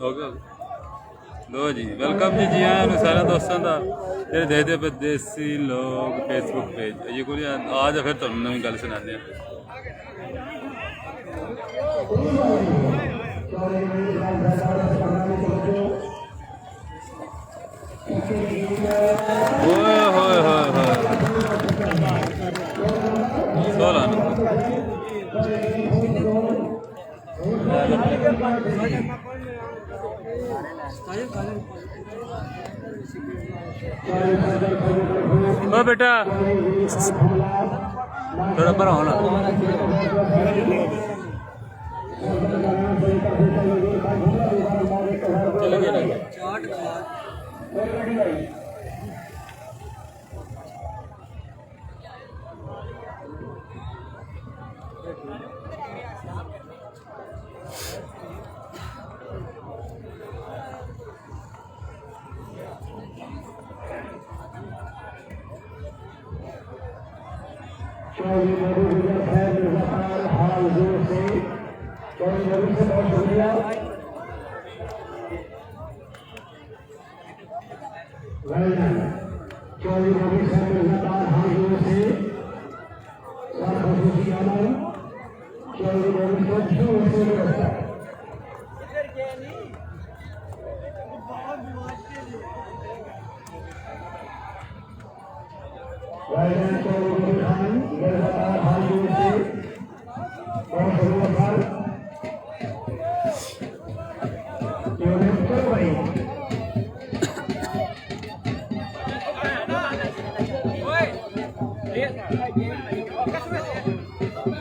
हो गया लो जी, वेलकम जी जी आया सारे दोस्तों का जो देखते पे देसी लोग फेसबुक पेज ये कोई आज फिर तुम नवी गल सुनाते हैं। ओए होए होए होए सोला ओ बेटा थोड़ा पर होना चल गया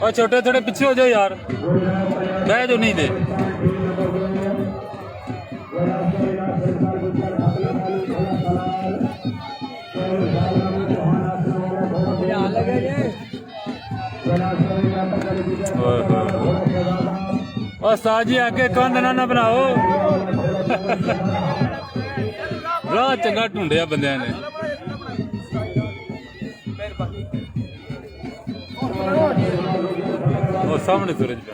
और छोटे थोड़े पीछे हो जाओ यार, बह जो नहीं दे। और साजी आके कंध ना बनाओ बड़ा चंगा ढूंढिया बंदे ने। और सामने सूरज पे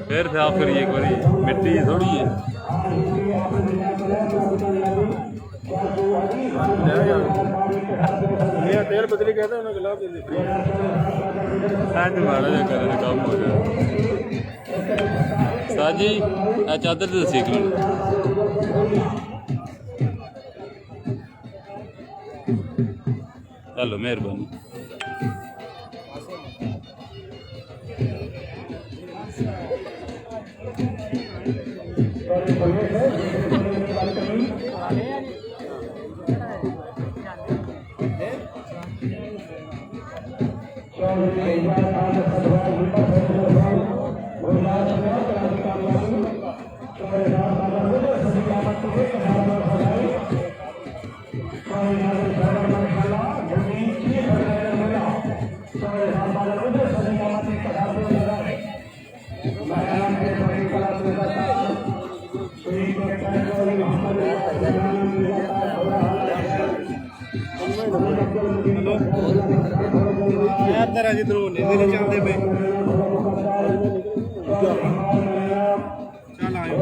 फिर साफ करिए एक बारी, मिट्टी थोड़ी है। तेल बदली कहते हैं गुलाब माड़ा जा कर काम हो गया। साजी चादर तो सीख लो। चलो मेहरबानी। यार तेरा जिधर नीले चलते पे चल आयो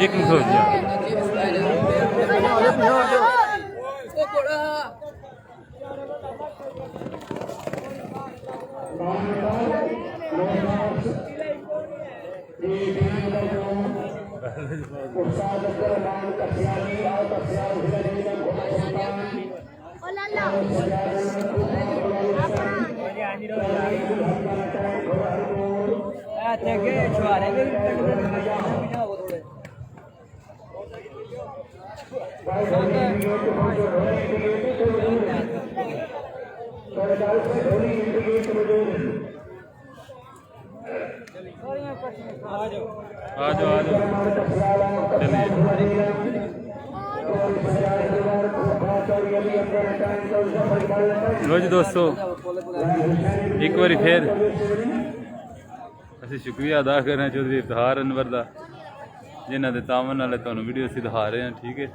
एक मिनट हो गया आ जाओ लो जी दोस्तों एक बार फिर असं शुक्रिया अदा कर रहे हैं चौधरी इफ्तिखार अनवर का जिन्हों के तावन नाल तुहानू वीडियो असीं दिखा रहे हैं। ठीक है,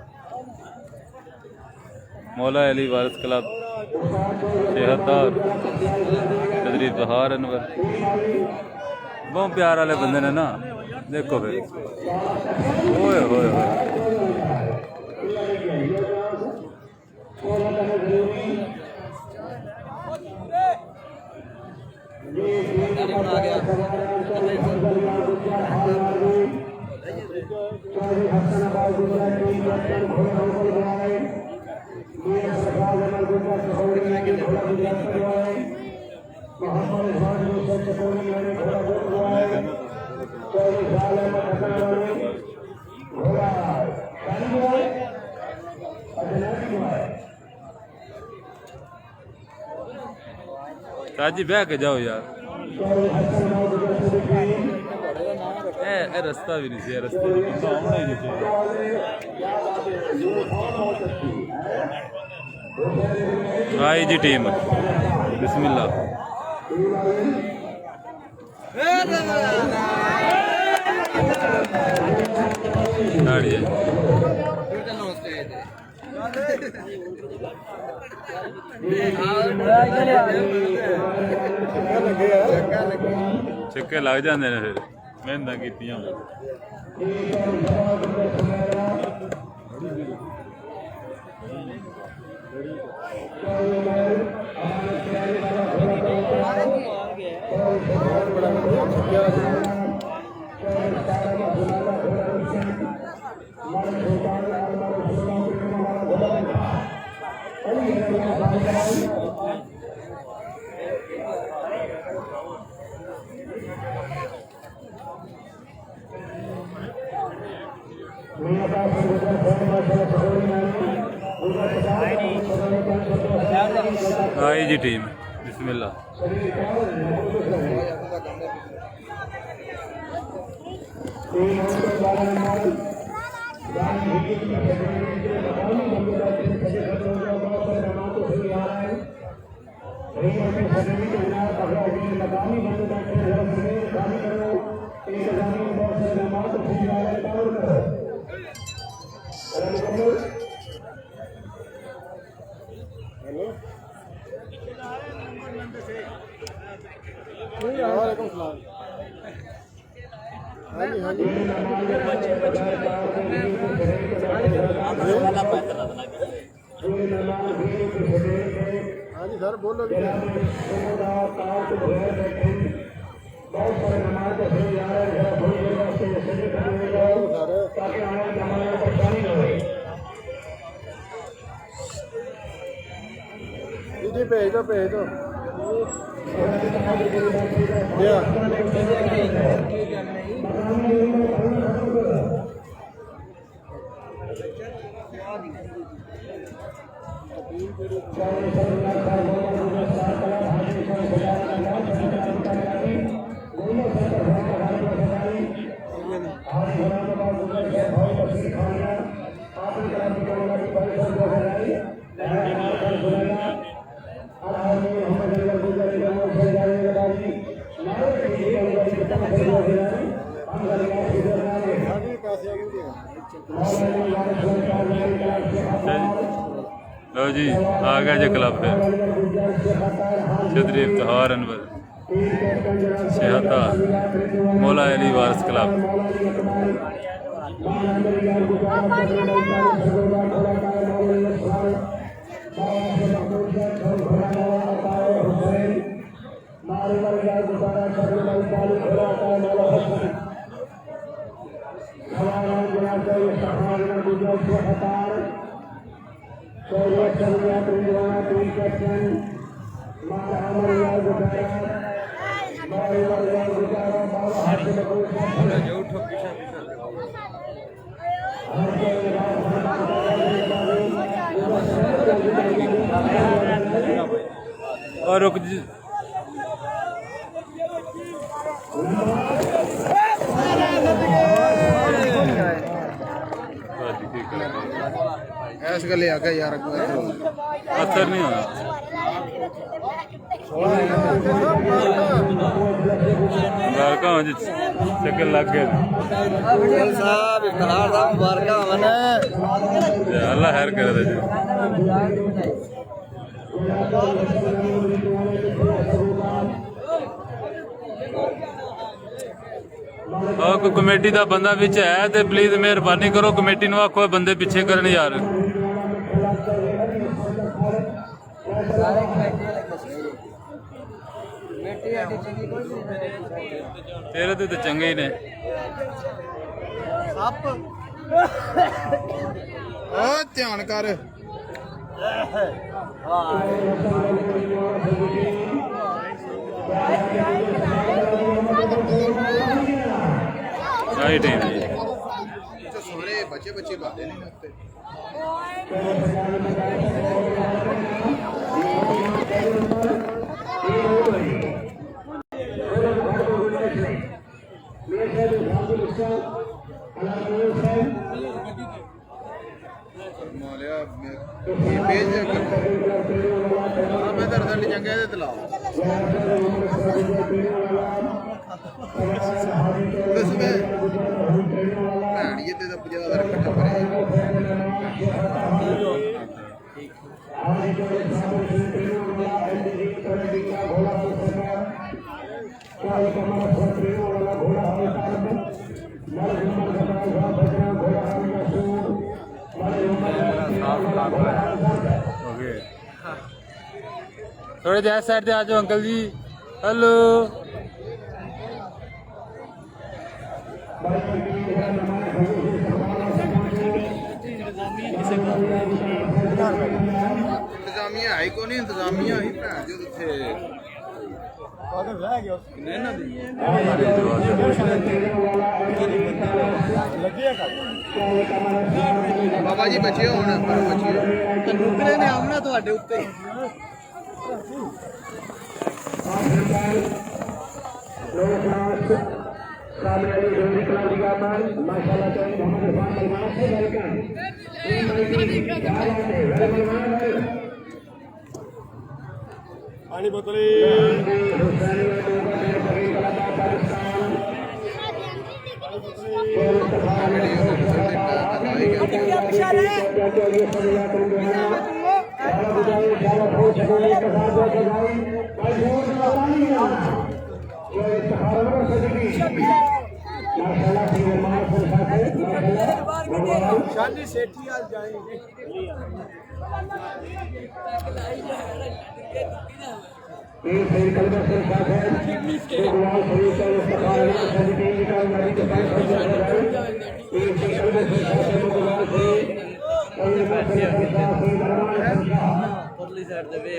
मौला अली वारिस क्लब सेहतदार चौधरी इफ्तिखार अनवर बहुत प्यार वाले बंदे ने ना। देखो फिर ओए होए होए राजी बह के जाओ यार। ਇਹ ਰਸਤਾ ਵੀ ਨਹੀਂ ਸੀ, ਰਸਤੇ ਵਿੱਚ ਬੰਦਾ ਆਉਣਾ ਹੀ ਨਹੀਂ ਚਾਹੀਦਾ। आई जी टीम बिस्मिल्लाह। छक्के लग जाते हैं फिर मेहनत कीतियां। आई जी टीम बिस्मिल्लाह। हाँ जी सर बोलो। जी भेज दो भेज दो। लो जी आ गया जी क्लब फिर चौधरी इफ्तिखार अनवर सेहता मौला अली वारिस क्लब। और रुक जी ऐसे गले आ गया यार असर नहीं होना चक्कर लग गए अल्लाह खैर करे जी। कोई कमेटी का बंदा पिछे है तो प्लीज मेहरबानी करो कमेटी नूं आखो बंदे पिछे करन यार। तेरे तो चंगे ही ने ध्यान कर। सारे बच्चे बच्चे बातें नहीं लगते। मालिया ये पेज मैं दर्द नहीं चंगे दे तला बस मैं भैन ये ते ज्यादा इकट्ठा करे थोड़े जैस साइड से आ जाओ अंकल जी। हेलो इंतजामिया है को नहीं इंतजामिया ही भैन जो थे बाबा जी बचिए होना पर बचिए नुकरे ने आमना ਤੁਹਾਡੇ ਉੱਤੇ पानी बोतली शादी सेठी आज जाएंगे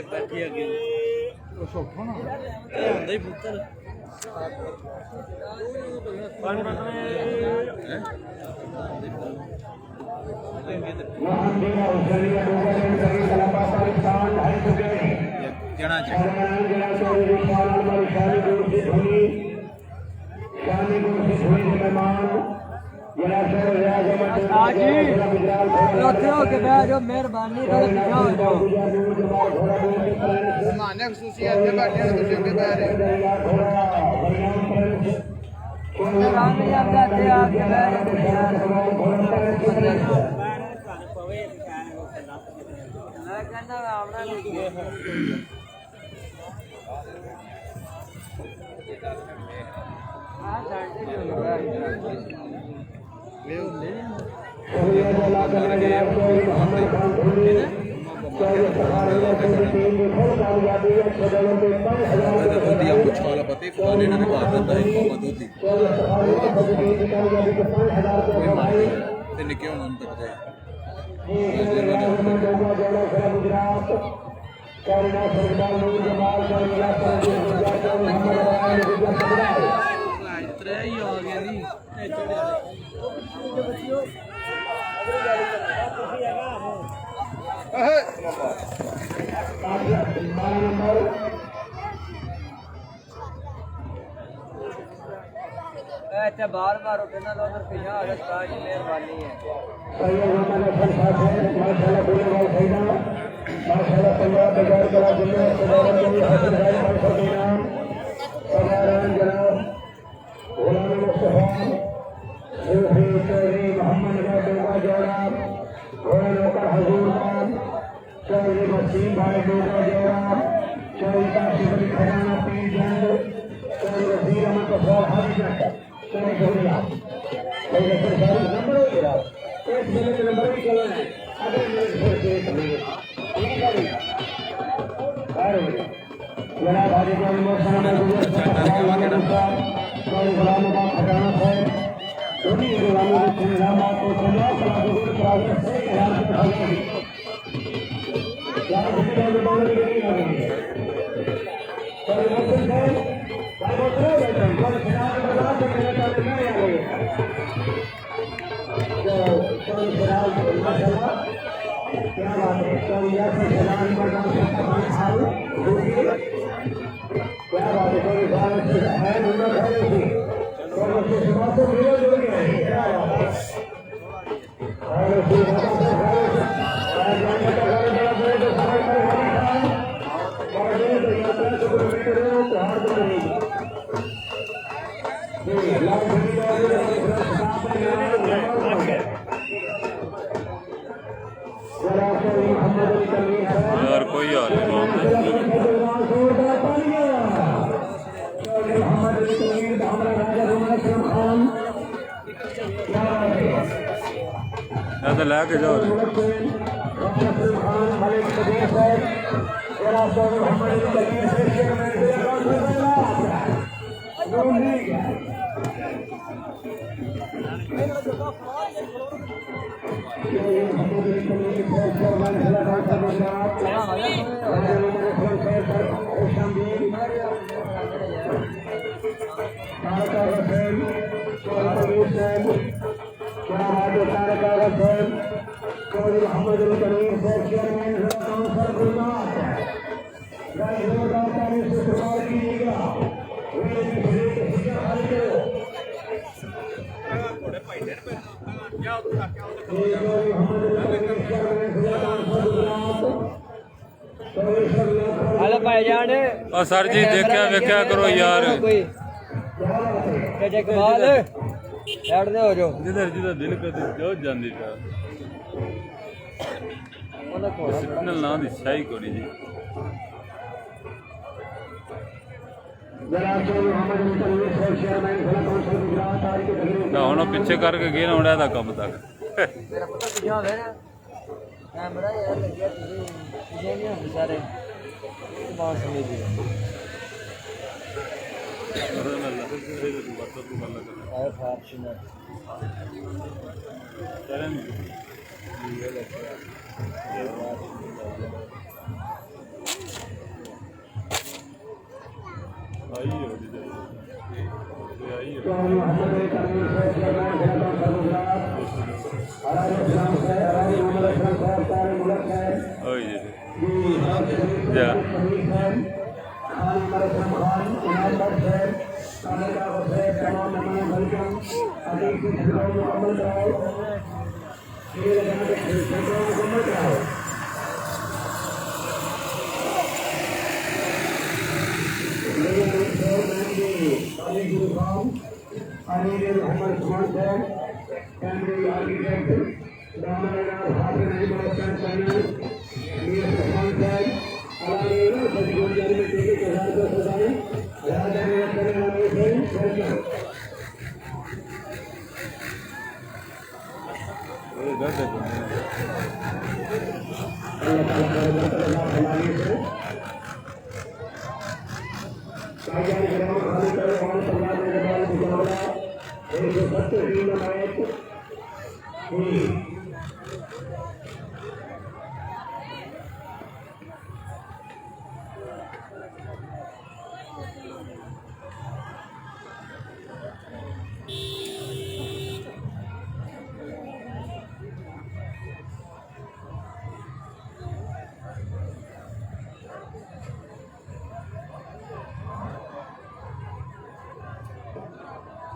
बैठी है जना मेहरबानी माने खसूसियत में बैठे हैं तो चंगे बैठे निके होना तक जाए बार बार उठना तो फिर पीछा अगस्त मेहरबानी है यार कोई हाल नहीं तो लैके जाओ हेलो भाईजान और सर जी देखा वेख्या करो यार के कमाल ऐड दे हो जो जिधर जिधर दिल करते जो जांदी था सिग्नल ना दी शाही कोनी जी ਹੁਣ ਪਿੱਛੇ ਕਰਕੇ ਗਏ ਨਾ ਉੜਿਆ ਦਾ ਕੰਮ ਤੱਕ तेरा पता तुझे होवे ना कैमरा यार लग गया तुझे नहीं होंगे सारे बात समझ लिया आए फारसी में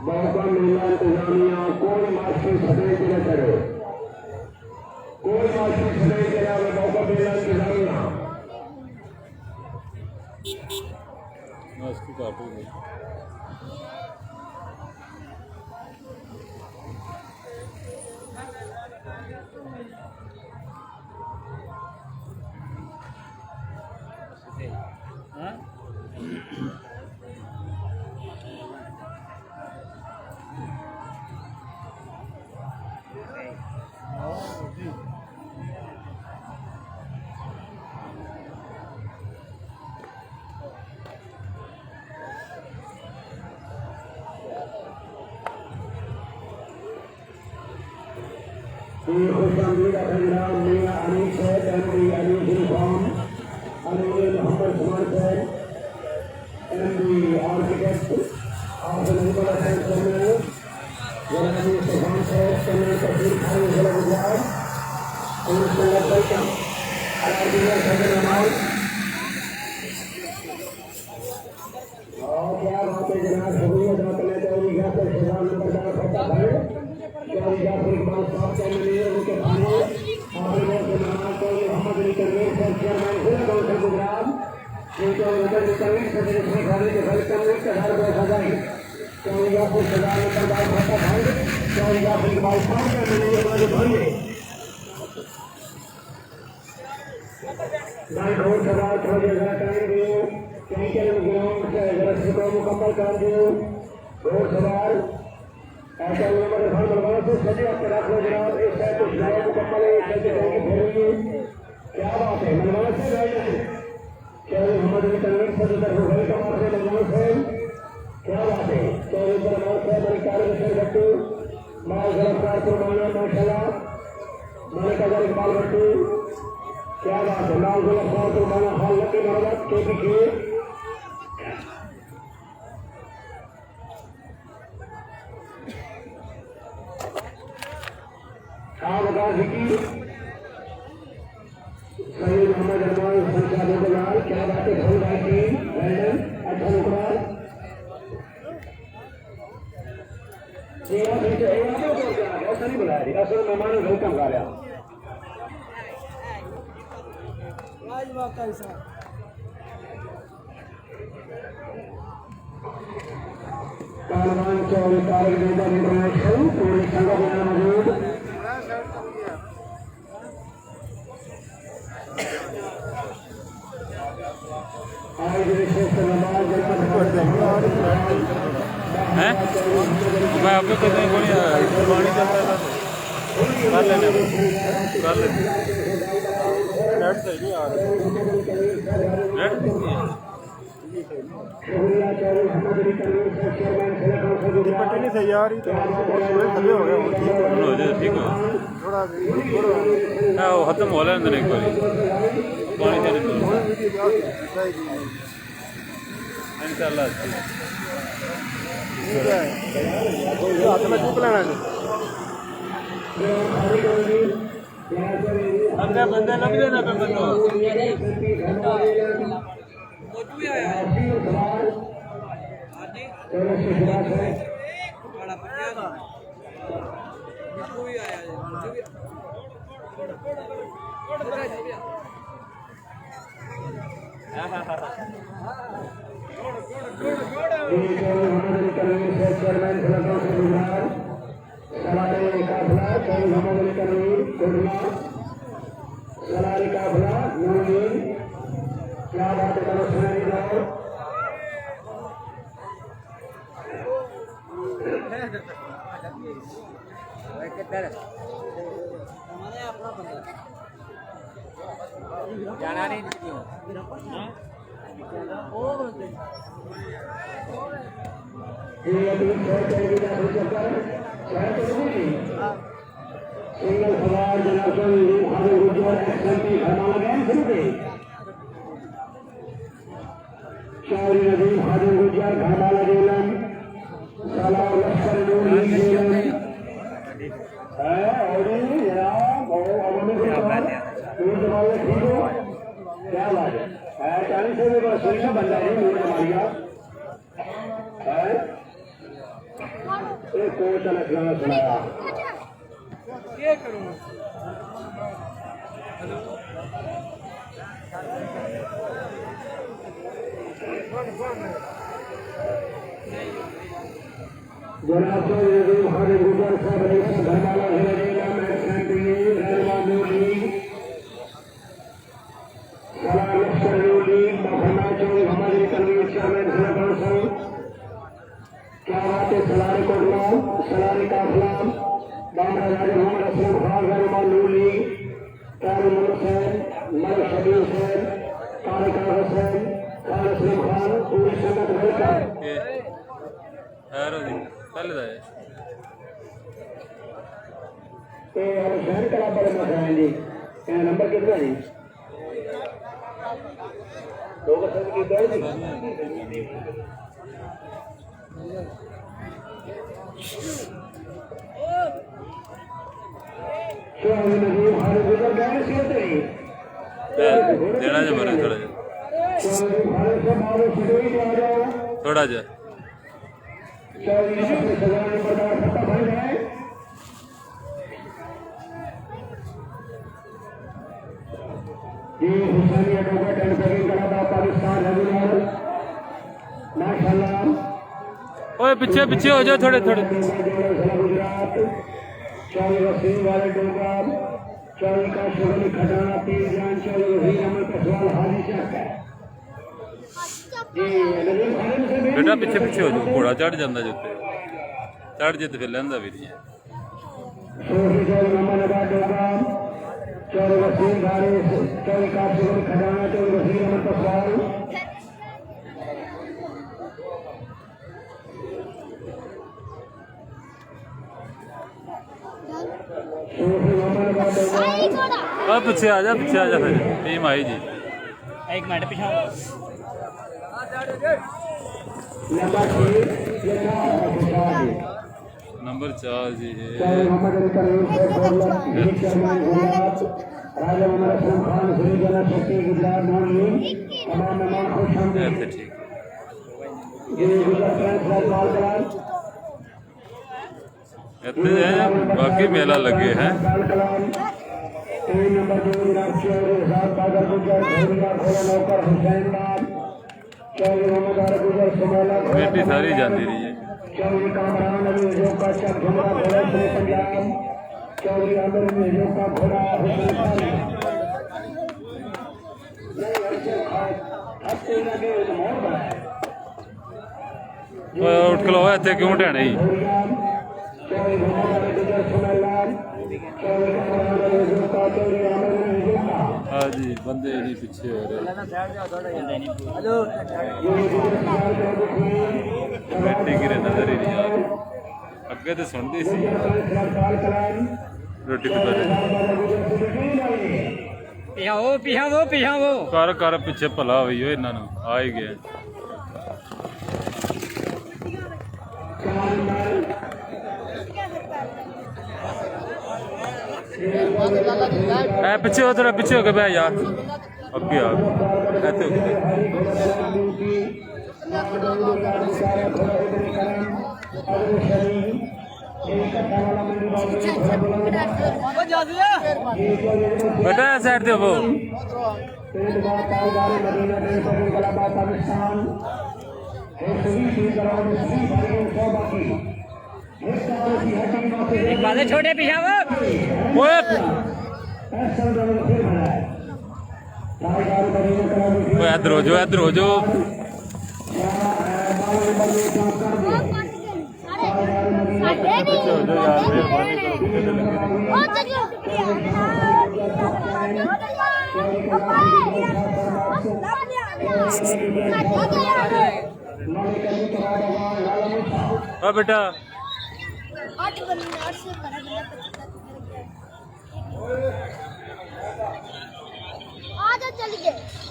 मौका मेला इंतजामिया कोई मास्टर सदे के न करे कोई मास्टर सदे के ना मौका मेला इंतजामिया उसकी काटो खुशामदीद अभिनंदन मियां अनीस है एमडी अनीस इरफान अनिल मोहम्मद कुमार है एमडी आर्किटेक्ट आफिल अहमद हसन समेत जनाबी सुभान साहब समेत तफसीर खान जिला गुजरात उनसे वेलकम अलाउद्दीन सदर नमाज और क्या बात है जनाब सभी अदा करना चाहिए घर पर सुभान नंबर फटा भाई भाई घोड़ सवार थोड़ी जगह टाइम दो, कहीं ग्राउंड से रस्ते को मुकम्मल कर दो। घोड़ सवार ऐसा नंबर फल बनवाना तो सभी आपके रख लो जनाब। इस साइड तो जुड़ा मुकम्मल है, चलते जाएंगे फिरेंगे। क्या बात है मनवाना से भाई, क्या मोहम्मद अली तनवीर से तरफ भाई का मार से मनवाना से क्या बात है। तो ऊपर मार से बड़ी कार के सर बट्टू माल गिरफ्तार कुर्बाना माशाल्लाह मालिक अजर इकबाल बट्टू क्या बात है। लाल गिरफ्तार कुर्बाना हाल लकी मरवत के पीछे सैयद मोहम्मद अरमान संख्या दोलाल क्या बात है। भाई भाई टीम वेल्डन अच्छा नुकसान ऐसा नहीं बुलाया जी, असल मेहमान वेलकम कर रहा पहलवान चौधरी तारक नेता इंटरनेशनल पूरी संगत यहाँ मौजूद। हैं मैं आपको कहते हैं कोई पानी चल रहा था कर लेने नेट सही नहीं आ रहा नेट पट्टी नहीं सही आ रही तो थले हो गया हो जाए ठीक हो थोड़ा वो खत्म हो लेने देने एक बार पानी चले तो इंशाल्लाह हाथ में चूक लेना अंदर बंदे लग देना पे बंदो क्या बात है करो सुनाई जाओ। जाना नहीं सिंगल सवार जनार्दन हाजिर गुजर एक्सएमपी हरमाना गैन शुरू के चौधरी नदीम हाजिर गुजर घरमाला जेलन सलाम लश्कर नूर जेलन है और जनाब और अमन के साथ नूर जमाल ठीक हो क्या बात है चालीस से भी बस सुनिए बंदा है नूर जमालिया है एक कोच अलग सुनाया क्या करूं जनाब चौधरी हाजिर गुजर साहब घरमाला हिलेला एक्सएमपी रहमान लीग सलाम लश्कर लीग मफना चौधरी हमारे तनवीर चेयरमैन जिला काउंसिल क्या बात है। सलारी कोटला सलारी काफिला बामरा राजा मोहम्मद असलम खान रहमान लीग कारुल हुसैन मलिक शबीर हुसैन तारिक हुसैन खान असलम खान पूरी संगत वेलकम। पहले था तो शहर क्लब वाले मसाए जी नंबर कितना जी 2 की दो जी चौधरी नजीब हाजिर गुजर गए देना जो मरे थोड़ा जा चौधरी सजाने पर फटा बन गए। ये हुसैनिया डोगा टेन पैकिंग करा था पाकिस्तान हजूर माशाल्लाह। ओए पीछे पीछे हो जाओ थोड़े थोड़े। गुजरात चौधरी वसीम वाले डोगा चौरी का शुगल खजाना तेज जान चौरी वही अमर का सवाल हाजी चक है बेटा पिछे पिछे हो जाओ, घोड़ा चढ़ जाता जो चढ़ जे तो फिर लहंदा भी नहीं है। सोफी चौरी नंबर लगा दोगा चौरी वसीम धारे चौरी का शुगल खजाना चौरी वही अमर का सवाल अब पीछे आ जा फिर टीम आई जी। एक मिनट पीछे नंबर 4 जी ऐसे ठीक इतने बाकी मेला लगे हैं। बेटी सारी जाती रही है। उठ खलो इतने क्यों ढाने जी। हाँ जी बंदे नहीं पीछे हो रहे। बेटी गिरे नजर ही नहीं आ रही। अगे तो सुनती सी रोटी कर कर पिछे भला हुई हो इन्हों आ ही गए। पिछे हो तेरा पिछे हो गया बह यार अगे आ बेटा साइड दे वो छोटे पीछा इधर हो जाओ इधर हो जाओ। बेटा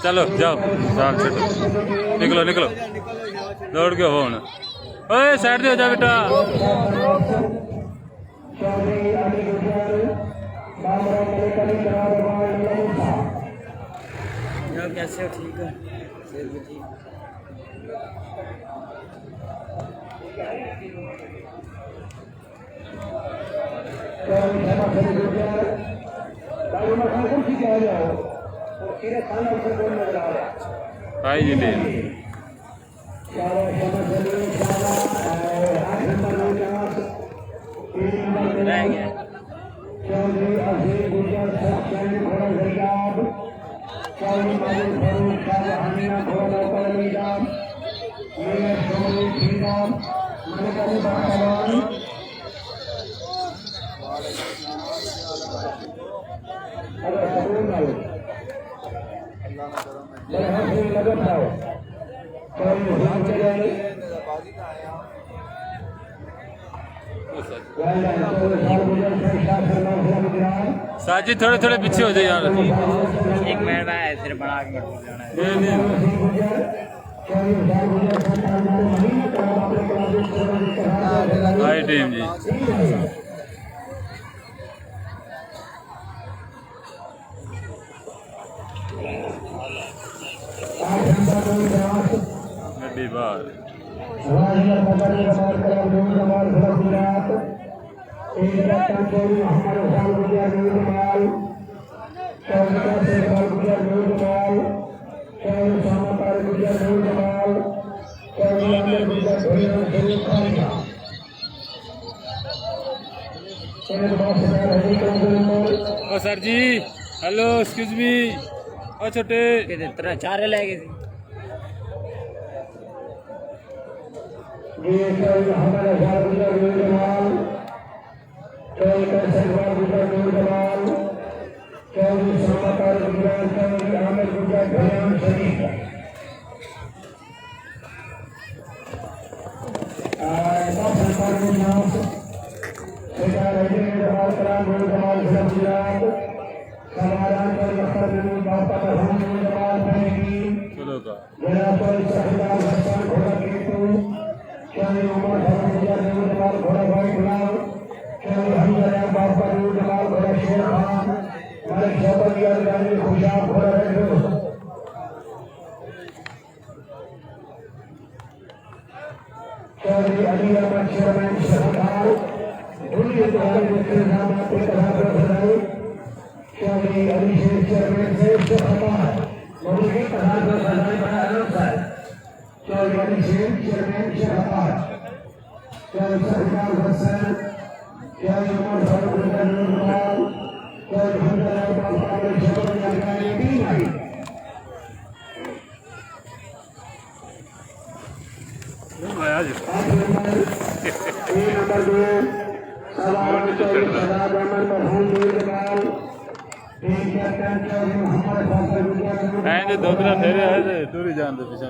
चलो जाओ चाल छो निकलो निकलो दौड़ के हो ओए साइड हो जा बेटा। कैसे हो ठीक है आई जी ले साजी थोड़े थोड़े पीछे हो जाए यार। एक मिनट में फिर बना के जाना है। हाई टीम जी गड्डी बाहर ओ सर जी हेलो एक्सक्यूज मी ओ छोटे कितने तरह चारे ले गए ये हमारा जादूगर नूरजमाल 24 सरवार नूरजमाल 24 समाचार गुजरात आमिर गुजरात भयान शरीफ चलो का चौधरी अली अहमद चेयरमैन शहदार दुनिया चौधरी अली शेख चेयरमैन से चौधरी अली शेख चेयरमैन शहदार चौधरी सरकार हसन चौधरी उमर फारूक चौधरी आया जी नंबर 2 सवाल चौधरी शहजाद अहमद मरहूम नूरजमाल कैप्टन चौधरी मोहम्मद फासिल हैं जो दोगला फेरे आए थे टूरी जान दे पिछन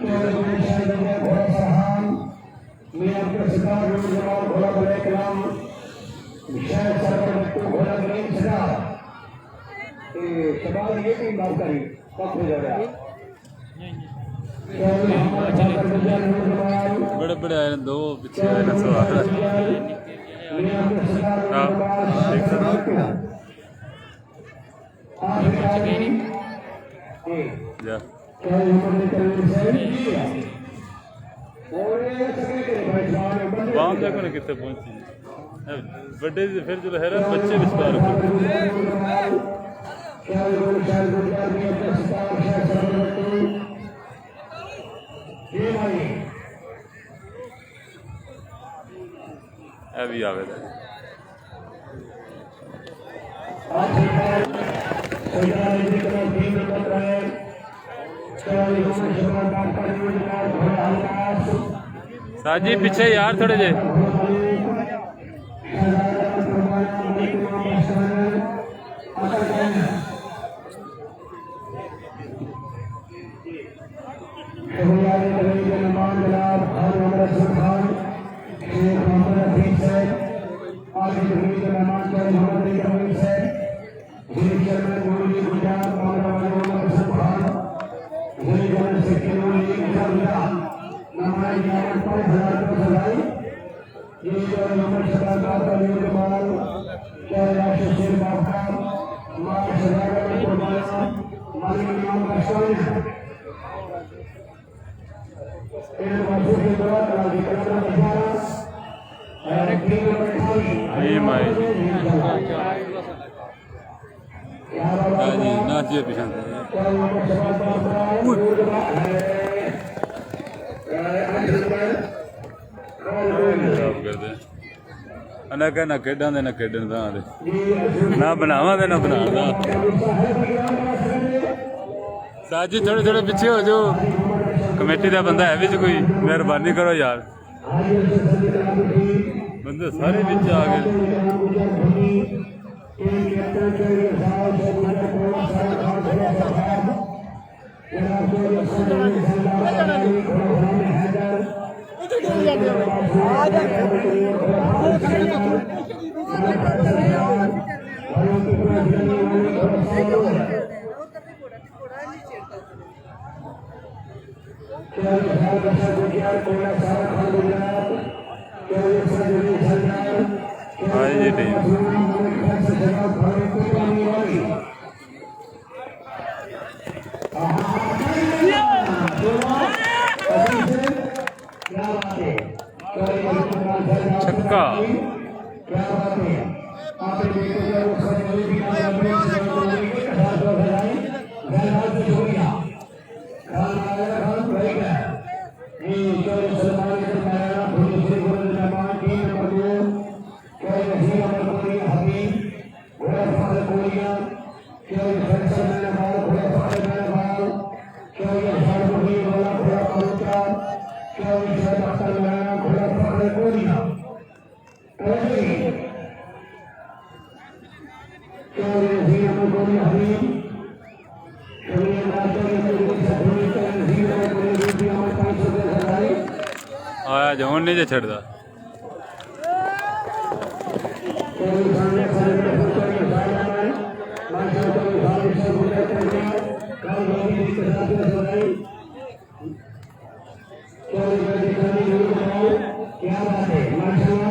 मैं आपके सरकार नूरजमाल घोड़ा बड़े कलाम शायद सरकार को घोड़ा बड़े सरकार सवाल ये भी बात करी कब हो जाएगा बड़े बड़े आए दो पीछे आए ना सवाल जा बाम देखो ना कितने पहुंची बड़े फिर जो है बच्चे विस्तार अभी आवे साजी पीछे यार थोड़े जे नाचिए पीछे ना कहना खेडा दे ना खेडन दा ना बनावा दे ना बना साजी थोड़े थोड़े पीछे हो जो कमेटी का बंदा है बिच कोई मेहरबानी करो यार बंदे सारे बिच आ गए ये टीम छक्का हबीब आया जो नहीं जे छड़दा क्या बात है माशाल्लाह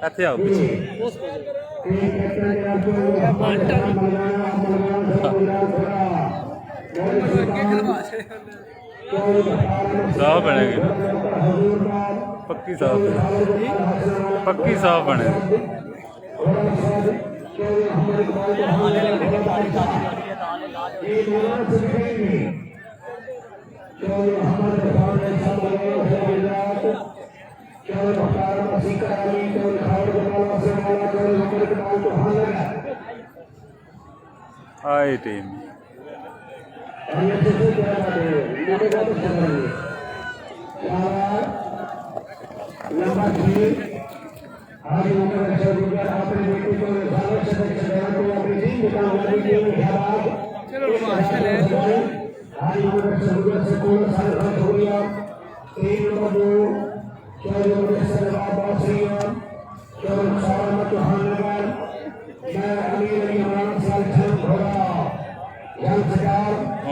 ਇੱਥੇ ਆਓ ਪਿੱਛੇ साफ बनेगी ना पक्की साफ बने आई टीम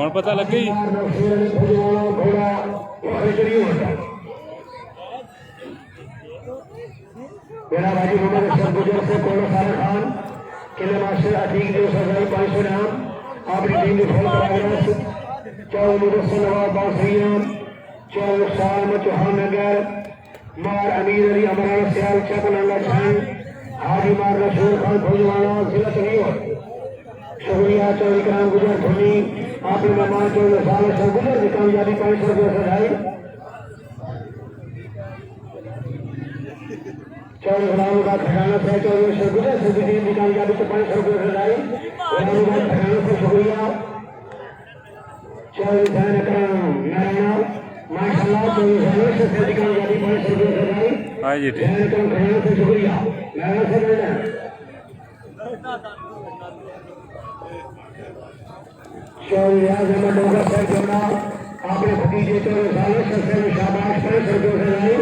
और पता लग गई मेरा भाई मोहम्मद अशरफ गुजर से कोलो सारा खान किले मास्टर अतीक जो सरदाई 500 नाम आपकी टीम ने फोन कराया 4 मुदस्सिर नवाब बासरियान 4 सालम चौहान नगर मार अमीर अली अमरान सियाल चपनाला खान हाजी मार रसूल खान फौजवाना जिला तरीर शुक्रिया चौधरी कराम गुजर धोनी आपके मेहमान चौधरी साल सर गुजर की कामयाबी 500 रुपये सजाई चौधरी गुलाम का ठिकाना से चौधरी सर गुजर से भी टीम की कामयाबी को 500 रुपये सजाई गुलाम का ठिकाना से शुक्रिया चौधरी जैन अकरम नारायण माशाल्लाह चौधरी से भी कामयाबी 500 रुपये सजाई हाँ जी जैन अकरम ठिकाना से शुक्रिया नारायण से मिलना चौधरी आजम डोगर से जोड़ा आपने भतीजे चौधरी सालों से शाबाश 500 रुपये सजाई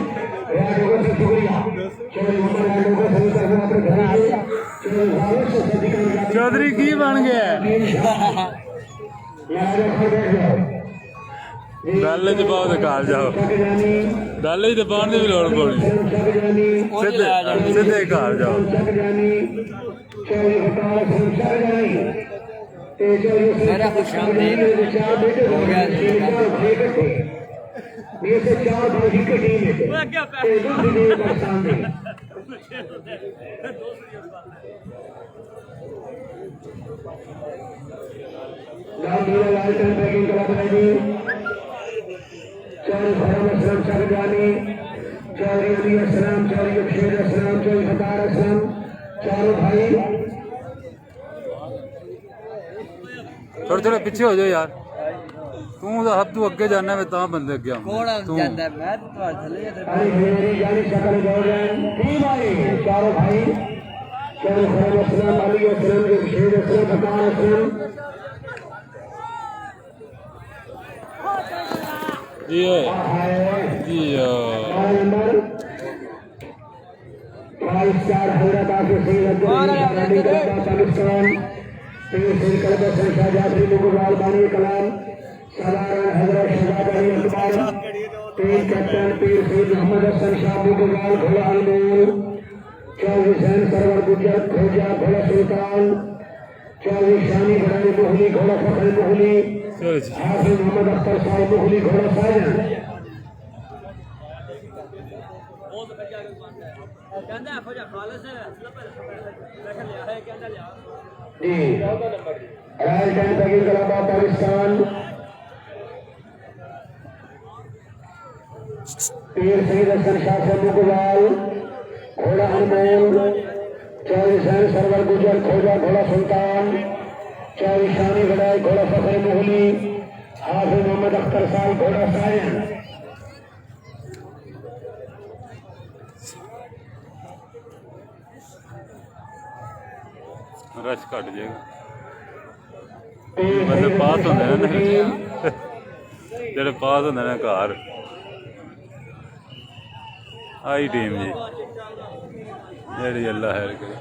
डोगर से शुक्रिया चौधरी मोहम्मद डोगर से तरफ अपने भतीजे चौधरी सालों से चौधरी की बन गया डाले च पाओ तो कार जाओ डाले च पाने की भी लोड़ पौनी सीधे घर जाओ मेरा खुश आमदीद हो गया ये से 4 बाजी की टीम है दूसरी टीम पाकिस्तान की लाल टन बैटिंग करा जी चौधरी फरम असलम शाहजानी चौधरी अली असलम चौधरी अक्षर असलम चौधरी फतार असलम चारों भाई थोड़े थोड़े पीछे हो जाओ यार तू तो हद तू अगे जाना मैं ता बंदे अगे कौन जाता है मैं तो थले जानी शक्ल दौड़ रहे हैं टीम आई चारों भाई चौधरी फरम असलम अली असलम अक्षर असलम फतार असलम जी जी नंबर 5 स्टार हैदराबाद के सैयद पाकिस्तान शाहजादी मुगल बानी कलाम साधारण हजरत शहजाद अली अकबर टीम कैप्टन पीर सैयद मोहम्मद हसन शाह मुगल घोड़ा अनमोल चौधरी हुसैन सरवर गुजर खोजा घोड़ा सुल्तान चौधरी शानी घरानी मोहली घोड़ा फखर मोहली हाफिज मोहम्मद अख्तर साहब मोहली घोड़ा साजन जी royal tent pegging club of Pakistan Pir Saeed Hasan Shah से मुकबाल घोड़ा अनमोल 24 सरवर गुजर खोजा घोड़ा सुल्तान 24 शानी गढ़ाई घोड़ा फखर मोहली हाफिज मोहम्मद अख्तर साहब घोड़ा सायन रश घट जाएगा मतलब पास होंगे ना जेडे पास होंगे ना घर आई टीम जी जेड़ी अल्लाह खैर करे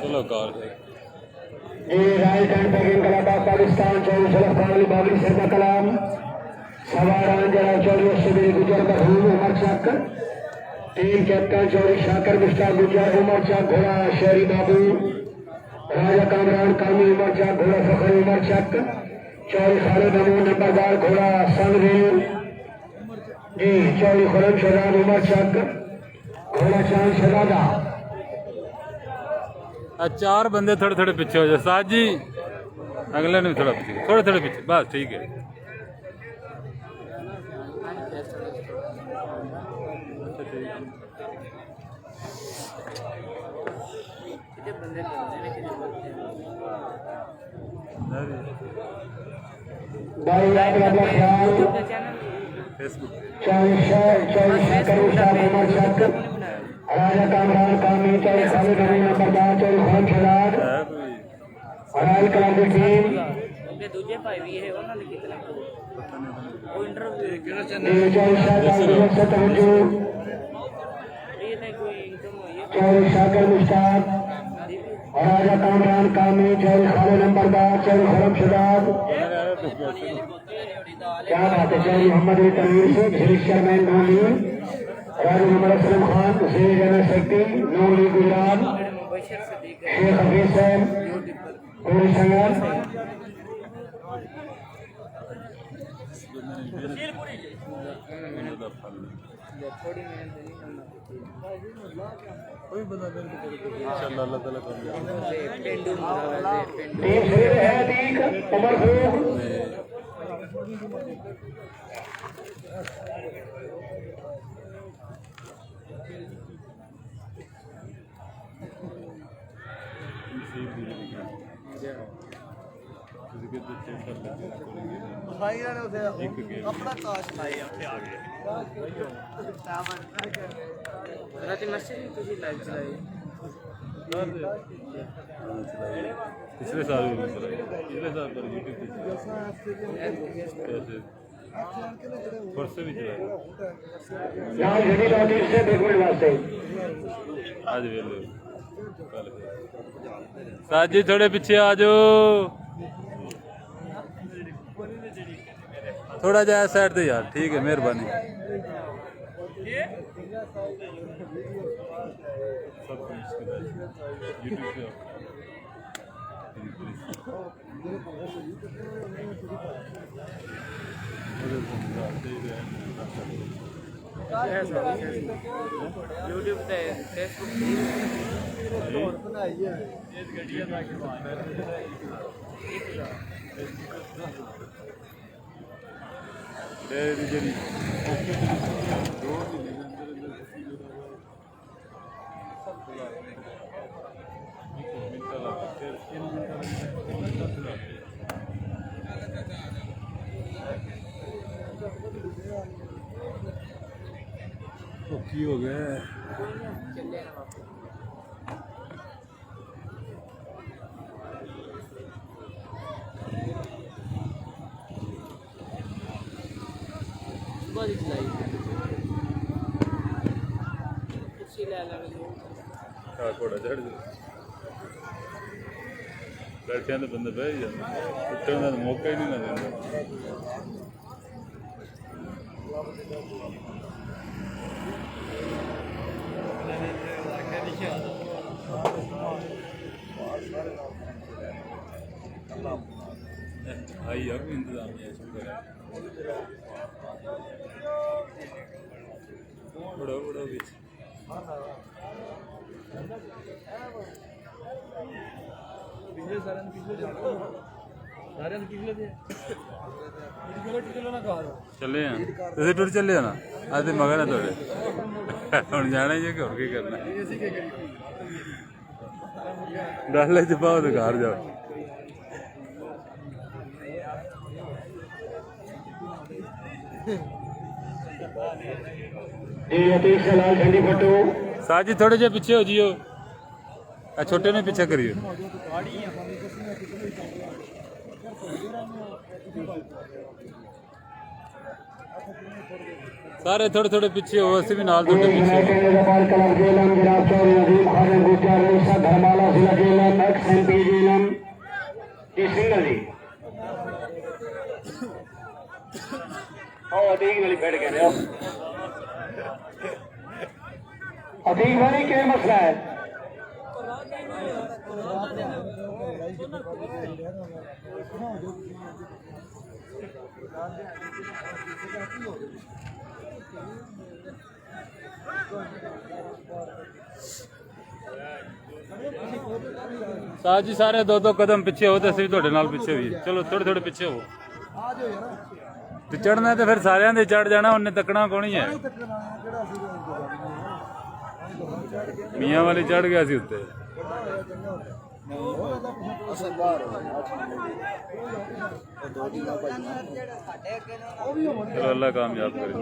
चलो कार राइट हैंड बैटिंग कलाबाग पाकिस्तान 24 अफगान अली बाबरी सरदा कलाम सवारान जरा 24 सुबह गुजर मरहूम उमर चक टीम कैप्टन 24 शाकर मुश्ताक गुजर उमर चक घोड़ा शहरी बाबू राजा कामरान कामी उमर चक घोड़ा फखर उमर चक 24 खालिद अमून नंबरदार घोड़ा सनवीर जी 24 खुरम शहजाद उमर चक घोड़ा चांद शहजादा। चार बंदे थोड़े थोड़े पीछे हो जाए साज जी अगले ने भी थोड़ा पीछे थोड़े थोड़े पीछे बस ठीक है भाई राजा कामरान कामी 24 खालिद अमीन नंबरदार 24 खान शहजाद रायल क्लब की टीम उनके दूसरे भाई भी है उन्होंने कितना वो इंटरव्यू कितना ये 24 शाकर से तवज्जो ये नहीं कोई इनकम हुई है 24 शाकर मुश्ताक राजा कामरान कामी 24 खालिद नंबरदार 24 खुरम शहजाद क्या बात है 24 मोहम्मद अली तनवीर से श्री चेयरमैन नूली राजा मोहम्मद असलम खान श्री जनरल सेक्रेटरी नूली गुजरात शेख हफीज साहब पूरी संगत थोड़ी मेहनत नहीं करना कोई बंदा मेरे को इंशाल्लाह अल्लाह ताला करेगा पेंडू मारा पेंडू टीम श्री है दीक उमर फरूक अपना काश लाए आ गए राती मस्जिद में तुझे लाइव चलाई पिछले साल भी चलाई पिछले साल पर यूट्यूब पे परसों भी चलाई यहाँ रेडी लॉन्ड्री से देखने वास्ते आज वेलो कल साज जी थोड़े पीछे आ जाओ थोड़ा जा साइड दे यार ठीक है मेहरबानी यूट्यूब पे फेसबुक की हो गया बहुत चलाई कुछ ले लगा घोड़ा चढ़ बैठिया तो बंदा बह जाता उठने का मौका ही नहीं ना देता आई अब इंतजाम है शुक्र है बड़ा बड़ा भी ਚੱਲੇ ਆ ਤੁਸੀਂ ਟੁਰ ਚੱਲੇ ਆ ਨਾ ਅੱਜ ਤੇ ਮਗਰ ਆ ਤੁਹਾਡੇ ਹੁਣ ਜਾਣਾ ਹੀ ਹੈ ਕਿ ਹੋਰ ਕੀ ਕਰਨਾ ਡਾਲੇ ਚ ਪਾਓ ਤੇ ਘਰ ਜਾਓ जी अतीक से लाल झंडी पट्टू साजी थोड़े जे पीछे हो जियो छोटे ने पीछे करियो सारे थोड़े थोड़े पीछे हो असि भी नाल थोड़े पीछे धर्माला जिला जेलम एक्स MP जेलम जी सिंगल जी अतीक वाली बैठ गए अतीक वाली क्या मसला है साजी सारे दो दो कदम पीछे हो तो असि भी थोड़े नाल पीछे हुई चलो थोड़े थोड़े पीछे हो ते चढ़ना तो फिर सारियां दे चढ़ जाना उन्हें तकना कौन ही है मियाँ वाली चढ़ गया सी उत्ते चलो अल्लाह कामयाब करे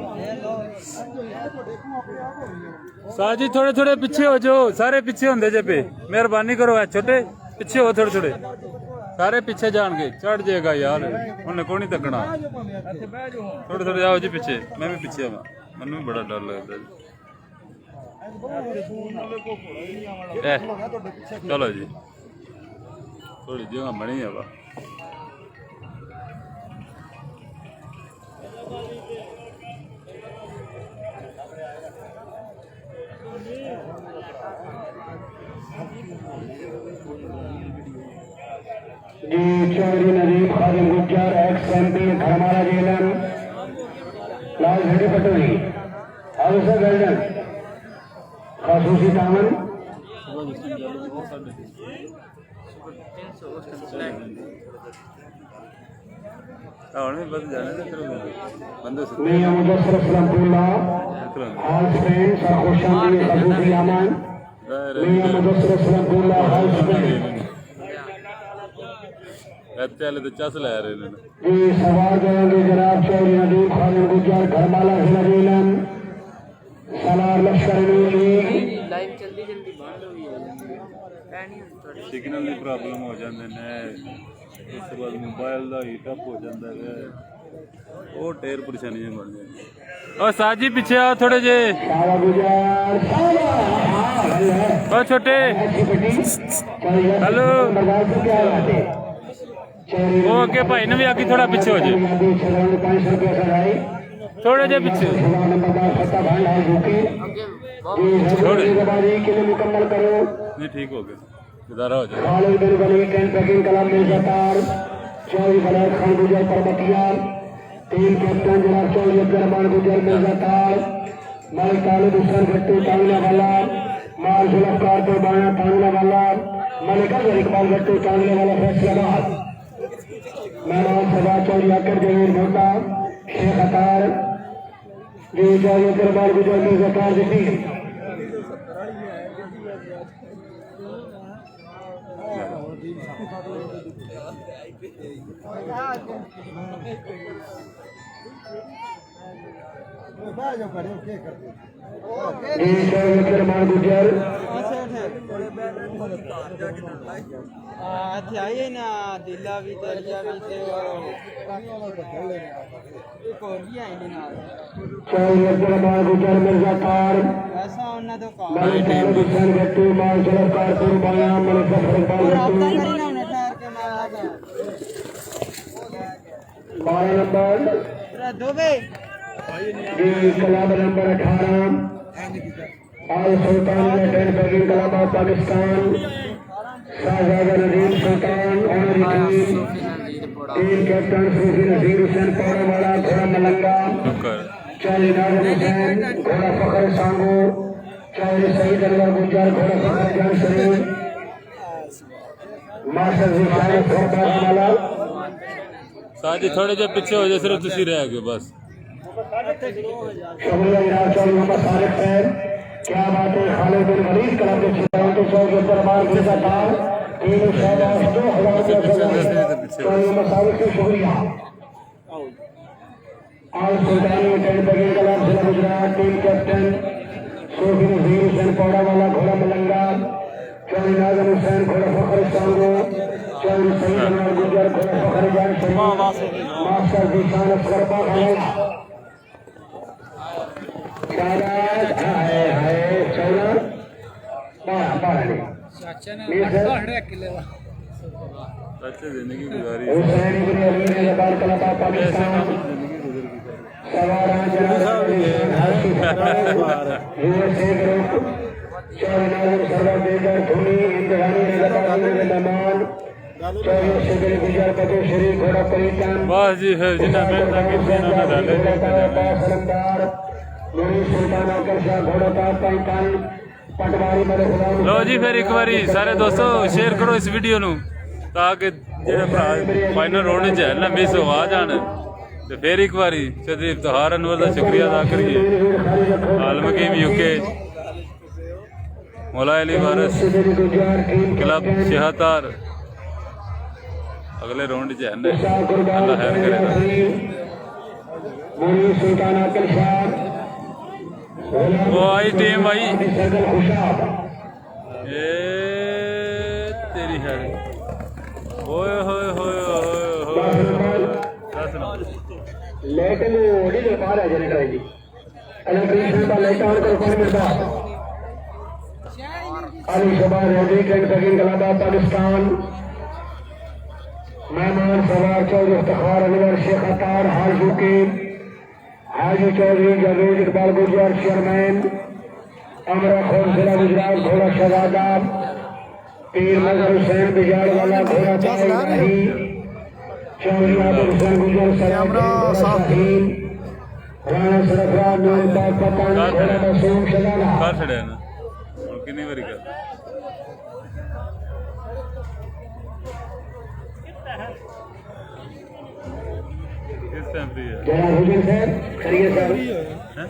साजी थोड़े थोड़े पीछे हो जो सारे पीछे होंगे जे पे मेहरबानी करो छोटे पीछे हो थोड़े थोड़े सारे पीछे जान के चढ़ जाएगा यार उन्हें कौन ही तकना थोड़े थोड़े जाओ जी पीछे मैं भी पीछे आवा मैनू भी बड़ा डर लगता चलो जी थोड़ी जगह बनी है वा जी चौधरी नदीम खादिम गुज्जर एक्स MP धर्माला जेलम लाल झंडी पटोरी हाउस गर्दन खासूसी दामन मियां मुदस्सर सलामुल्लाह हाउस फ्रेंड सरखुशान खासूसी अमान मियां मुदस्सर सलामुल्लाह हाउस फ्रेंड पहले तो चस लै रहे ने जी सवार करेंगे जनाब चौधरी नदीम खादिम गुज्जर धर्माला जिला जेलम सलार लश्कर लाइव जल्दी जल्दी बंद हुई है सिग्नल की प्रॉब्लम हो जाते हैं उस बाद मोबाइल का हीट अप हो जाता है वो ढेर परेशानियां बन जाती और साजी पीछे आओ थोड़े जे छोटे हेलो वो अगे भाई ने भी आके थोड़ा पीछे हो जाए थोड़े जे पीछे मुकम्मल करो नहीं ठीक हो गया गुजारा हो जाए चौधरी फलैद खान गुजर परमतिया टीम कैप्टन जनाब चौधरी अब्दुर्रहमान गुजर मिर्जातार मलिक तालिब हुसैन भट्टू टांगने वाला माल जुल्फकार तो बाया टांगने वाला मलिक अजहर इकबाल भट्टू टांगने वाला फैसलाबाद मेहमान सदा चौधरी अकर जहीर भोटा शेख अतार जी चौधरी अब्दुर्रहमान गुजर मिर्जातार जी गुजर आइए ना दिल्ला भी दरिया भी चौधरी अब्दुर्रहमान गुजर मिर्जातार ऐसा होना तो हुसैन भट्टू माल जुल्फकार तो बाया मलिक अजहर इकबाल भट्टू 12 नंबर क्लब नंबर 18 आल Sultan tent pegging club of Pakistan Shahzada Nadeem Sultan team captain Sufi Nazir Hussain पौड़ावाला घोड़ा मलंगा चौधरी नाज़िम हुसैन घोड़ा फखर सांगो चौधरी सईद अनवर गुज्जर घोड़ा फखर जान शरीफ मास्टर जी शायद घोड़ा साजी थोड़े जे पीछे हो जाए, सिर्फ तुसी रह गए बस। शुक्रिया जनाब चौधरी मोहम्मद सारिक साहब, क्या बात है। खालिद बिन वलीद क्लब के छियानवे सौ के दरबार की सरकार 3 मोहम्मद सारिक से शुक्रिया। आज सुल्तानी टेंट बैगिंग क्लब जिला गुजरात टीम कैप्टन सूफी नजीर हुसैन पौड़ा वाला घोड़ा मलंगा, चौधरी नाजम हुसैन घोड़ा फखर सांगो, चौधरी सईद अनवर गुजर घोड़ा फखर जान शरीफ, मास्टर जीशान असगर बाखला शाबाश। हाय हाय चौदह बारह अच्छे जिंदगी गुजारी। हुसैन इब्न अली ने जबार कलबा पाकिस्तान सवारा जनाब यूएसए ग्रुप चौधरी नाजर सरवर बेगर धुनी इंतजामी ने जबार के मेहमान चौधरी शबीर गुजर बदो शरीफ घोड़ा परितान बस जी है जिन्हें मैं ताकि इन्होंने डाले सलमदार नूरी सुल्तान आकर शाह घोड़ा का पैंतान पटवारी मेरे गुलाम। लो जी फिर एक बारी सारे दोस्तों शेयर करो इस वीडियो नू ताकि जेड़े भरा फाइनल राउंड च है ना मिस हो आ जान। तो फिर एक बारी चौधरी इफ्तिखार अनवर का शुक्रिया अदा करिए। आलम हकीम यूके, मौला अली वारिस क्लब शहतार अगले राउंड च है ना, अल्लाह खैर करेगा। वो आई टीम भाई ये तेरी है। ओए होए होए होए लेकिन ओडी दे बाहर है जनरेटर जी इलेक्ट्रिशियन का लाइट ऑन कर कौन मिलता अली शबार ready tent pegging club Pakistan मेहमान सवार चौधरी इफ्तिखार अनवर शेख अतार हाजू के हाजी चौधरी जावेद इकबाल गुजर चेयरमैन अमरा खोर जिला गुजरात घोड़ा शहजादा पीर नजर हुसैन बिजार वाला घोड़ा नहीं चौधरी आदिल हुसैन गुजर कैमरा साहिल राणा सरफरा नूर बाग पठान घोड़ा मासूम शजाना कर छड़े ना और कितनी बारी कर किस टाइम फ्री है जनाब हुसैन साहब खड़िए साहब हैं?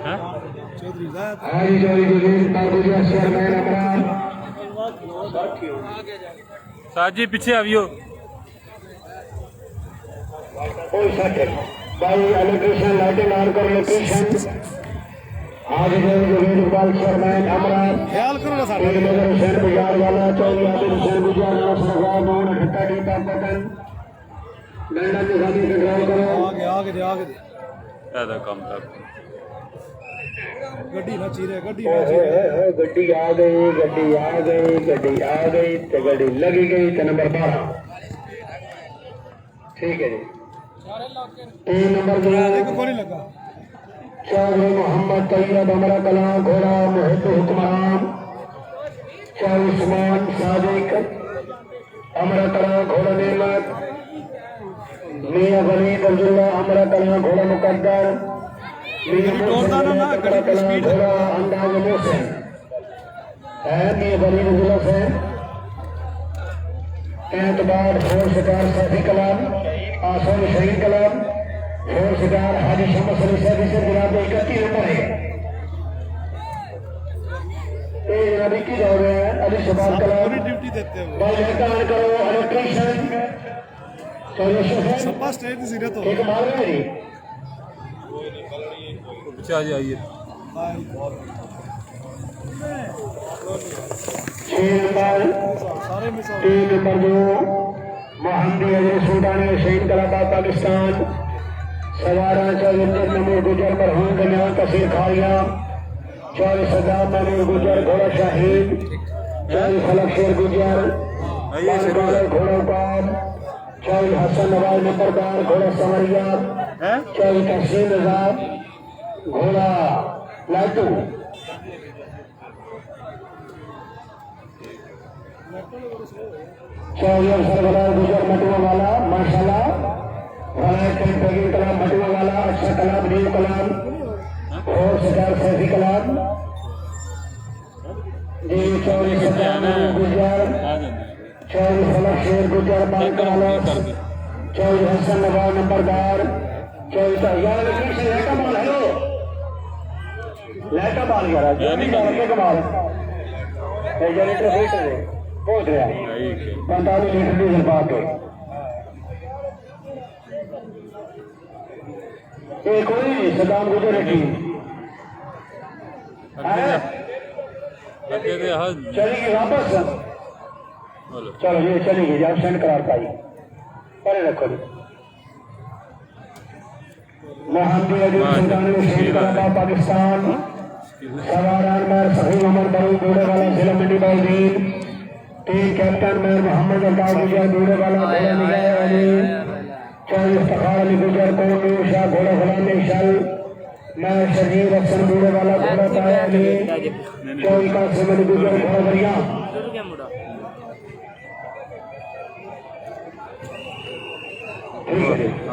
हैं? हाजी चौधरी गुजर गुजर चेयरमैन अमरा साजी पीछे आवियो। कोई सके भाई इलेक्ट्रिशियन लाइटिंग ऑन करो इलेक्ट्रिशियन आज जो इकबाल चेयरमैन अमरा ख्याल करो ना साहब नजर हुसैन बिजार वाला चौधरी आदिल हुसैन गुजर राणा सरफरा नूर ठट्टा टी बाग पठान डंडा निशानी कंट्रोल करो आगे ज्यादा कम तक गड्डी आ गई तो गड्डी लगी गई तो नंबर 12 ठीक है जी 3 नंबर चौधरी मोहम्मद तैयब अमरा कलां घोड़ा मुहित हुक्मरान चौधरी उस्मान सादिक अमरा कलां घोड़ा नेमत मियां वलीद अब्दुल्ला अमरा कलां घोड़ा मुकद्दर घोड़ा अंदाज मोहसिन है मियां वलीद अब्दुल्ला से एतबार फोर शिकार सफी कलाम आसन शहीद कलाम फोर शिकार हाजी शमस अली सैदी से जनाब 31 नंबर है ये जनाब की दौड़ रहे हैं अली शबाब कलाम ड्यूटी देते हैं भाई ऑन करो इलेक्ट्रिशियन चलो सपा स्टेज जीरो तो एक मार रहे हैं पीछे आ जाइए। 3 नंबर जो मोहम्मदी अजय सुल्तानी शहीद कलाबाद पाकिस्तान सवारा चौधरी नमूर गुजर मरहूम कल्याण कसीर खारिया चौधरी सद्दाम महमूद गुजर घोड़ा शाहीद चौधरी फलक शेर गुजर घोड़ा उपाम चौधरी हसन नवाज नंबरदार घोड़ा संवरिया चौधरी तहसीन निजाम घोड़ा लाटू चौधरी सरबराह गुजर मटुआ वाला माशाल्लाह वलायत टैगिंग कलाम बटुआ वाला अच्छा कलाम न्यू कलाम और सरकार सैफी कलाम जी 24 गुजर 24 फलक शेर गुजर बाल कलाम 24 हसन नवाब नंबरदार 24 यार लक्ष्मी से लेका माल है लेका माल यार के कमाल जनरेटर फिट है पहुंच गया 45 लीटर डीजल पा के ये कोई नहीं सदाम गुजर की चलेगी वापस चलो ये चलेगी जाओ सेंड करार पाई परे रखो जी मोहम्मद अजीज सुल्तान शेख कलाबाद पाकिस्तान सवारान मेयर सही उमर बरू बूढ़े वाला जिला Mandi Bahauddin team captain mayor Mohammad Altaf Gujjar बूढ़े वाला घोड़ा निगाह अली 24 तखार अली गुजर कोंडू शाह घोड़ा गुलाम शल मैं शरीर अफसन बूढ़े वाला घोड़ा ताया अली 24 का सिमन गुजर घोड़ा बढ़िया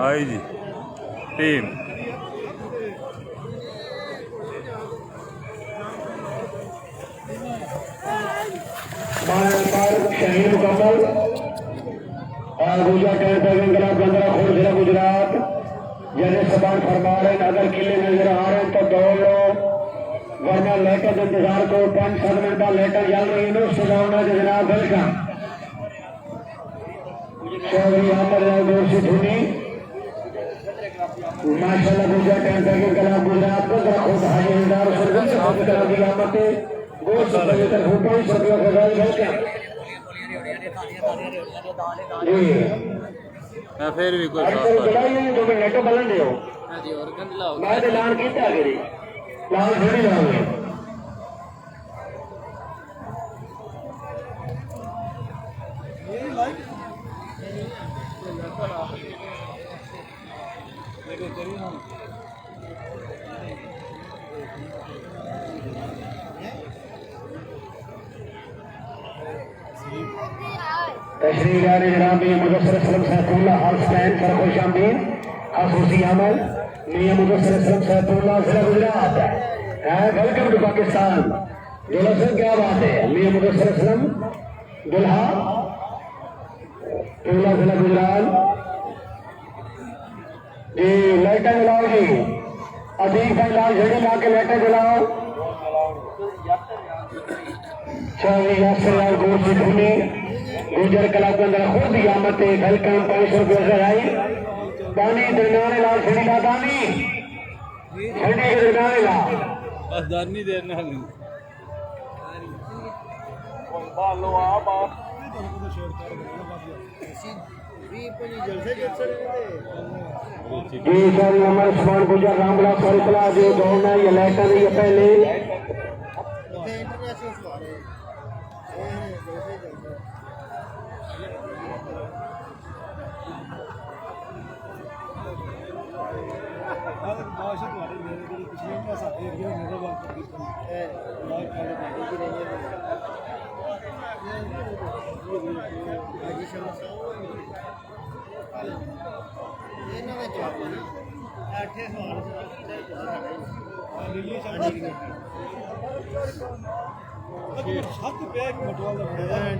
आई जी टीम शहीद मुकम्मल गुजर टेंट बैगिंग क्लब गंदरा खोड़ जिला गुजरात जैसे सबान फरमा रहे हैं अगर किले नजर आ रहे हैं तो दौड़ लो वरना लेटर इंतजार को 5-7 मिनट बाद लेटर चल रही है उससे दौड़ना जो जनाब वेलकम चौधरी अमर दूर से धुनी माशाल्लाह गुजर टेंट बैगिंग क्लब गुजरात गंदरा खोड़ हाजीदार सर्विस करा दिया मते गोश्त तक ऊपर सभी खजाई वेलकम मैं फिर भी कोई जो नेटो बलन दे मैं ऐलान किया करी लाल थोड़ी लाओगे तशरीफ लाने जनाब मियां मुदस्सिर सलम सैफुल्लाह हाउस फैन सरखुश आमदीन खसूसी अमल मियां मुदस्सिर सलम सैफुल्लाह जिला गुजरात है वेलकम टू पाकिस्तान दुल्हा सर क्या बात है मियां मुदस्सिर सलम दुल्हा जिला गुजरात जी लाइटें जलाओ जी अजीब भाई लाल झंडी ला के लाइटें जलाओ चौधरी यासर लाल गोशी धुनी गुजर कला के अंदर खुद ही आमद वेलकम 500 रुपये से आई दानी दरमियाने लाल छड़ी ला दानी छड़ी के दरमियाने ला बस दानी देना जी सॉरी हमारे सुमान गुजर रामला सॉरी कला जो दौड़ना ये लाइटा नहीं है पहले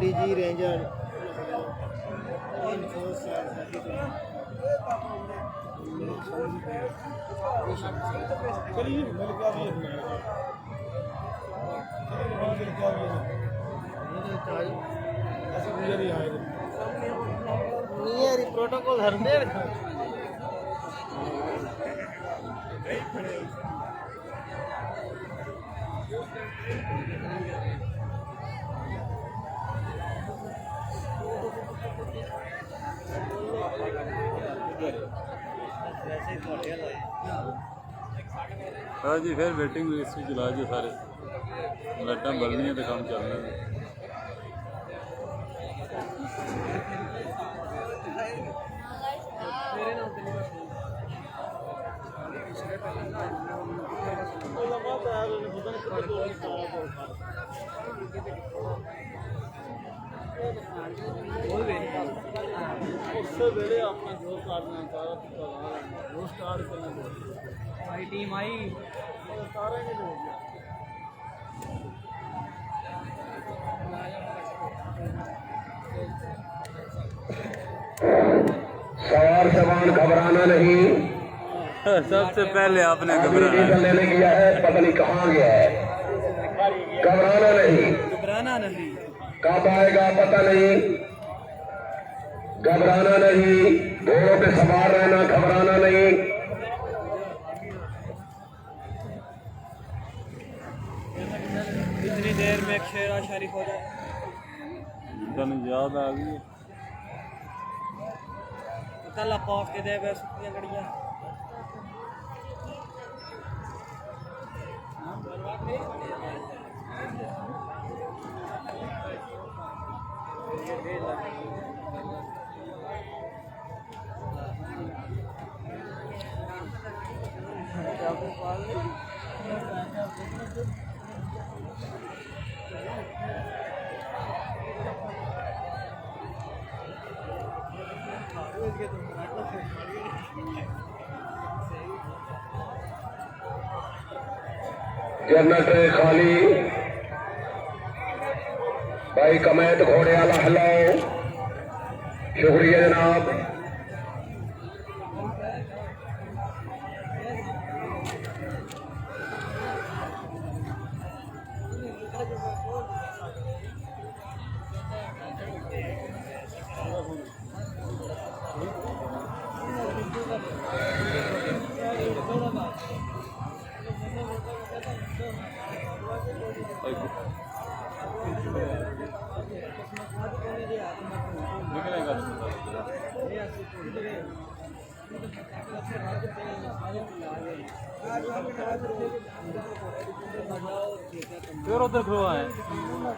डीजी रेंजर प्रोटोकॉल हर दे हाँ जी फिर वेटिंग लिस्ट चला जी सारे लाइटा बलनियाँ तो काम चल रहा है उससे पहले अपना जो करना सारा चला वो स्टार्ट करना भाई टीम आई सारा ही हो गया। सवार सामान घबराना नहीं। सबसे पहले आपने घबराना डिसीजन लेने गया है, पता नहीं कहाँ गया है। घबराना नहीं, घबराना नहीं, कब आएगा पता नहीं। घबराना नहीं, घोड़ों पे सवार रहना, घबराना नहीं। कितनी देर में शेरा शरीफ हो जाए। याद आ गई। कल आप पहुँच के दे सुखियाँ गड़िया जनरेटर खाली। भाई कमैत घोड़े वाला हलाओ। शुक्रिया जनाब। फिर उधर खुआ है इसमें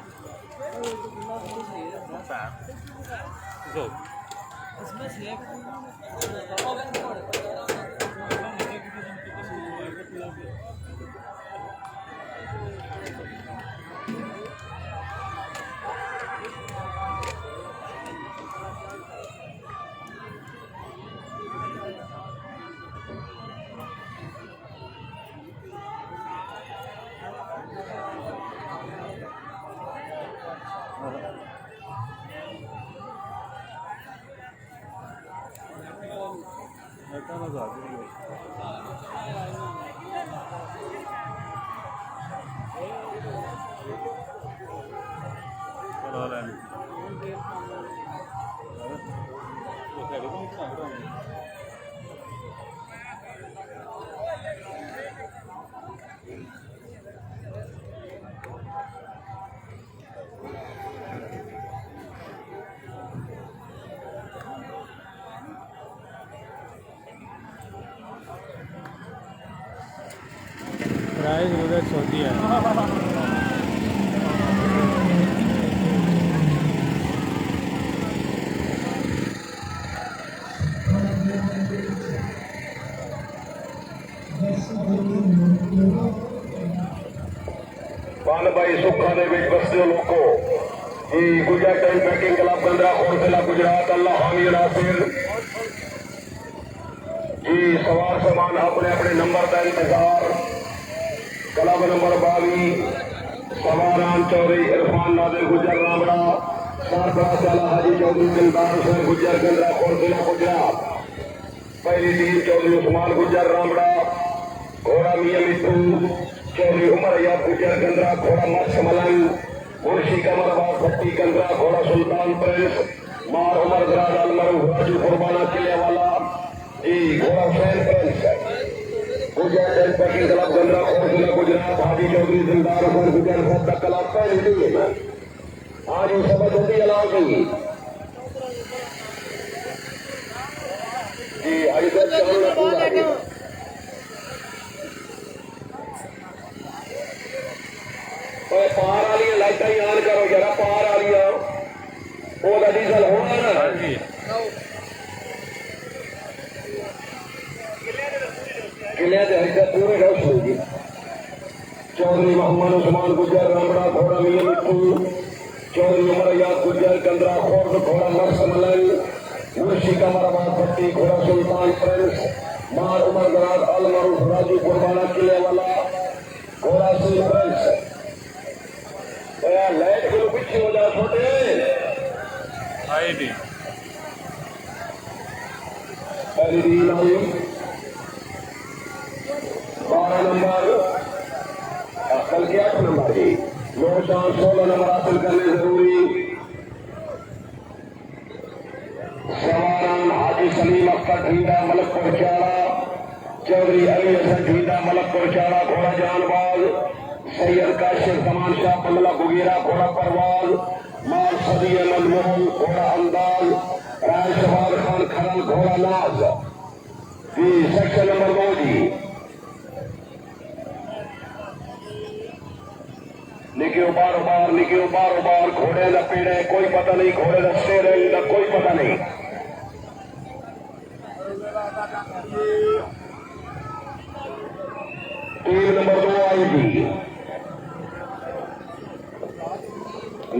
प्राइस उधर छोटी है। पान भाई सुखा दे विच बसदे लोगों जी गुजरात टाइम पैकिंग क्लब गंदरा खोरसेला गुजरात अल्लाह हामी नासिर जी सवार सामान अपने अपने नंबर का इंतजार। क्लब नंबर 22 सवारान चौधरी इरफान नादिर गुजर रामड़ा सरबराह चाला हाजी चौधरी दिलदार हुसैन गुजर गंदरा खोरसेला गुजरात। पहली टीम चौधरी उस्मान गुजर रामड़ा घोड़ा मियां मिट्टू चौधरी उमर अयाब गुजर गंदरा घोड़ा मक्स मलंग मुर्शी कमरबाग भट्टी गंदरा घोड़ा सुल्तान प्रिंस मार उमर दराज अलमरू राजू कुर्बाना किले वाला जी घोड़ा हुसैन प्रिंस गुजर टेन पैकिंग क्लब गंदरा खोरसेला गुजरात हाजी चौधरी दिलदार हुसैन गुजर सब तक क्लब पहली टीम आज ये सब जल्दी अलाउ की जी आई सर चलो पूरा पार वाली लाइटा ही ऑन करो जरा पार वाली वो डीजल होना ना जी किले पूरे रोश होगी। चौधरी मोहम्मद उस्मान गुजर रामड़ा घोड़ा मियां मिट्टू चौधरी उमरैया गुजर कंदरा खोर्द घोड़ा मस्त मलंग मुर्शी कमराबाद पट्टी घोड़ा सुल्तान प्रिंस मार उमर दराज अलमरूफ राजू गुरबाना किले वाला घोड़ा सिंह प्रिंस लाइट के पीछे हो जाए छोटे आईडी एलईडी लाइव 12 नंबर बल्कि 8 नंबर जी 916 नंबर हासिल करने जरूरी सवारान हाजी सलीम अख्तर ढींडा मलकपुर चाड़ा चौधरी अली हसन ढींडा मलकपुर चाड़ा घोड़ा जानबाज सैयद काशिफ जमान शाह बंगला बुगेरा घोड़ा परवाज माल सदी अहमद मोहन घोड़ा अंदाज राय शबाद खान खरल घोड़ा नाज जी सेक्शन नंबर 2 जी निके उबार घोड़े का पेड़ है कोई पता नहीं घोड़े का शेर है इनका कोई पता नहीं टीम नंबर 2 आएगी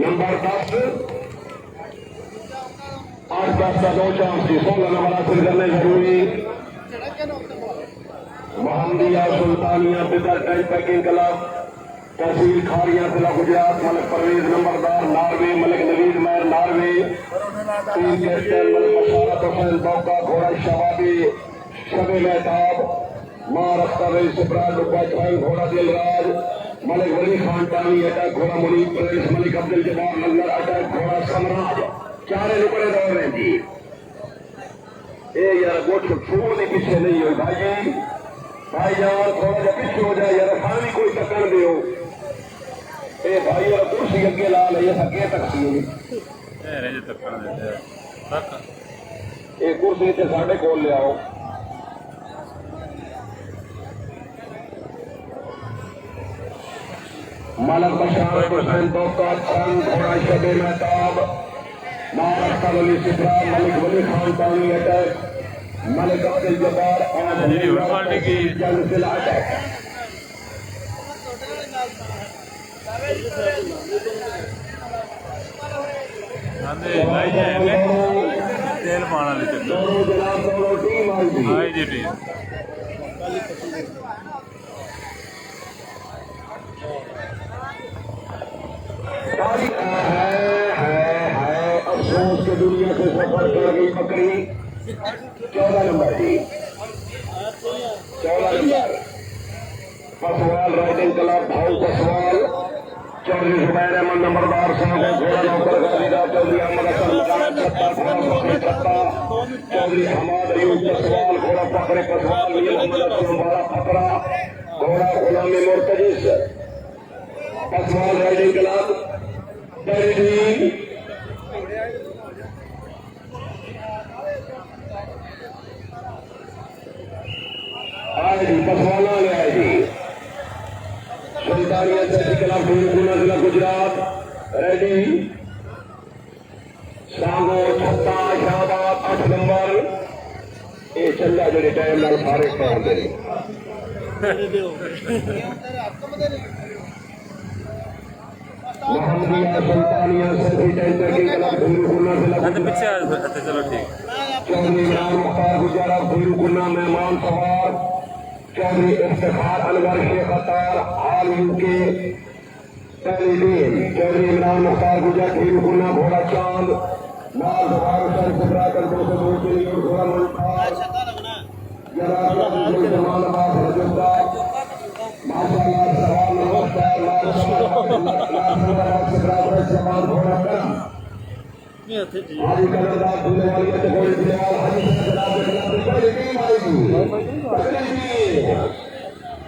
नंबर 10 8 10 का 2 चांस 16 नंबर हासिल करने जरूरी मोहम्मदिया सुल्तानिया बिदर टाइम पैकिंग क्लब तहसील खारिया जिला गुजरात मलिक परवेज नंबरदार नारवे मलिक नवीद मैर नारवे टीम कैप्टन मलिक मशारत हुसैन बौका घोड़ा शबाबी शबे मेहताब मां अख्तर सिब्राज बैठवाई घोड़ा दिलराज मलिक वली खान टानी अटैक घोड़ा मुनीब प्रिंस मलिक अब्दुल जब्बार नजर अटैक घोड़ा समराज चारे नुकड़े दौड़ रहे जी ए यार गोठ छोड़ नहीं पीछे नहीं हो भाई जान थोड़ा जा पीछे हो जाए यार खानी कोई टक्कर दो ए भाई यार कुर्सी अगे ला ले अगे तक सी जो तक ये कुर्सी इतने साढ़े कोल ले आओ मलक बशार हुसैन बौका छंद घोड़ा शबे मेहताब महाराष्ट्र वली सिब्रा मलिक वली खान टानी अटैक मलिक अब्दुल जब्बार अटैक तेल पाना आई जी टीम अफसोस के दुनिया से सफर कर गई बकरी 14 नंबर जी 14 नंबर पसवाल राइडिंग क्लब भाऊ पसवाल चौधरी जुबैर अहमद नंबरदार साहब घोड़ा नौकर गाजीदार चौधरी अहमद हसन मकान छत्ता चौधरी हमाद अयूब पसवाल घोड़ा पकड़े पसवाल मीर अहमद हसन वाला फकरा घोड़ा गुलाम मुर्तजिस पसवाल राइडिंग क्लब आएगी पसवाना ले आएगी सुल्तानिया जैसी क्लब गुना जिला गुजरात रेडी सांगो छत्ता शाहबाद 8 नंबर ये चंदा जो टाइम नाल सारे काम दे मोहम्मदिया सुल्तानिया जैसी टाइम पैकिंग क्लब गुना जिला पीछे चलो ठीक चौधरी इमरान मुख्तार गुजारा गुना मेहमान सवार चौधरी इफ्तिखार अनवर शेख अतार हाल के पहली टीम चौधरी इमरान मुख्तार गुजर गुना घोड़ा चांद माल जवाहर हुसैन सिब्रा कर 202 के लिए घोड़ा मुल्ताज जमानाबाद रजुल्ला माशाल्लाह सवाल नमस्कार माशाल्लाह सिब्रा जमान घोड़ा करम हाजी कलरदार दूल्हे वाली के घोड़े दिलवाल हाजी जनाब के खिलाफ पहली टीम आएगी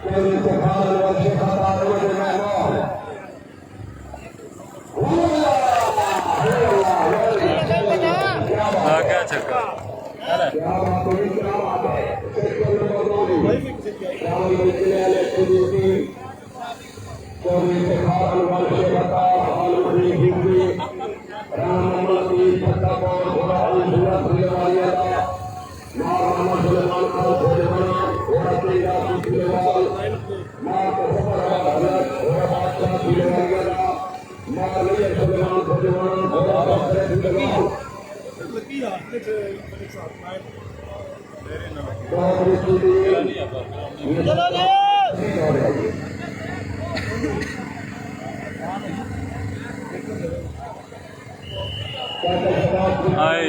चौधरी इफ्तिखार अनवर शेख अतार के मेहमान क्या चक्कर क्या बात है सेक्टर नंबर 2 रावल बल्कि एक्टिविटी चौधरी इफ्तिखार अनवर शेख अतार हाल में हिंदी राम मोहम्मद फतेहपुर घोड़ा अलहुआ दिलवालिया मार मोहम्मद सुलेमान खान खोजवाना घोड़ा तेजा दिलवाल मार को खबर है घोड़ा बादशाह दिलवालिया मार नहीं सुलेमान आए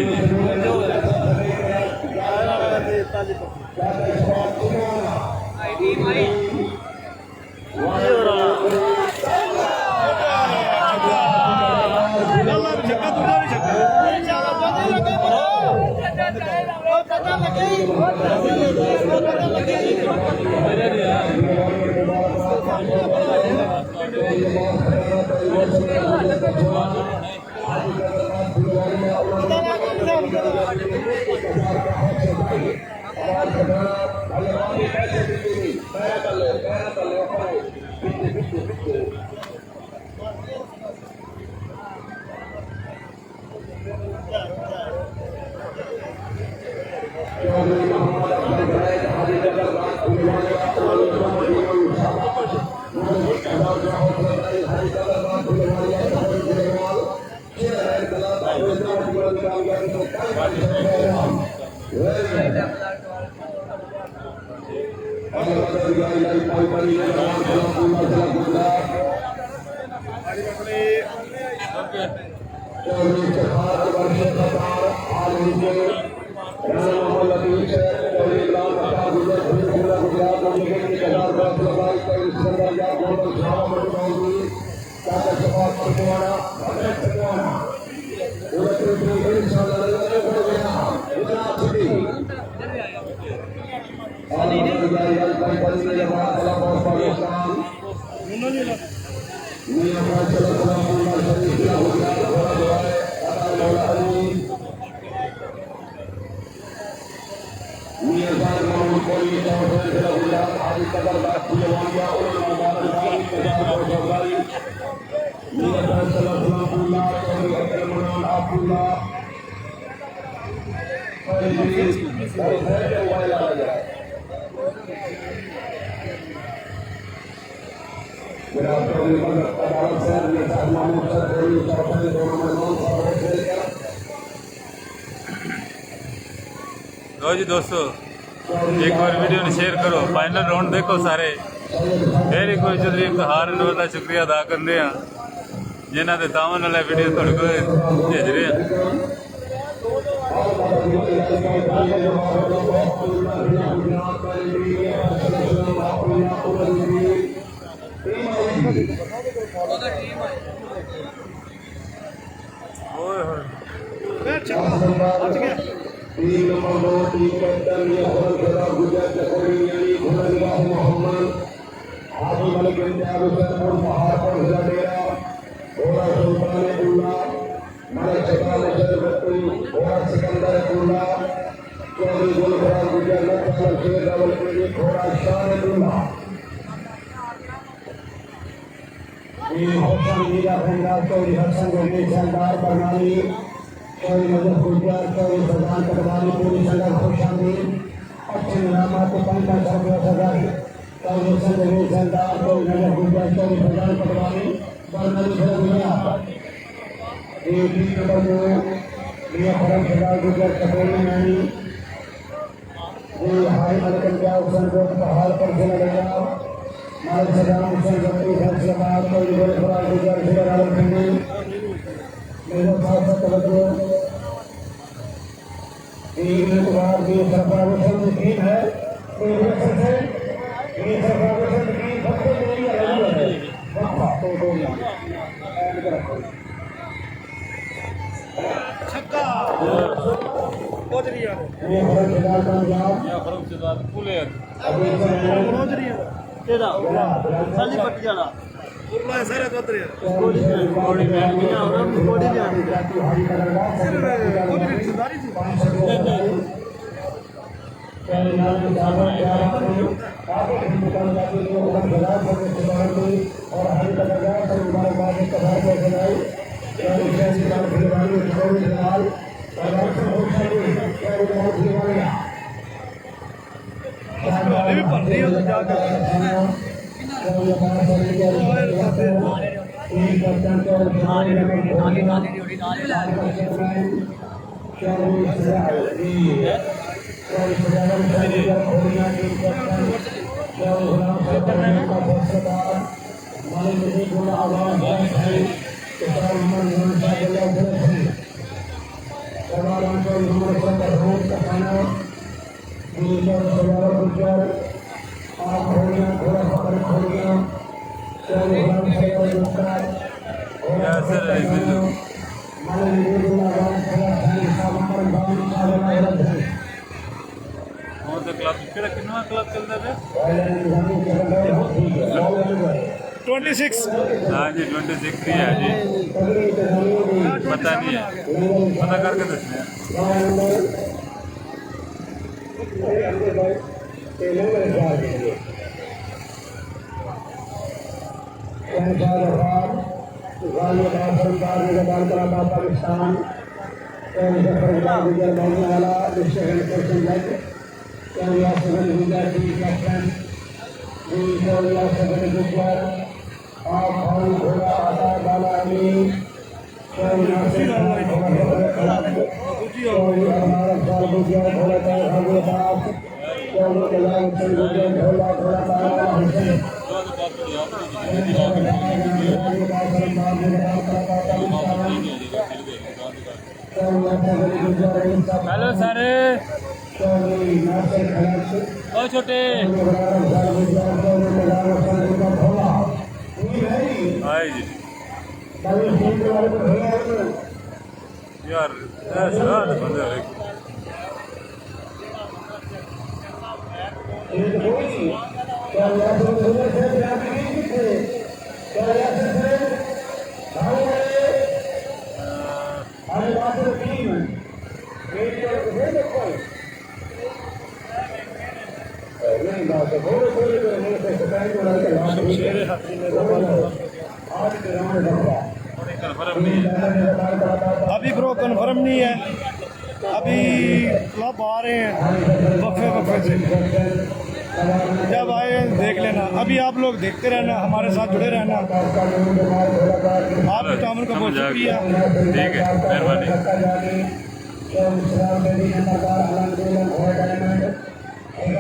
लो जी दोस्तों, एक बार वीडियो ने शेयर करो, फाइनल राउंड देखो सारे। फिर एक बार चौधरी इफ्तिखार अनवर का शुक्रिया अदा करते हैं जिन्हों के तावन वाला वीडियो थोड़े को भेज रहे हैं। टीम नंबर 2 टीम कैप्टन ये खेला गुजरात चकोरी यानी घोड़ानिगाह मोहम्मद हाजी मलिक इंतजार हुसैनपुर पहाड़ पर हिला डेरा घोड़ा सुल्तान अब्दुल्ला मलिक शबान शरबती घोड़ा सिकंदर अब्दुल्ला चौधरी गुलबराज गुजरात नक्सल शेर रावलपुरी घोड़ा शान अब्दुल्ला ये हसन मीरा खंडा चौधरी हसन गोमी शानदार बरनाली चौधरी नजर गुजरात चौधरी प्रधान कटवानी पूरी संघर्ष खुशामदी अच्छे नामा को पंखा सर्वे सगाई चौधरी संजय शानदार चौधरी नजर गुजरात चौधरी प्रधान कटवानी बरनाली से दुनिया ये टीम नंबर 2 ये फरम सरदार गुजरात कटोरी यानी ये हाई मलकन क्या हुसैन को पहाड़ पर से लगा मालिक सदाम हुसैन जमती फैसलाबाद चौधरी गुलबराज गुजरात से रावलपिंडी मेरे साथ तवज्जो एक बार भी सरफराज मुकीम है तो ये सरफराज मुकीम सबसे बड़ी है वक्त तो छक्का कोदरिया ये फरक खिलाड़ का जवाब या फरक से बात पुले कोदरिया तेरा साली पट्टी वाला उर्ला सारे कोदरिया कोड़ी में बिना और कोड़ी में आनी कोदरी रिश्तेदारी थी पहले नाम के दावा क्या काफी हिंदुस्तान जाति के लोग बाजार से रिश्तेदारी और हरी कटरा से मुबारकबाद के कबार को बनाई और जैसे काम खिलवाड़ी छोड़ जलाल बाजार से होशरी और बहुत खिलवाड़ियां अभी पढ़ रही हो तो जाकर यासर अली बिल्लू कौन सा क्लब कितना क्लब चलता है 26 हाँ जी 26 ही है जी पता नहीं है पता करके दसने पाकिस्तान हेलो सारे ओ छोटे हाय जी यार ऐसा बंद है अभी ब्रो कन्फर्म नहीं है, अभी क्लब आ रहे हैं वक्फे वक्फे से, जब आए देख लेना। अभी आप लोग देखते रहना, हमारे साथ जुड़े रहना। आपके तामुल का बहुत शुक्रिया। ठीक है मेहरबानी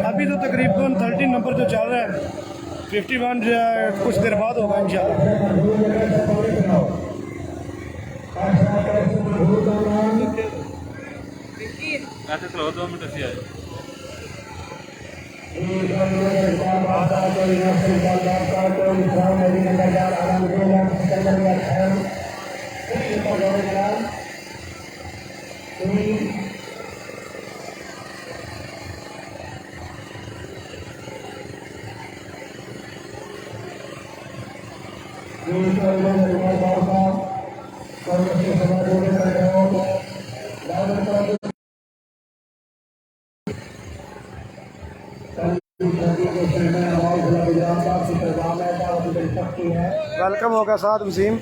अभी तो तकरीबन 13 नंबर जो चल रहा है, 51 जो है कुछ देर बाद होगा इंशाल्लाह। ऐसे चलो 2 मिनट से आए वेलकम होगा साथ वसीम।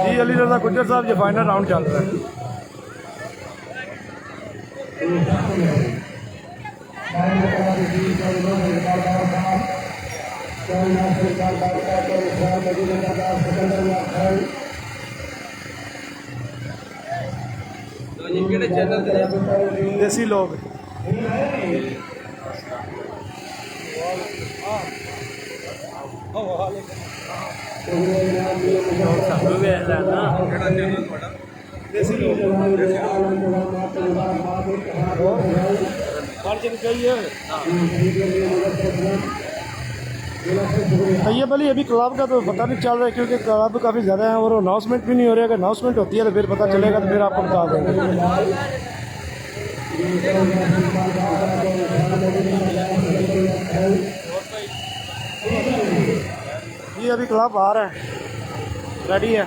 जी अली रजा गुज्जर साहब, ये फाइनल राउंड चल रहा है। देसी लोग देसी लोग तैयब अली, अभी क्लब का तो पता नहीं चल रहा है क्योंकि क्लब काफ़ी ज़्यादा है और अनाउंसमेंट भी नहीं हो रही है। अगर अनाउंसमेंट होती है तो फिर पता चलेगा, तो फिर आपको बता देंगे। ये अभी क्लब आ रहा है, रेडी है।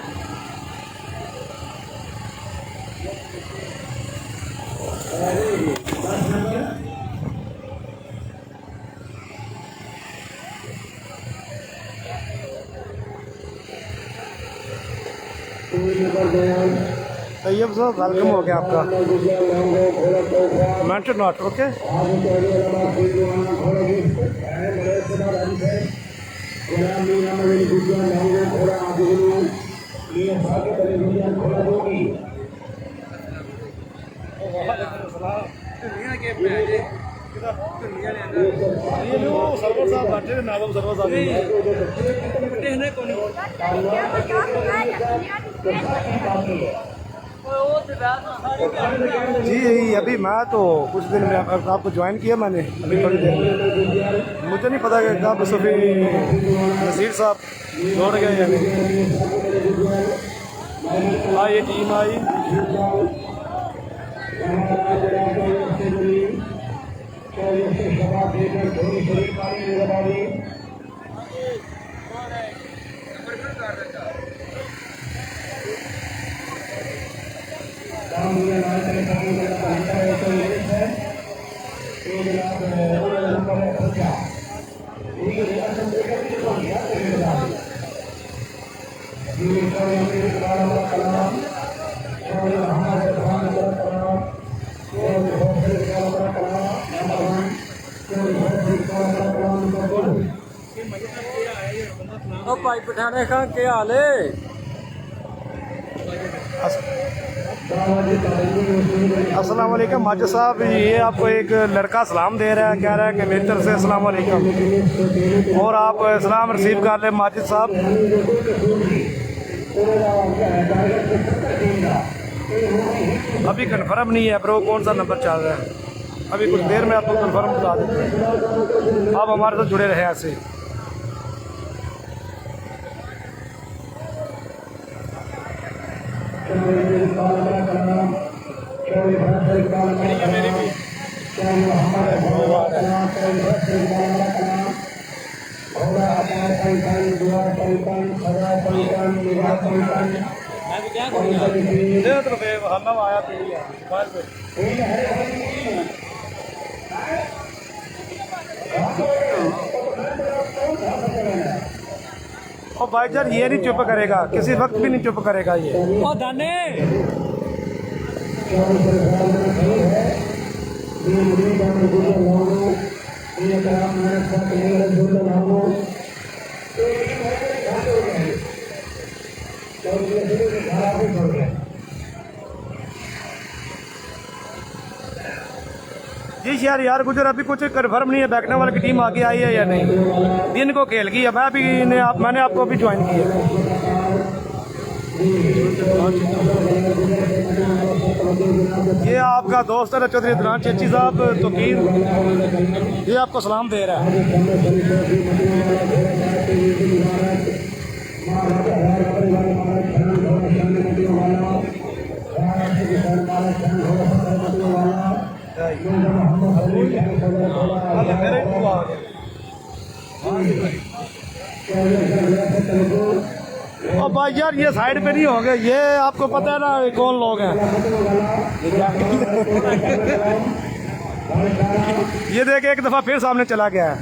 तैयब साहब वेलकम हो गया आपका। Mention not okay. सरवर साहब बैठे नाजम सरवर साहब जी। अभी मैं तो कुछ दिन में आपको ज्वाइन किया मैंने अभी थोड़ी देर में। मुझे नहीं पता कि कब सभी नसीर साहब लौट गए या नहीं। हाँ ये टीम आई। ओ भाई पठाने खां क्या हाल है? अस्सलाम वालेकुम माजिद साहब, ये आपको एक लड़का सलाम दे रहा है, कह रहा है कि मेरी तरफ से अस्सलाम वालेकुम, और आप सलाम रिसीव कर लें माजिद साहब। अभी कंफर्म नहीं है ब्रो कौन सा नंबर चल रहा है, अभी कुछ देर में आपको कंफर्म बता देते हैं। आप हमारे साथ जुड़े रहे ऐसे। और भाईजान ये नहीं चुप करेगा, किसी वक्त भी नहीं चुप करेगा ये। ओ दाने जी यार गुजर अभी कुछ कन्फर्म नहीं है, बैकने वाले की टीम आगे आई है या नहीं। दिन को खेल गई है, मैं भी मैंने आपको अभी ज्वाइन किया। ये आपका दोस्त है चौधरी इदरान चेची साहब तोकीर, ये आपको सलाम दे रहा है। और भाई यार ये साइड पे नहीं होंगे, ये आपको पता है ना कौन लोग हैं। ये देखे एक दफा फिर सामने चला गया है।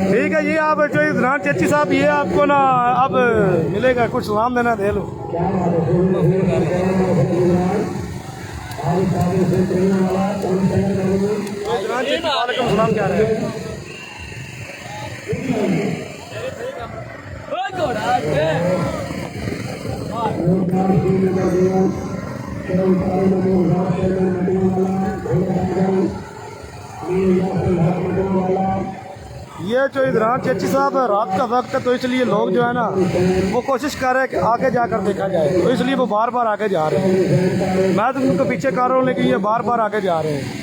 ठीक है, ये आप जो इदरान चेची साहब, ये आपको ना अब मिलेगा, कुछ सलाम देना दे लो। वालेकुम सलाम, क्या रहे हैं? ये जो इदरान चेची साहब रात का वक्त है, तो इसलिए लोग जो है ना वो कोशिश कर रहे हैं कि आगे जाकर देखा जाए, तो इसलिए वो बार बार आगे जा रहे हैं। मैं तो उनको पीछे कर रहा हूँ, लेकिन ये बार बार आगे जा रहे हैं।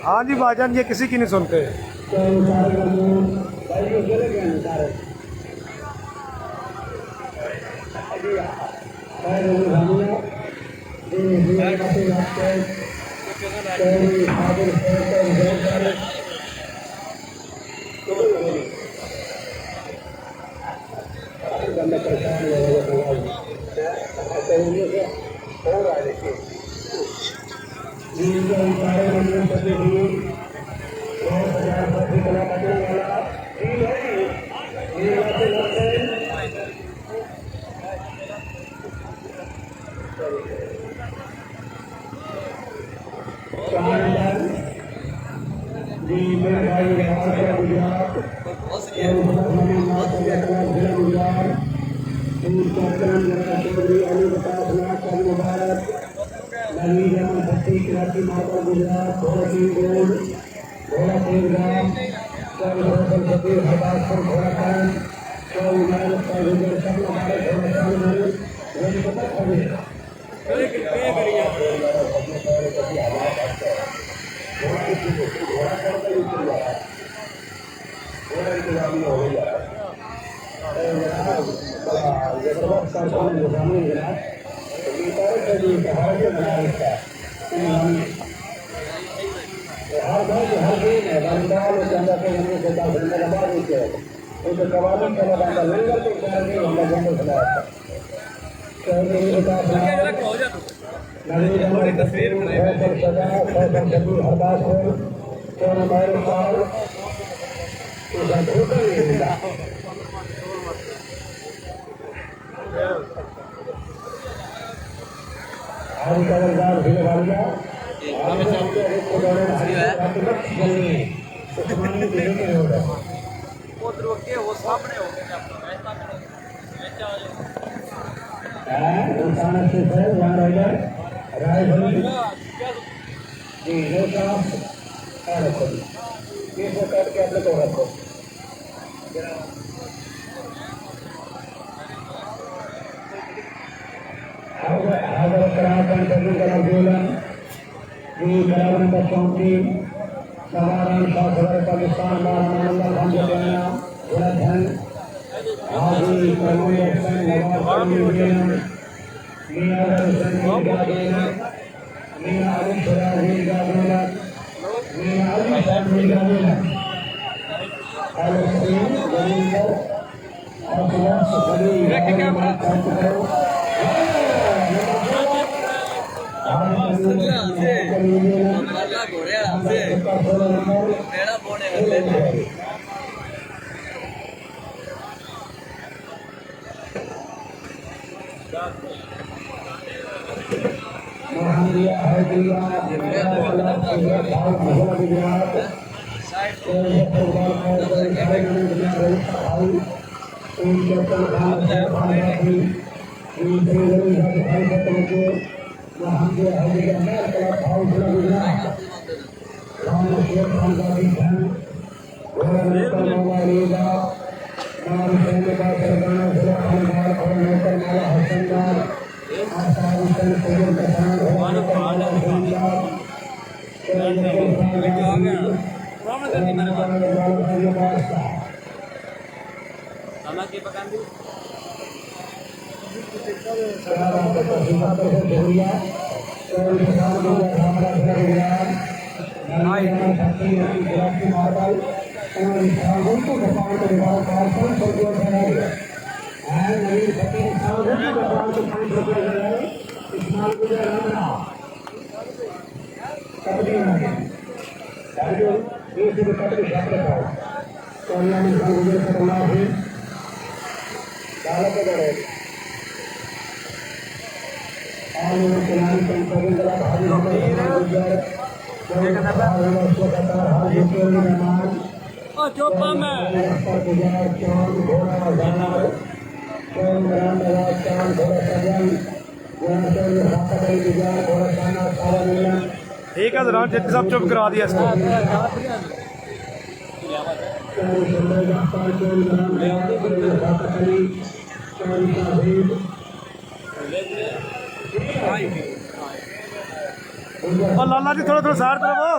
हाँ जी भाईजान, ये किसी की नहीं सुनते। ठीक है जनाब, जज साहब चुप करा दिया इसको। और लाला जी थोड़ा थोड़ा साइड तरफ हो।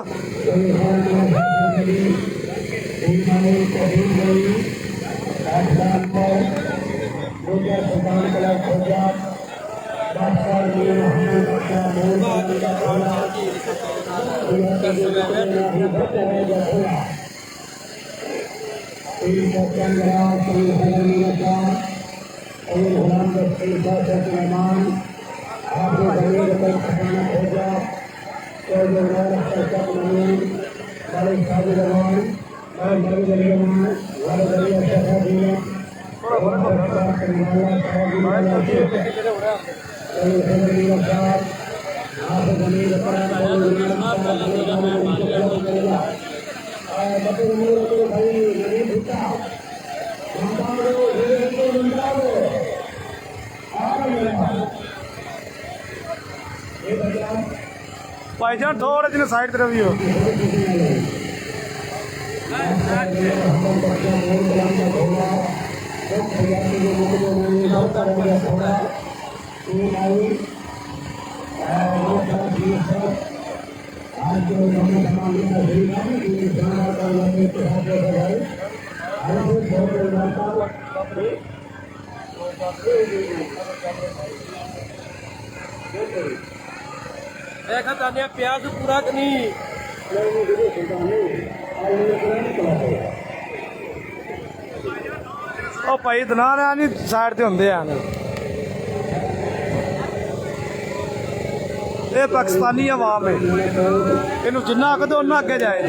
भाईजान थोड़े दिन साइड तरफ ही हो। देखा तानिया प्याज पूरा नहीं ਉਹ ਭਾਈ ਦਨਾ ਰਿਆ ਨਹੀਂ ਸਾਈਡ ਤੇ ਹੁੰਦੇ ਆ ਇਹ ਪਾਕਿਸਤਾਨੀ ਆਵਾਮ ਹੈ ਇਹਨੂੰ ਜਿੰਨਾ ਆਖਦੇ ਉਹਨਾਂ ਅੱਗੇ ਜਾਏ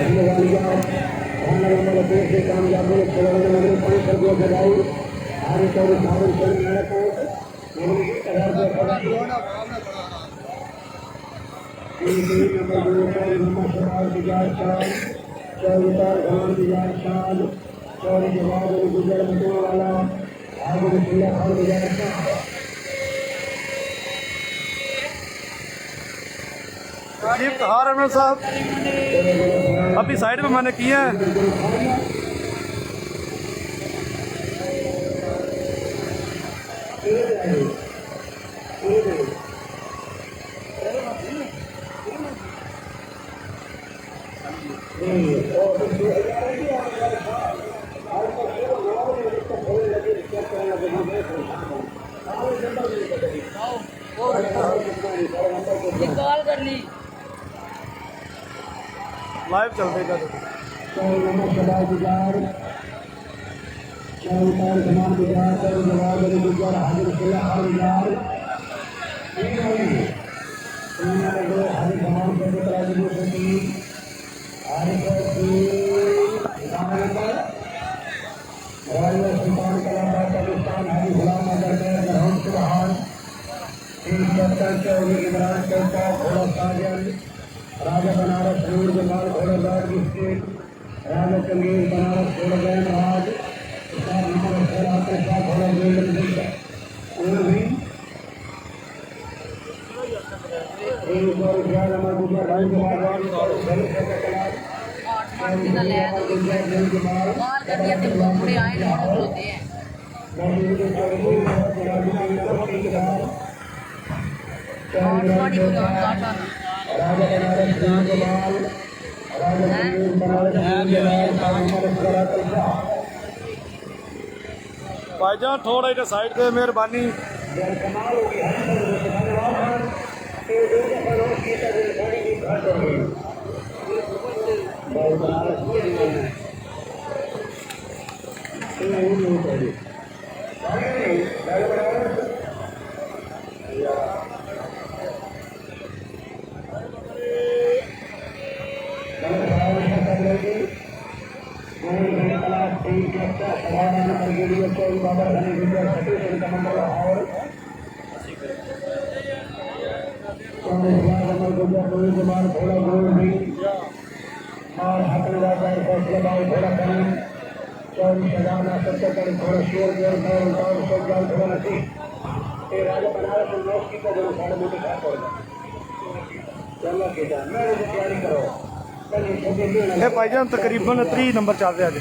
इफ्तिखार अहमद साहब अभी साइड में मैंने किया है। कॉल कर ली लाइव चल देगा तो राजा बनारस नूर जमाल घोड़ादार की स्टेट राजा चंगेज बनारस घोड़ा गए महाराज घोड़ा गोल्डन बुक और भी राजा बनारस जमाल राजा चंगेज बनारस भाईजान थोड़ा इधर साइड पे मेहरबानी भाईजान तकरीबन 3 नंबर चल रहा है।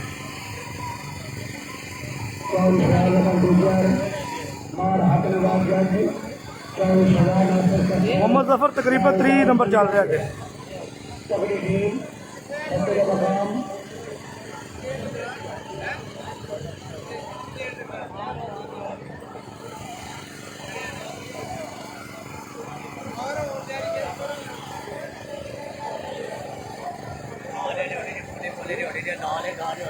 मोहम्मद जफर तकरीबन 3 नंबर चल रहा है। सो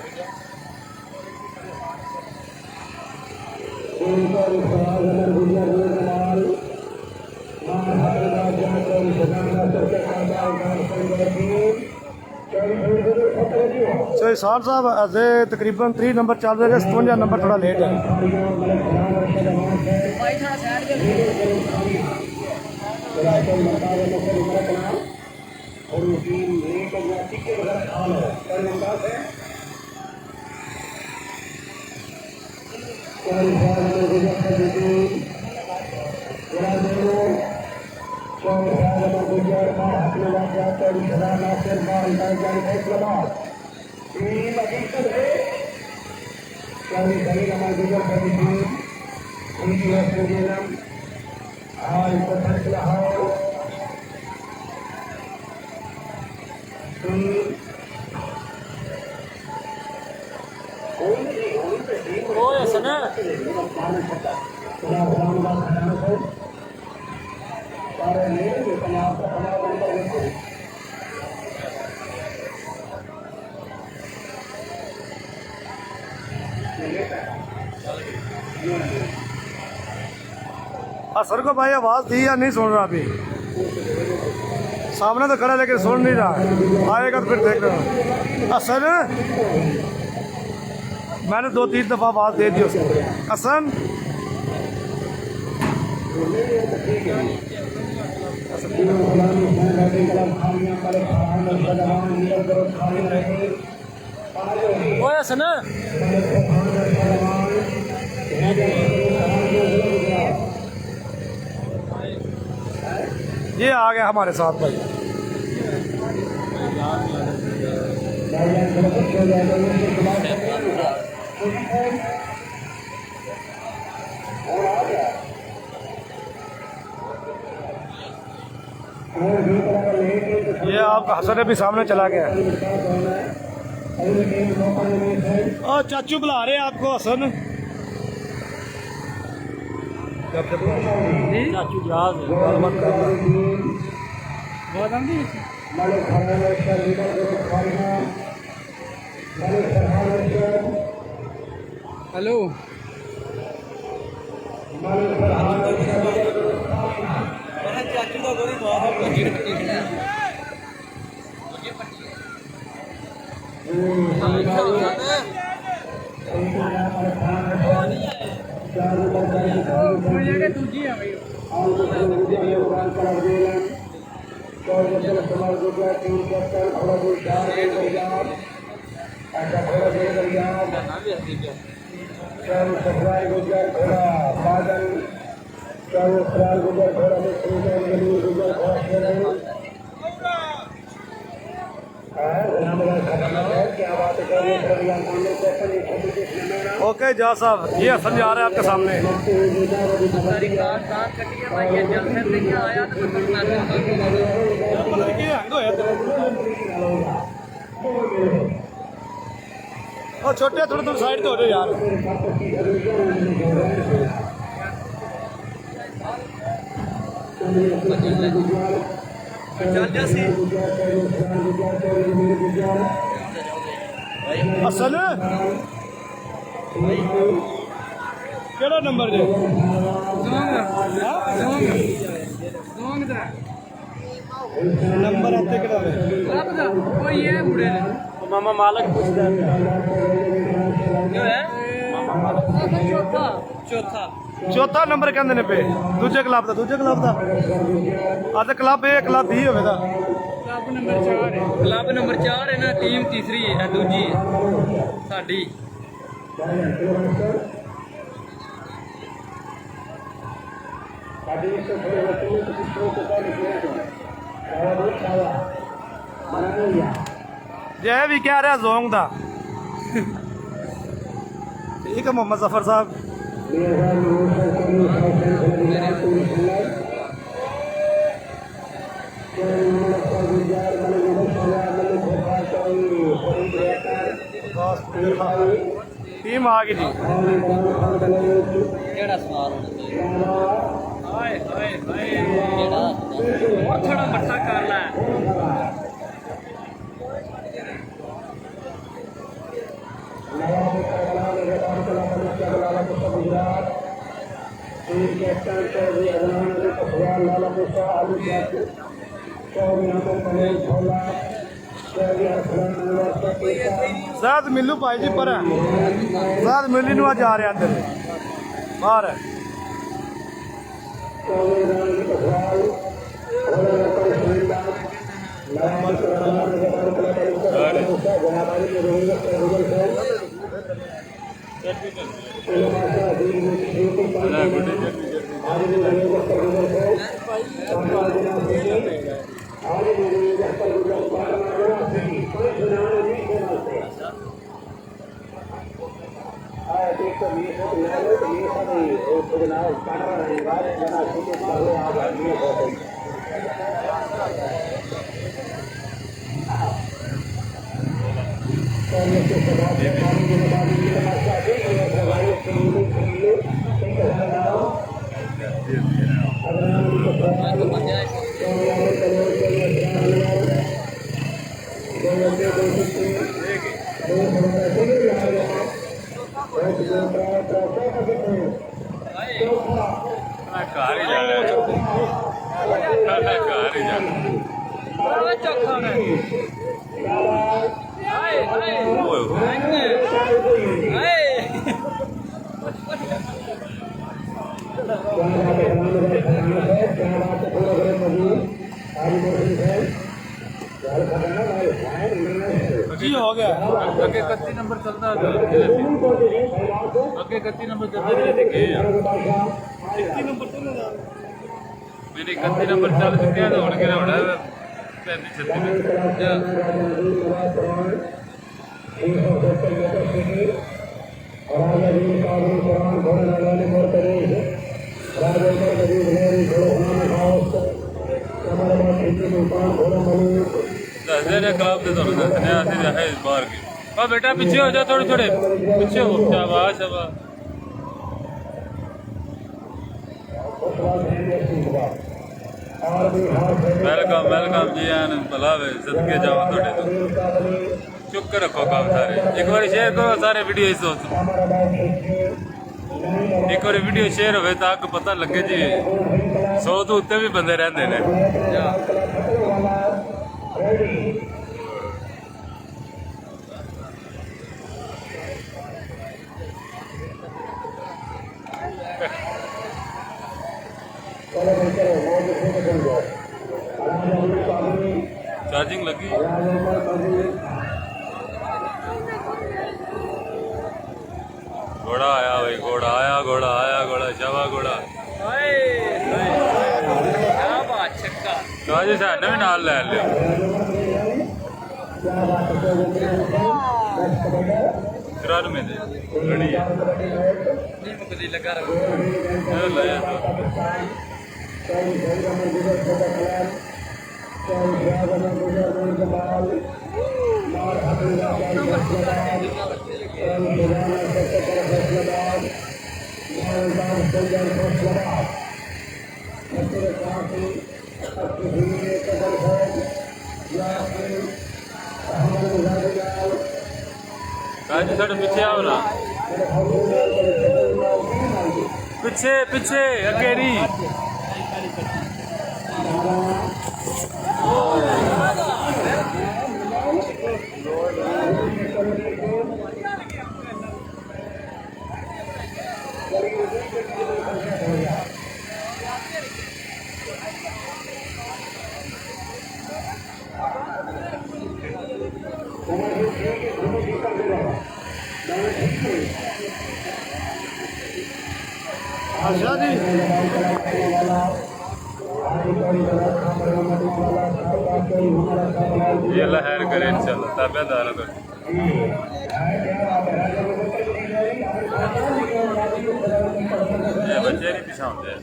इसार साहब अजे तकरीबन 3 नंबर चल रहे हैं, 57 नंबर थोड़ा लेट है। असर को भाई आवाज़ दी या नहीं सुन रहा अभी? सामने तो खड़ा लेकिन सुन नहीं रहा है। आएगा तो फिर देख रहा। असर मैंने 2-3 दफ़ा आवाज़ दे दी उसको। असन ओए हसन ये आ गया हमारे साथ भाई। ये आपका हसन भी सामने चला गया। ओ चाचू बुला रहे हैं आपको हसन। चाचू जहाज हेलो चाचू का गोरी दूजी है भाई ओके जा साहब, ये हसन जा रहा है आपके सामने। और छोटे थोड़े थोड़े साइड तो हो रहे यार। असल केड़ा नंबर जे नंबर आते केड़ा है कोई है मुड़े मामा मालक पूछदा है चौथा नंबर कहंदे ने पे दूजे क्लब दा अद क्लब ए क्लब ही होवेगा। क्लब नंबर 4 है ना, टीम तीसरी है, दूजी साडी। जय भी क्या रहा जोंग दा ठीक है मोहम्मद जफर साहब। टीम आ गई जी। केड़ा सवाल होना चाहिए? हाय हाय हाय केड़ा और थोड़ा मट्ठा कर ला। साथ मिलू भाई जी पर साथ मिली नु जा रहे अंदर बाहर है जी हो गया अगे 31 नंबर चलता है अगे 31 नंबर चलता है देखे मेरे 31 नंबर चल चुके हैं तो हुण के होना 35 क्लब से थोड़ा दसने है इस बार की और बेटा पीछे हो जा थोड़े थोड़े पीछे हो शाबाश शाबाश वेलकम वेलकम जी आन भला वे सदके जाओ थोड़े तो चुप कर रखो काम सारे एक बार शेयर करो सारे वीडियो इस दोस्त एक बार वीडियो शेयर हो ताकि पता लगे जी 100 तो उत्ते भी बंदे रहते हैं चार्जिंग लगी घोड़ा आया भाई घोड़ा आया घोड़ा आया घोड़ा शवा घोड़ा जी साढ़े भी नाल लै लियो करार में दे लड़ी लगा थोड़े पीछे आओ ना पीछे पीछे अकेरी ये लहर करे इंशाल्लाह ताबेदार कर ये बच्चे नहीं पीछे होते हैं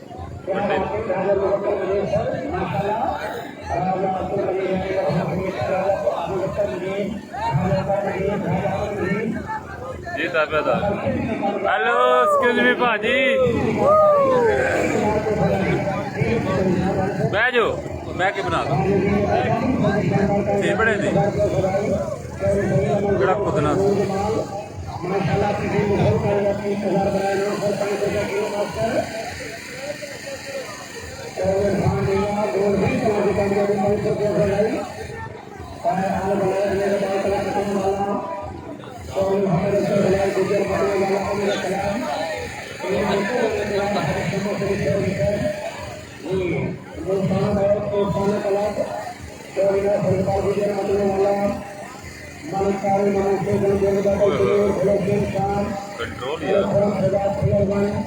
जी ताबेदार हेलो एक्सक्यूज मी भाजी बह जाओ मैं के बना दो बड़े दी बड़ा खुदना कंट्रोल यार क्या जगह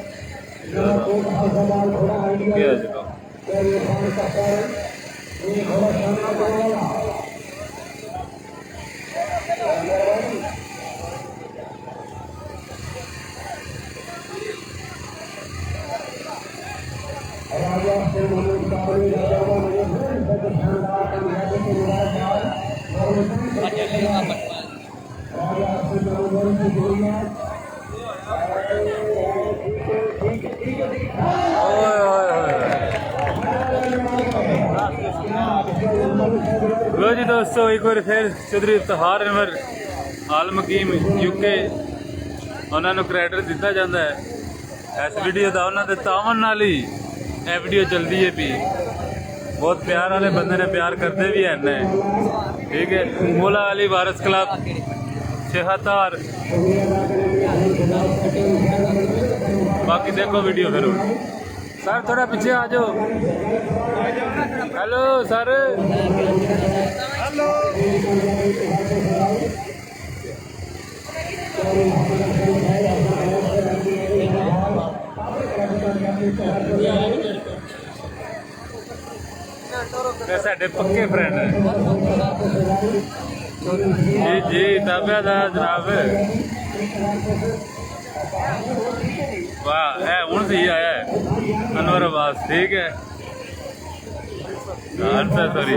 लो जी दोस्तों एक बार फिर चौधरी इफ्तिखार अनवर आल मुकीम यूके उन्होंने क्रेडिट दिता जाता है इस वीडियो का उन्होंने तावन नाल ही यह वीडियो चलती है भी बहुत प्यार वाले बंदे ने प्यार करते भी हैं ने ठीक है मौला अली वारिस क्लब 76 बाकी देखो वीडियो फिर सर थोड़ा पीछे आ जाओ हेलो सर हेलो साढ़े पक्के फ्रेंड है जी जी ताबेदार जनाब वाह है हूँ सही आया है अनवर अब्बास ठीक है सॉरी चौधरी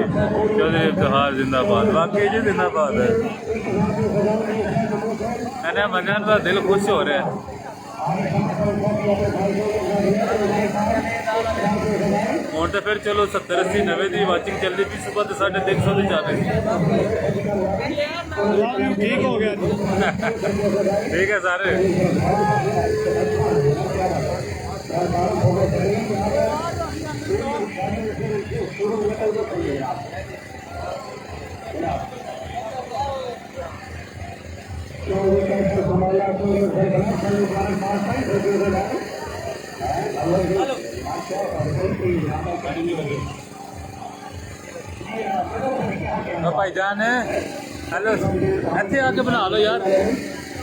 इफ्तिखार जिंदाबाद वाकई जी जिंदाबाद है मैंने मंजन का दिल खुश हो रहा है हूँ तो फिर चलो 70 80 90 की वाचिंग चलती थी सुबह तो 350 की चल रही ठीक हो गया ठीक है सारे भाई जान हेलो इतने आके बना लो यार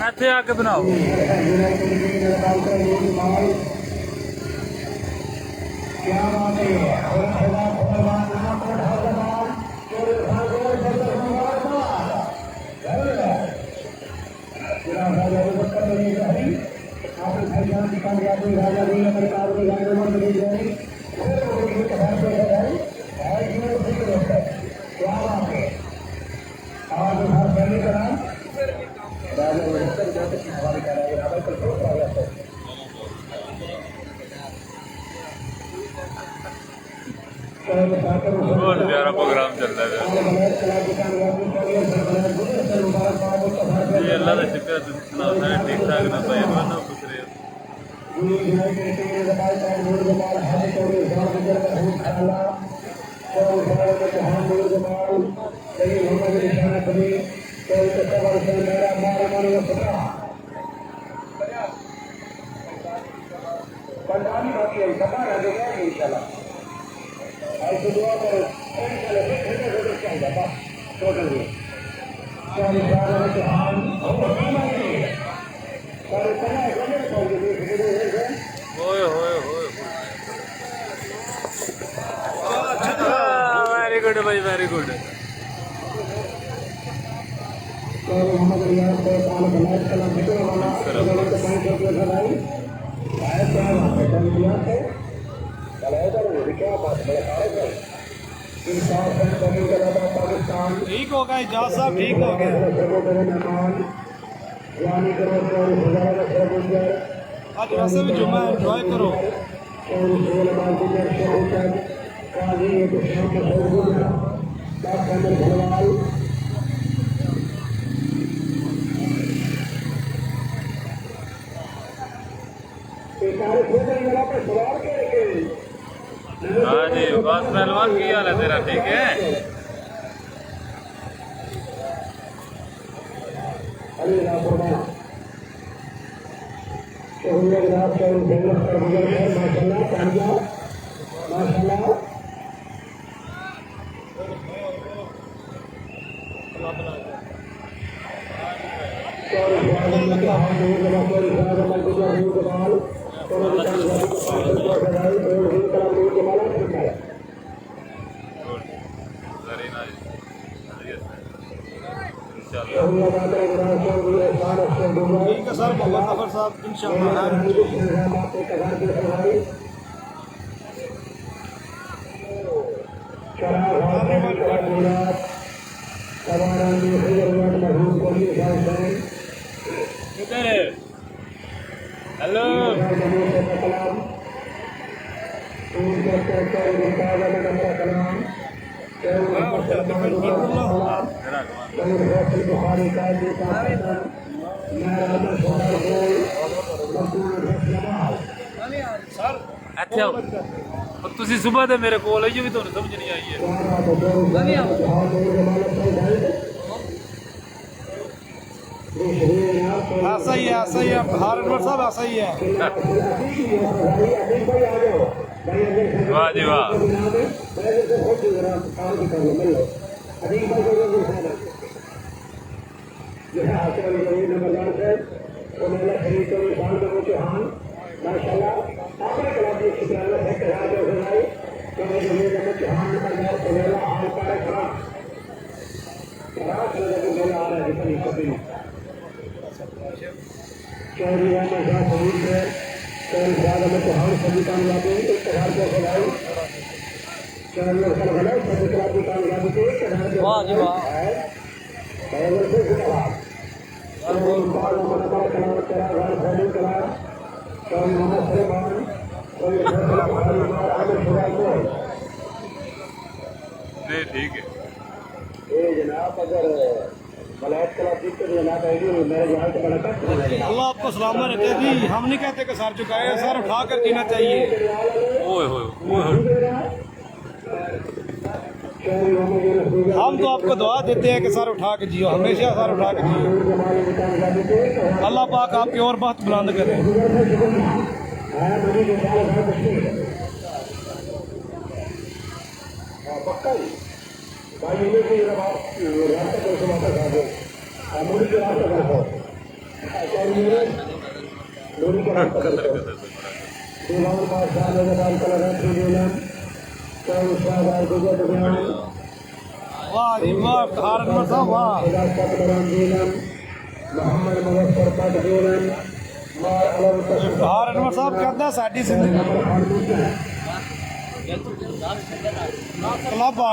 इतने आके बनाओ बहुत प्यारा प्रोग्राम चल रहा है जी अल्लाह का शुक्र है तुम सुनाओ सारे ठीक ठाक ना भाई ना पूछ रहे हो वेरी गुड भाई वेरी गुड ठीक हो गया इजाज साहब ठीक हो गया आज वैसे भी जुम्मा एंजॉय करो हाँ जी बस पहलवान की हाल है तेरा ठीक है अली रापुरमा शहरिया ग्राफ का डेवलप कर गुजर है माशाल्लाह कामयाब माशाल्लाह ठीक है सर मोहम्मद जफर साहब किधर है हेलो ਇੱਥੇ ਆਓ ਤੁਸੀਂ ਸਵੇਰ ਦੇ ਮੇਰੇ ਕੋਲ ਆਈਓ ਵੀ ਤੁਹਾਨੂੰ ਸਮਝ ਨਹੀਂ ਆਈ ਹੈ ऐसा ही है हारनवर साहब ऐसा ही है वाह जी वाह वाह जी वाह नहीं ठीक है जनाब अगर मलायत क्लब जीत तो जनाब आएगी मेरे जहाँ से बड़ा कष्ट मिलेगा। अल्लाह आपको सलामत रखे जी हम नहीं कहते कि सर झुकाए सर उठा कर जीना चाहिए ओए होए हम तो आपको दुआ देते हैं कि सर उठा के जियो हमेशा सर उठा के जियो अल्लाह पाक आपकी और बात बुलंद करें वाह जी वाह हारनवर साहब वाह हारनवर साहब कहता साडी जिंदगी क्लब आ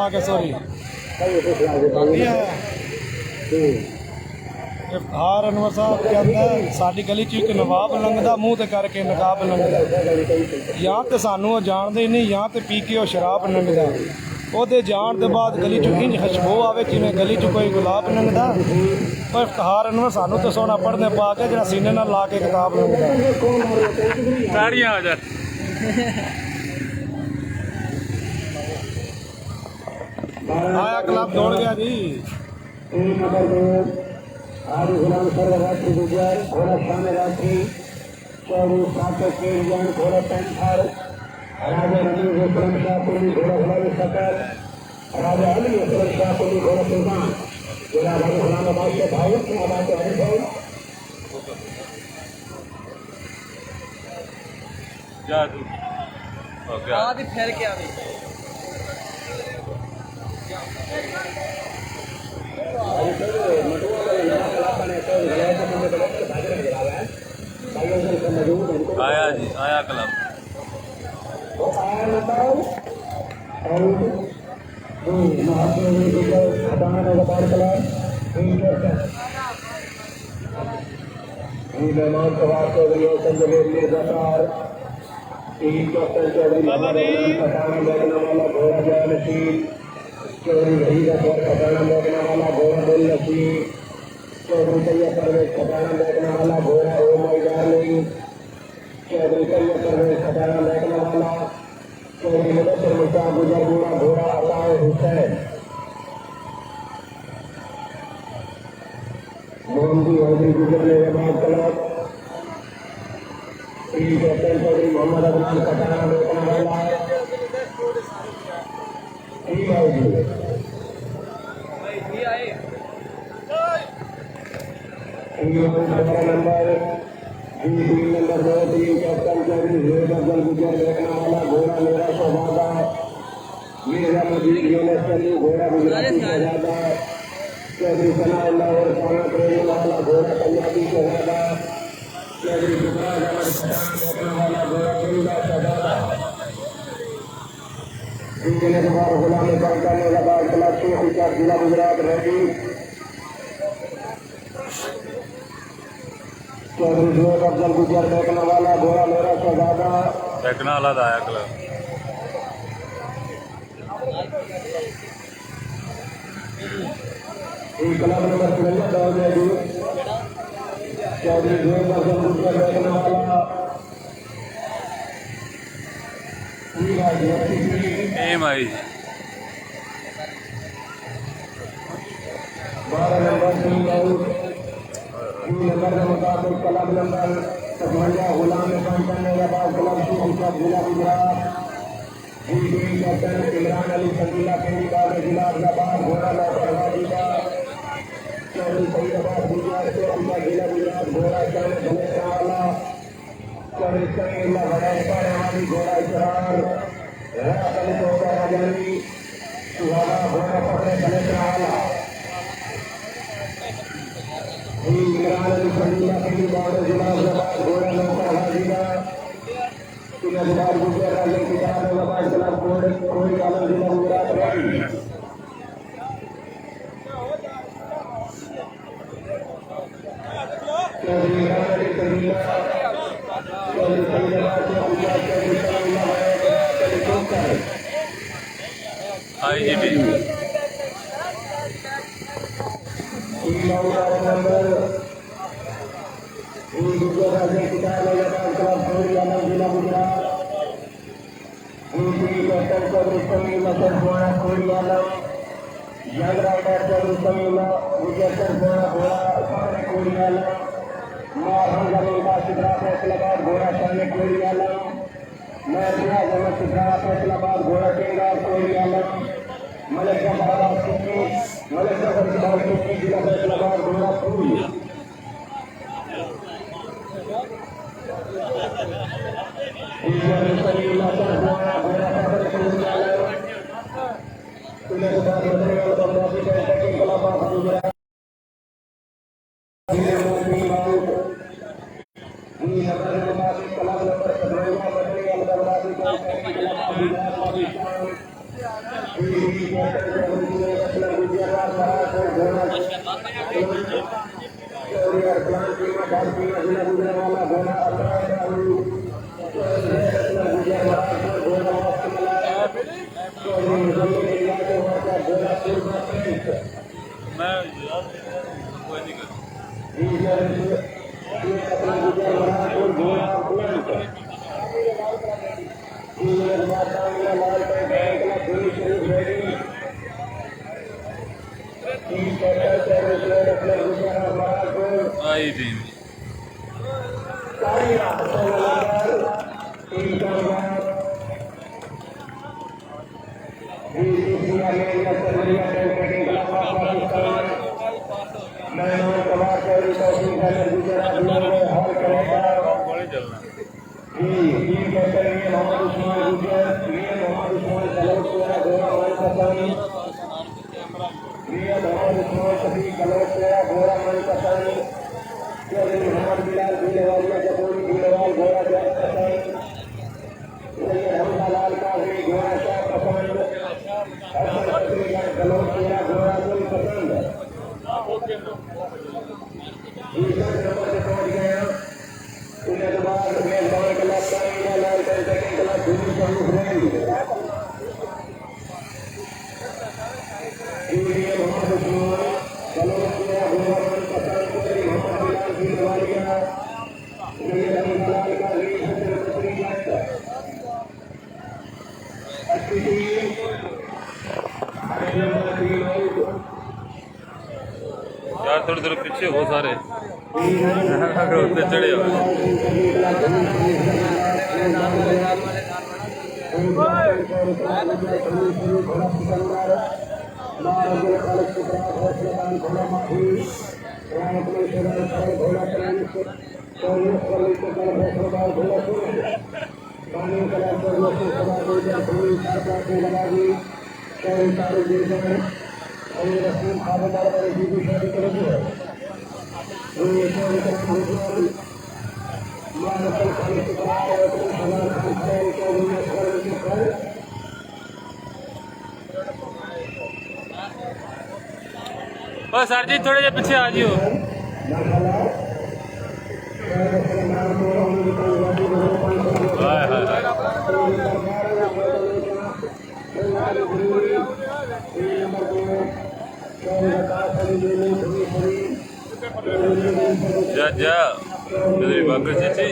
गया सॉरी इफ्तार अनवर साहब कहता साडी गली च एक नवाब लंघदा मूँह ते करके नकाब लंघदा या तो सानू जानते ही नहीं या तो पी के वो शराब लंघदा ਉਹਦੇ ਜਾਣ ਦੇ ਬਾਅਦ ਗਲੀ ਚੋਂ ਇੰਜ ਖੁਸ਼ਬੂ ਆਵੇ ਜਿਵੇਂ ਗਲੀ ਚ ਕੋਈ ਗੁਲਾਬ ਲੰਘਦਾ ਪਰ ਇਫਤਾਰ ਅਨਵਰ ਸਾਨੂੰ ਤਾਂ ਸੋਹਣਾ ਪੜ੍ਹਨੇ ਪਾ ਕੇ ਜਿਹੜਾ ਸੀਨੇ ਨਾਲ ਲਾ ਕੇ ਕਿਤਾਬ ਲੰਘਦਾ ताड़ियां आ जा आया क्लब दौड़ गया जी आज गुलाम सर्वरात्रि गुजर घोड़ा शाम रात्रि चौरू सात के ज्ञान घोड़ा पैंथर राजा रमीज विक्रम शाहपुरी घोड़ा गुलाबी सकर राजा अली विक्रम शाहपुरी घोड़ा सुल्तान जिला भाई इस्लामाबाद के भाई आबाद के हरीफ जा तू हो गया आदि फेर के आवे आया जी आया क्लब चौधरी रही का खजाना देखने वाला घोड़ा बोल नसी चौधरी करिया परवेश खजाना देखने वाला घोड़ा ओ माई डार्लिंग चौधरी करिया परवेश खजाना देखने वाला चौधरी मुदस्सिर मुश्ताक गुजर घोड़ा घोड़ा अताए हुसैन मोहम्मदी चौधरी गुजर ने जमात club team captain Chaudhry Mohammad Adnan कटाना रोकने वाला team out number team number 2 team captain Chaudhry Zubair Afzal Gujjar देखने वाला घोड़ा मेरा शहजादा मिर्जा मजीद यूनुस चंदू घोड़ा गुजराती शहजादा चौधरी सनाउल्लाह और खाना प्रेमी वाला घोड़ा पंजाबी शहजादा चौधरी गुजरात अहमद पठान देखने वाला घोड़ा कुंदा शहजादा जीतने के बाद गुलामी कम करने का बाद क्लब शेख जिला गुजरात रेडी चौधरी जुबैर अफजल गुजर देखने वाला घोड़ा मेरा शहजादा देखना वाला आया क्लब क्लब नंबर 53 दौड़ रेडी चौधरी जुबैर अफजल गुजर देखने वाला एम आई 12 नंबर टीम आउट नंबर के मुताबिक क्लब नंबर 55 गुलाम पंचन नवाब क्लब शेख जिला गुजरात टीम कैप्टन इमरान अली संजीला केंद्रीबाग जिला अहमदाबाद घोड़ा लौटर वाजीबा चौधरी सईद अब्बास गुजरात जिला गुजरात घोड़ा शान भलेवाला चौधरी सईद बड़ा वाली घोड़ा इकरार रातल चौधरी राजानी सुहाना घोड़ा पकड़े भलेवाला इमरान अली संजीला केंद्रीबाग जिला अहमदाबाद घोड़ा लौटर वाजीबा गुजरात गुजरात अहमदाबाद क्लब कोई आलम जिला गुजरात रेडी चौधरी इमरान अली संजीला Chaudhry Saeed Gujrat Chaudhry IGP number Gujrat club कोई आलम जिला गुजरात कैप्टन चौधरी समीला घोड़ा कोई आलम यंग राइडर चौधरी समीला गुजर घोड़ा कोई आलम मार जमीन का सिद्धरा फैसलाबाद घोड़ा सामने कोई आलम महरिया जमा सिद्धरा फैसलाबाद घोड़ा केंगा कोई आलम मलिक जिला फैसलाबाद घोड़ा पूरी आई टीम हो सारे उत्ते चढ़े हो बस सर जी थोड़े जे पीछे आ जियो हाय हाय जा जा मेरी बाकर चाची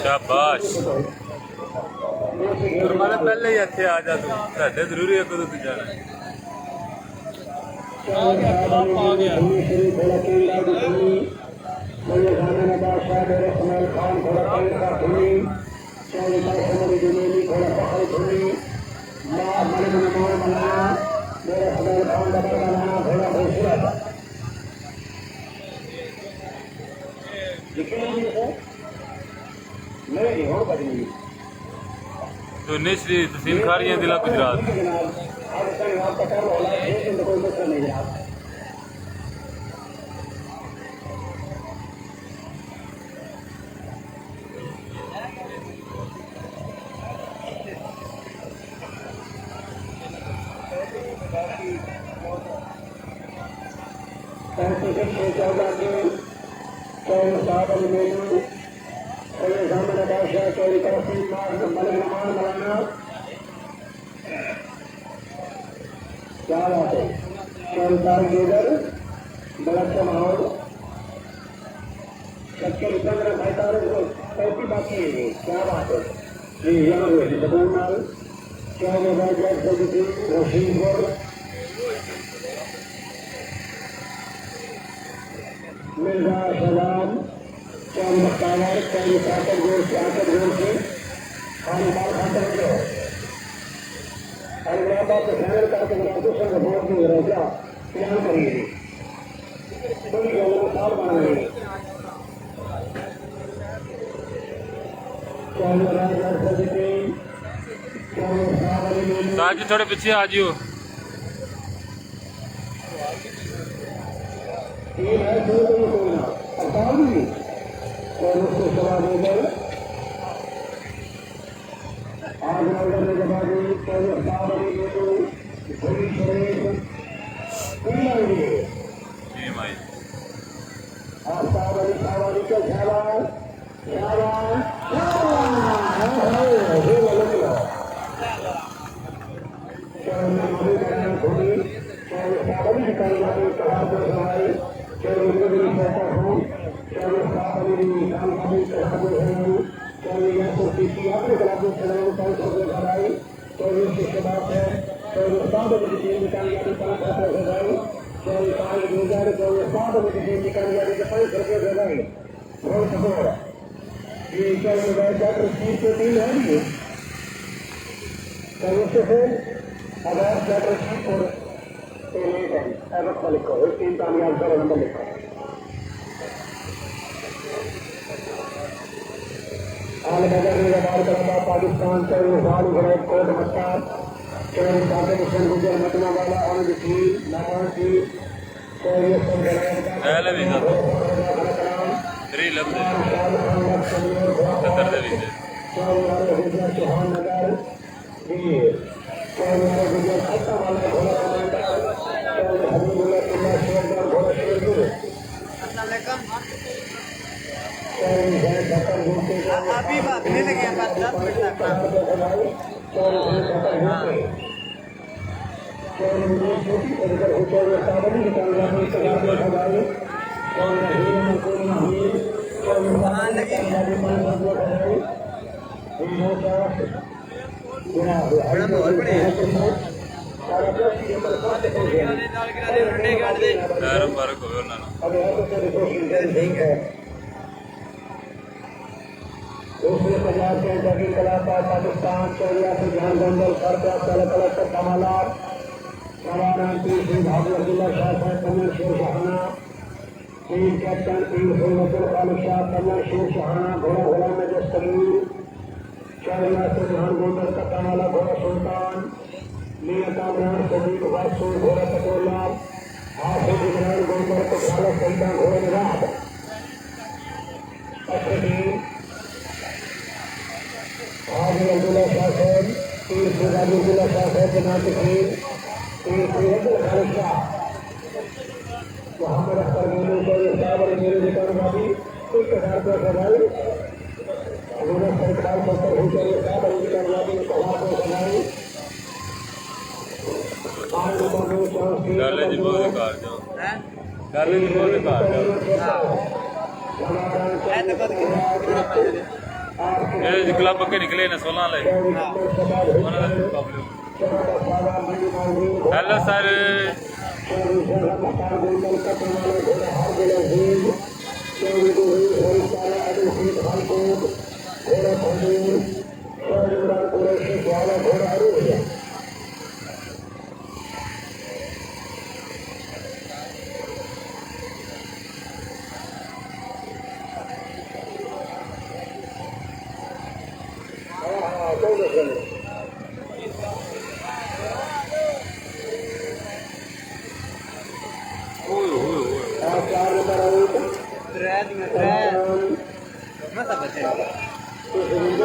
शाबाश तुम्हारे पहले ही अच्छे आ जा तू साढ़े जरूरी है कदों तू जाना तो श्री तहसील खारियां जिला गुजरात क्या बात है बड़ा माहौल सबके कैसी बाकी है क्या बात है रशीदपुर मिर्जा सलाम चंद कावर चंद आकर जोर से खान बाल खाते हो हैदराबाद के फैनल करके ग्रेजुएशन का बोर्ड नहीं रह गया क्या करिए बड़ी साल बना रही साहब जी थोड़े पीछे आ जियो आपने 24 के बाद है 24 में टीम निकाली जाती है 5 रुपये से भाई 24 2000 24 में टीम निकाली जाती है 5 रुपये से भाई बहुत सपोर्ट ये क्या होगा डॉक्टर टीम की टीम है ये तो उससे अगर डॉक्टर टीम और तो नहीं है एवरेज वाले को टीम कामयाब करो नंबर लिखो आल बदर में बाल करना पाकिस्तान से साल घरे कोट मस्तार चोरी साथे मिशन गुजर मतना वाला और दी नवासी चोरी सब पहले भी था 3 लफ्ज 70 दे विच चौहान नगर ये गुजर खाता वाला घोड़ा कमांडर हबीबुल्लाह तुल्ला शेरदार घोड़ा शेरगुरु अभी बात नहीं लगे बात 10 मिनट तक फर्क हो दूसरे पंजाब के जगी कलापा पाकिस्तान चौरिया से जान गंगल सरकार कलकत्ता कमालार सवारांती सिंह भाभी अब्दुल्ला शाह साहब कमल शेर शाहाना टीम कैप्टन टीम सोलमपुर खालिद शाह कमल शेर शाहाना घोड़ा घोड़ा में दस्तगीर चौरिया से जान गंगल कट्टावाला घोड़ा सुल्तान मियां कामरान सदीक वासु घोड़ा पटोला हाफिज इमरान गंगल को खाला सईदा घोड़ा निराद हाजी अब्दुल्ला शाह साहब पीर सिराज अब्दुल्ला शाह साहब के नाम से पीर सैयद खालिद शाह मोहम्मद अख्तर गोलू को साहब और मेरे निकाल वाली 1000 रुपये सवाल अबूबकर सरकार सत्तर हुसैन साहब और निकाल वाली 1000 रुपये सवाल आज नंबर में गाले जी बहुत कार जाओ गाले जी बहुत कार जाओ ये क्लब के निकले ना 16 ले हेलो सर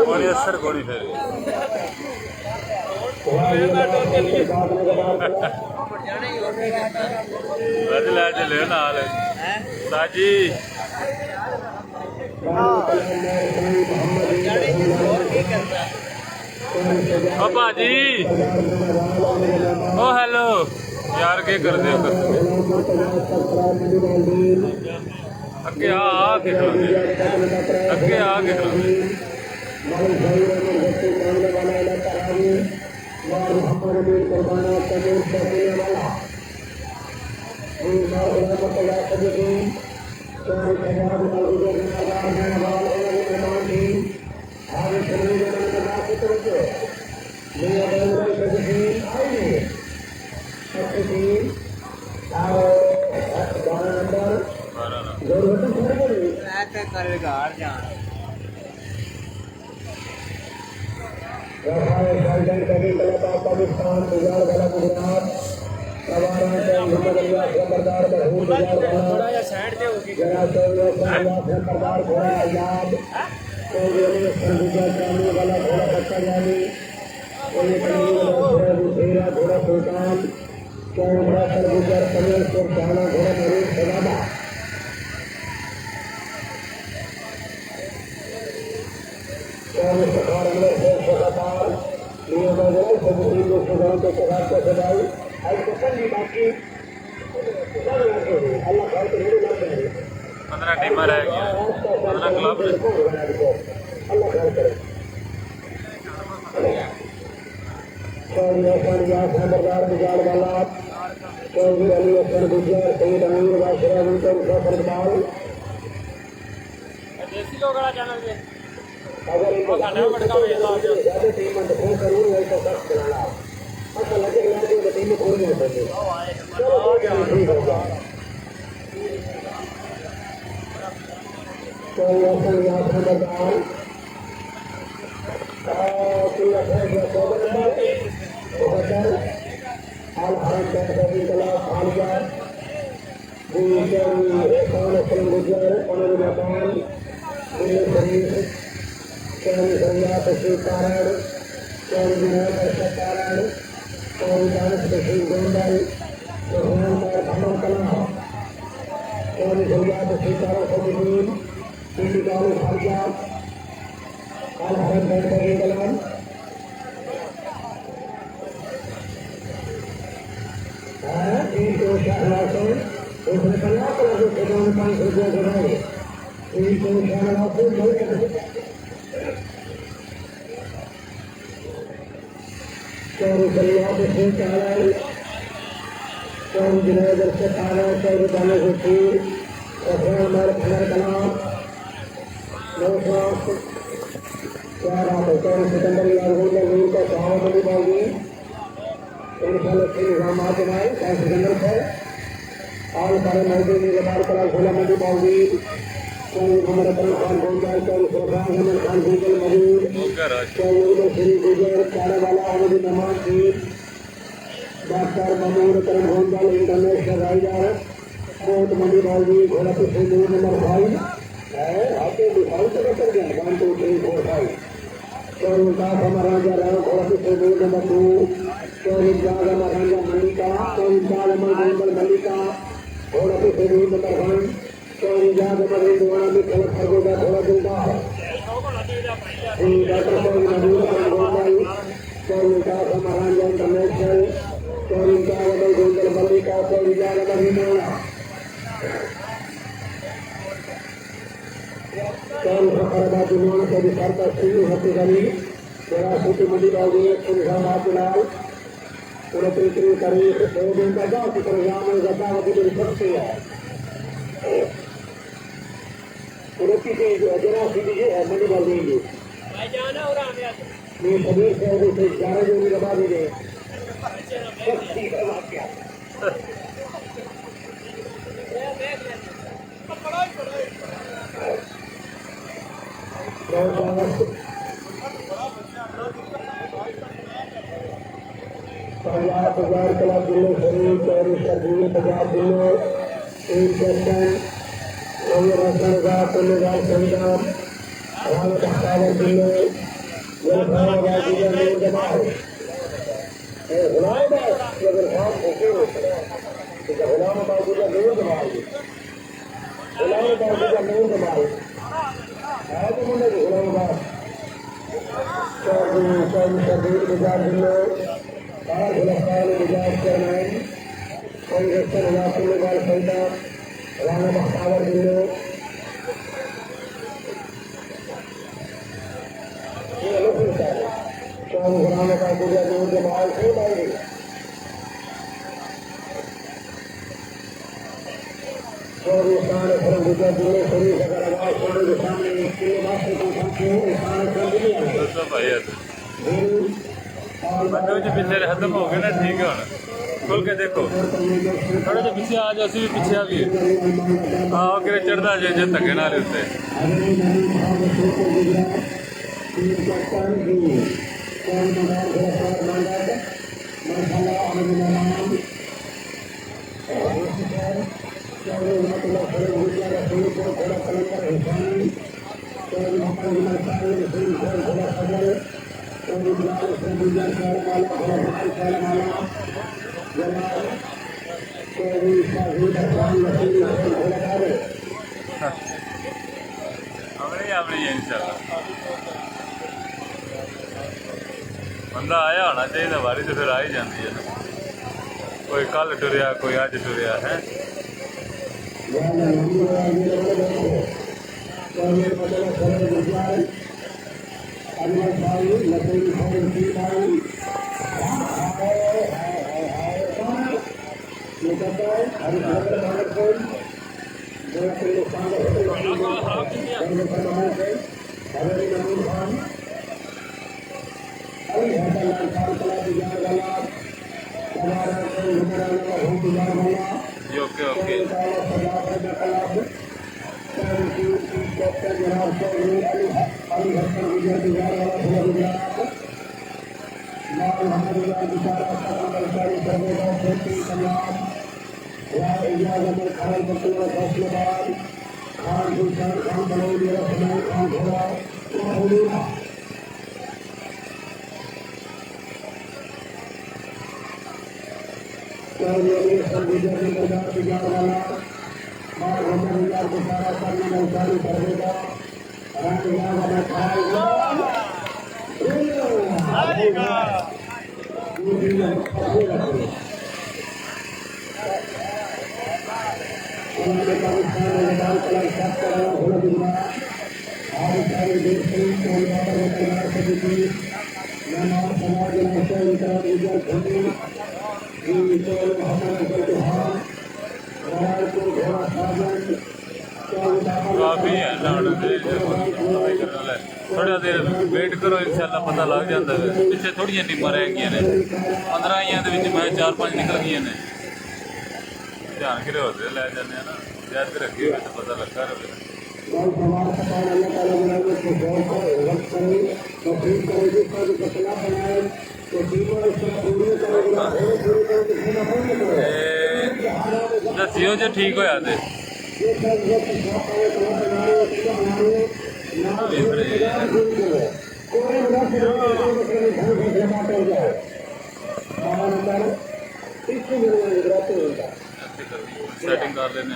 और ये सर गोली फिर बदला चले नाल साजी ओ भाजी ओ हेलो यार के कर दे अगे आके अगे आके पाकिस्तान गुजरात वाला गुजरात थोड़ा साइड पे होगी सरदार घोड़ा आजाद वाला घोड़ा बच्चा जानी घोड़ा सुल्तान चौड़ा सरगुजर कमल शेर शाहाना घोड़ा मरीज सदाबा अल्लाह 15 टीम रह गया 15 क्लब अल्लाह चौधरी हसन यास नंबरदार बिगाड़ वाला चौधरी अली हसन गुजर सईद अमीर बादशाह विंटर सरदार देसी लोग वाला चैनल पे अगर इनको ज्यादा टीम में फोन करूँ वही तो सब चलाना अच्छा लगे तो टीम में थोड़ी नहीं सकते चलो ठीक होगा चौधरी हसन यास नंबरदार डॉक्टर महमूद करम गोंदल इंटरनेशनल राइडर कोट मंडी बावली घोड़ा पिछले नंबर 5 है आते दिखाई तो कर गया 1 2 3 4 5 चौरी का महाराजा राव घोड़ा पिछले नंबर 2 चौरी जागा महाराजा मल्लिका चौरी जागा गोंदल मल्लिका घोड़ा पिछले नंबर 1 चौरी जागा मरेंद्रवाड़ा में खलक खरगोदा घोड़ा दिलदार डॉक्टर चौरी महमूद करम गोंदल चौरी का महाराजा इंटरनेशनल चौरी जागा गोंदल मल्लिका चौरी जागा हिमालय कल फखराबाद निर्माण के विस्तार का शुरू होते गली तेरा सूची मंडी बाबू सुनिशाबाद लाल पूरे तरीके करीब 2 दिन का जाओ कि प्रोग्राम में गद्दावती के सकते हैं पूरे की जरा सीधी है मंडी बाबू जी भाई जाना और आ गया ये सभी से 11 दिन के बाद ही ठीक है बात क्या पंजाब बाजार कला जिले शरीर चौरी सर्दी पंजाब जिले एक सेक्शन रसनगार संविधान रावत जिले जलगांव जिले में जमाओ गुलाम अगर खान भूखे होते हैं गुलाम बाबू का नूर जमाओगे गुलाम बाबू का नूर जमाओ है तो मुझे गुलाम बाबू शरीर बाजार जिले बाहर गिरफ्तार गुजरात चेयरमैन कांग्रेस नवाब सहिता राणा बख्तावर जिले गुलाम का गुजर नूर जमाल से लाएगी स्थान गुजर जिले शरीफ अगर आवाज छोड़ने के सामने किले मास्टर को बंदे जो पीछे खत्म हो गए ना ठीक है खोल के देखो थोड़े जो पीछे आ जाओ भी पीछे आ भी हाँ अगर चढ़ता जो जो धक्के ना लेते बंदा आया होना चाहिए बारी तो फिर आ ही जाती है ना कोई कल टुरिया कोई अज टुरिया है भाई ओके ओके काफ़ी है थोड़ा देर वेट करो इंशाल्लाह पता लग जाता है पिछले थोड़िया टीमां रह गई ने 15 मैं 4-5 निकल गई ने ध्यान गिरे होते लै जाने ना याद रखी हुए तो पता लगता रहे दसियो जो ठीक होया ते सेटिंग कर लेने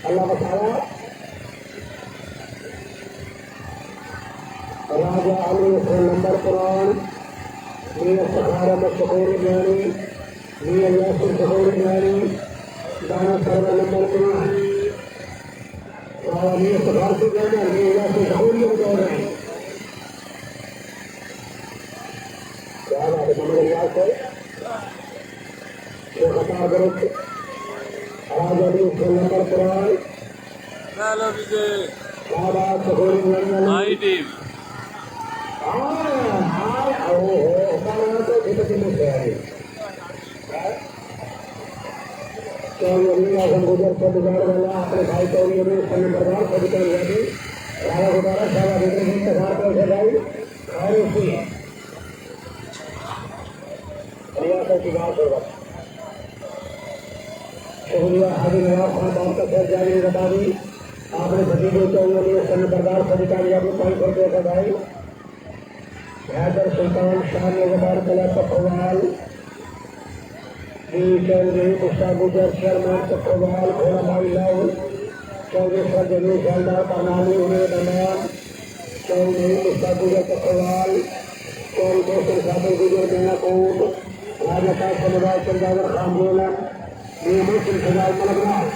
अल्लाह बताया राजा अली नंबर कुरान मियां सहारा में शकोरी ज्ञानी मियां यासिर शकोरी ज्ञानी दाना सरवर नंबर कुरान मियां सहार से ज्ञानी मियां यासिर शकोरी में दौड़ रहे हैं क्या बात है समझ याद है वो खता group Raja Ali number Quran hello विजय बाबा शकोरी ज्ञानी हाई टीम गुजर से बिगाड़ वाला अपने भाई चौरी में बर्बाद सभी कर हुआ थी राजा गुजारा शाह भाई और उसी रियासत की बात होगा शुक्रिया हाजी नवाब खान बाप का खैर जारी बता दी आपने सभी को चौरी में बर्बाद सभी कामयाबी 500 रुपये का भाई हैदर सुल्तान शाह नवाब कला पकवाल चौधरी मुस्ता गुजर चेयरमैन चक्रवाल घोड़ा भाई लाल चौधरी सरजनी शानदार प्रणाली उन्हें दरमियान चौधरी मुस्ता गुजर चक्रवाल चौधरी दोस्त साबिर गुजर मेनाकोट राजा का समुदाय चंदावर खानदोलन मुस्लिम सजाय मलकनाथ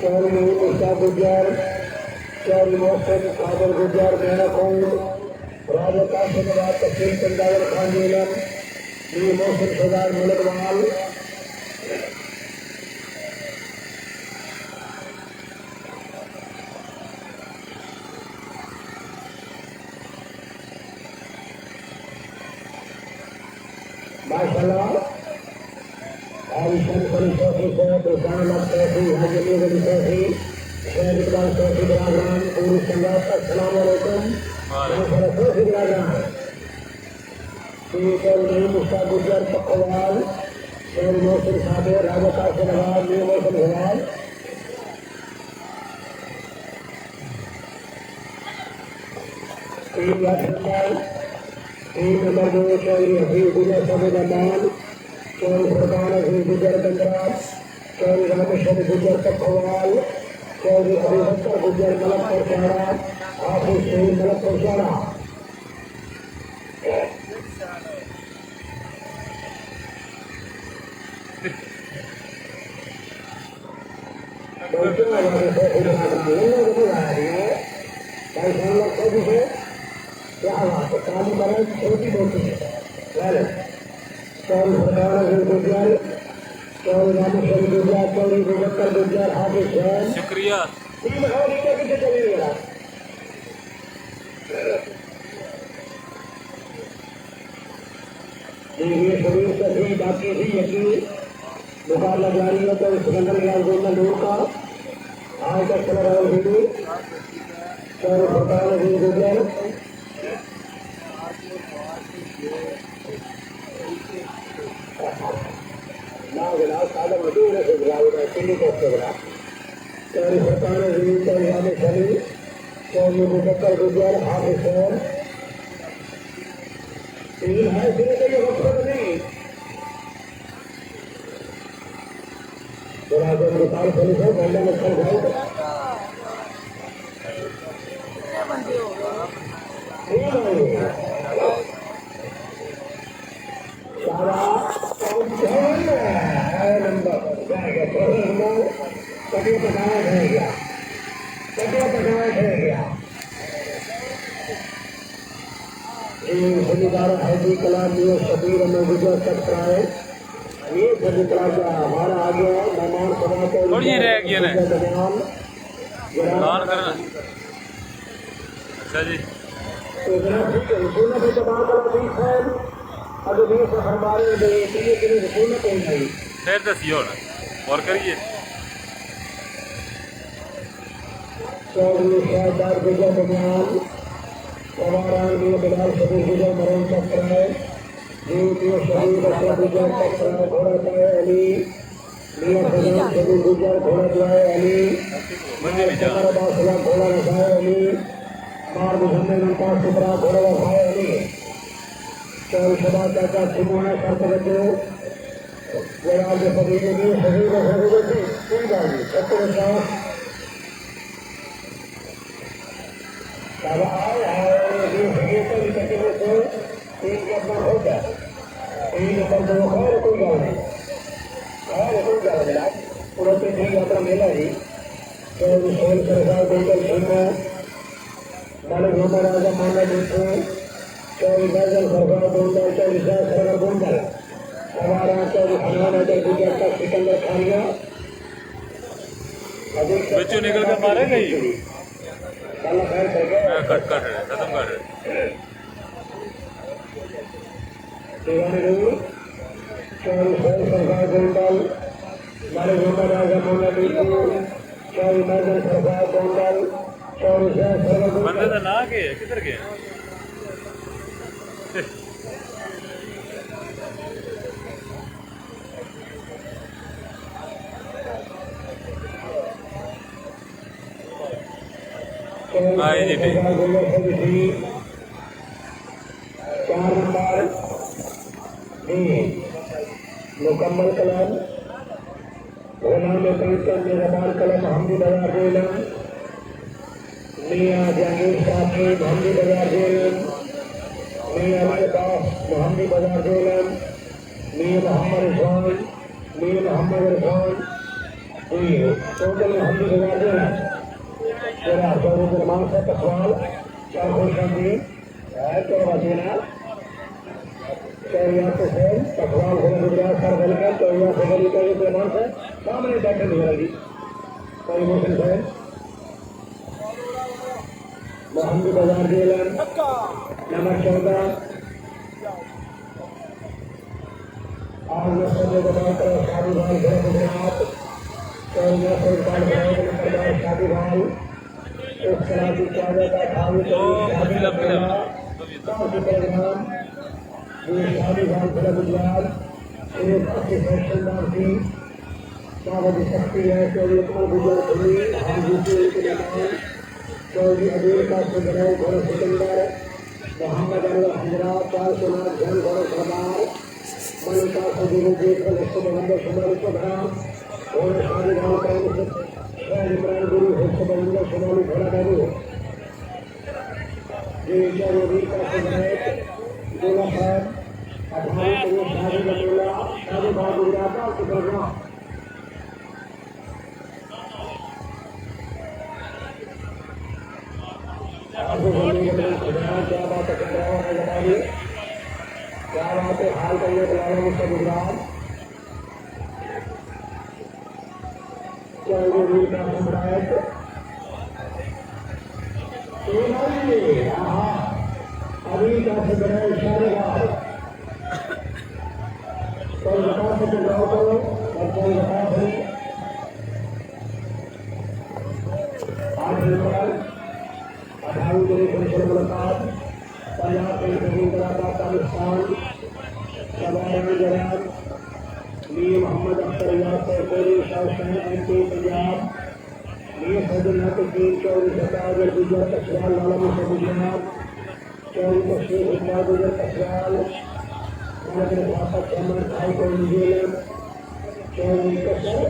चौधरी मुस्ता गुजर चौधरी मोहसिन कादर गुजर मेनाकोट राजा का समुदाय तफसील चंदावर खानदोलन मोहसिन सजाय मलकवाल माशाल्लाह आलिशान बड़ी चौकी से दुकान चौकी हाजिर बड़ी चौकी शहर इकबाल चौकी बराबरान पूरी संगात अस्सलाम वालेकुम मुस्ता गुजर पखवाल शेर मोहसिन सादे राजा कासिम नवाब न्यू मोहसिन भवाल टीम नंबर 2 चौधरी हफीज गुजर सबूद अमान चौधरी फुरकान हफीज गुजर गंगराज चौधरी रामेश्वर गुजर पखवाल चौधरी अभिवक्ता गुजर मलकपुर चारा हाफिज शहीद मलकपुर चारा काली मरद छोटी मोटी चौधरी फुरकान गुजर चौधरी रामेश्वर गुजर चौधरी अभिवक्ता गुजर हाफिज शहीद शुक्रिया। देखिए शरीर से भी बाकी भी यकीन मुकाबला जारी है तो सिकंदर गया गोल्डन डोर का आज तक चला रहा वीडियो चौधरी फुरकान गुजर सादा मधुर से गिरावट दिल्ली को गिरा चौधरी फुरकान चौधरी रामेश्वर चौधरी अभिवक्ता गुजर हाफिज शहीद तीन है सिरे के वक्त नहीं राजन गोपाल पुलिस है गंडा मक्खन घाट सारा नंबर कटिया पटाया है गया कटिया पटाया है गया जमींदार हैदी कलाम ये शबीर अमर गुजर सकता है ये सभी कलाम का हमारा आ गया मेहमान सभा को थोड़ी रह गई है दरमियान दान करना। अच्छा जी तो जनाब ठीक है सुनना भी तबाह करा दी है अगर भी हमारे लिए के लिए सुनना चाहिए फिर दसियो ना और करिए। चौधरी शाहदार गुजर दरमियान हमारा लिए बिलाल शबीर गुजर मरण चक्र है जीव शहीद अशरफ गुजर चक्र है घोड़ा जाए अली मियाँ फजान शबीर गुजर घोड़ा जाए अली बासला घोड़ा रखाए अली मार मुजम्मे मुमताज सुबरा घोड़ा रखाए अली चौधरी शबा चाचा सिमोना सरपंच जनाब के फजीले में शहीद अशरफ गुजर कोई बात नहीं सत्तर साथ मेला जी राजा माना चौधरी बैजल सरकार गोंडल चौधरी शाह सरकार गोंडल हमारा चौधरी हनुमान अजय गुजर का सिकंदर खानिया बच्चों निकल कर मारेगा ही कट कर रहे खत्म कर रहे चौधरी सरकार गोंडल मारे गोंडल राजा माना चौधरी बैजल सरकार गोंडल चौधरी शाह सरकार बंदे तो ना गए किधर गए चार नंबर मुकम्मल कलम गुलाम मेहरबान कलम हमदी बाजार जेलम मियाँ जहांगीर साकिब हमदी बाजार जेलम मियाँ अब्बास हमदी बाजार जेलम मियाँ मोहम्मद इरफान टोटल हमदी बाजार जेलम तेरा चौधरी गुरमान से तकवाल चार खुशादी है तो वजीना चौरिया से तकवाल होने गुजरात सर वेलकम चौरिया से गली का गुरमान से सामने बैठे नहीं होगी कोई मोहसिन है मोहम्मद बाजार जेलन नंबर 14 आज नस्ल के बाद शादी भाई घर गुजरात चौरिया से काल भाई नंबर शादी भाई इस तरह की स्वागत तो पसीला पीला प्रोग्राम ये शादी खान जिला गुजरात एक अच्छे फैशनदार की स्वागत शक्ति है चौधरी कुमार गुजरात हुई हम दूसरे के मेहमान चौधरी अबीर का सुधराव घोड़ा सिकंदर मोहम्मद अनवर हजरात चार सोनार जन घोड़ा सरदार मलिका सजीव जेठल हिस्से बंदर सोनाली प्रधान और शादी खान का इमरान गुरु हिस्से बंदर सोनाली घोड़ा बाबू ये चौधरी का सुधराव गोला साहब अठारह को शादी का मेला शादी खान गुजरात का सुधराव क्या बात है क्या बात है हाल करने बुलाना मुझसे गुजरात अभी का सुधराए इशारे का कोई बता सके जाओ करो और कोई बता सके आज अठारह को मुलाकात पंजाब के जमीन कलाकार पाकिस्तान सवाल जनाब मीर मोहम्मद अख्तर यासर कोरी शासन एमपी पंजाब मीर सदना तकीन चौधरी सरदार गुजर कशवाल लाला मुझे गुजरात चौधरी तशरीफ इकबाल गुजर कशवाल नगर भाषा चमन हाई कोर्ट न्यूजीलैंड चौधरी कशर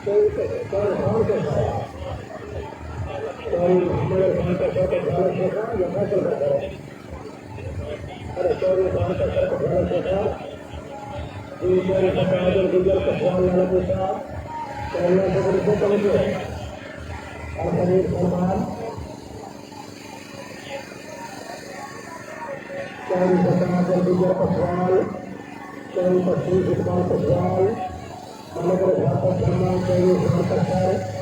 चौधरी खान कशर चौधरी मोहम्मद खान कशर को ध्यान रखा या फैसल करता है अरे चौधरी खान कशर को ध्यान रखा चौधरी सरदार गुजर कशवाल लाला मुझे चौधरी सदर को पहुंचे और समीर सलमान चौधरी सरदार गुजर कशवाल चौधरी तशरीफ इकबाल कशवाल नगर भाषा चमन चौधरी खान कशर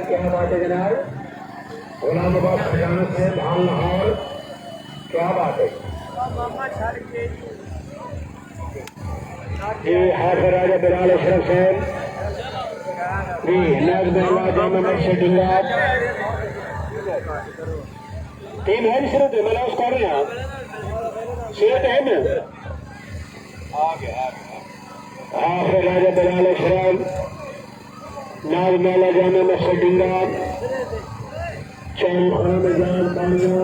क्या बात है जनाब, गुलामाबाद खजाना से भाल लाहौर, क्या बात है जी। हाफिज राजा बिलाल अशरफ साहब जी, नागदल्ला जामा मस्जिद डिंगा टीम है नहीं सिर्फ मैं लॉस कर रहा सेहत है ना हाफिज राजा बिलाल अशरफ नागदल्ला जामा मस्जिद डिंगा चांद खाना में जान पानिया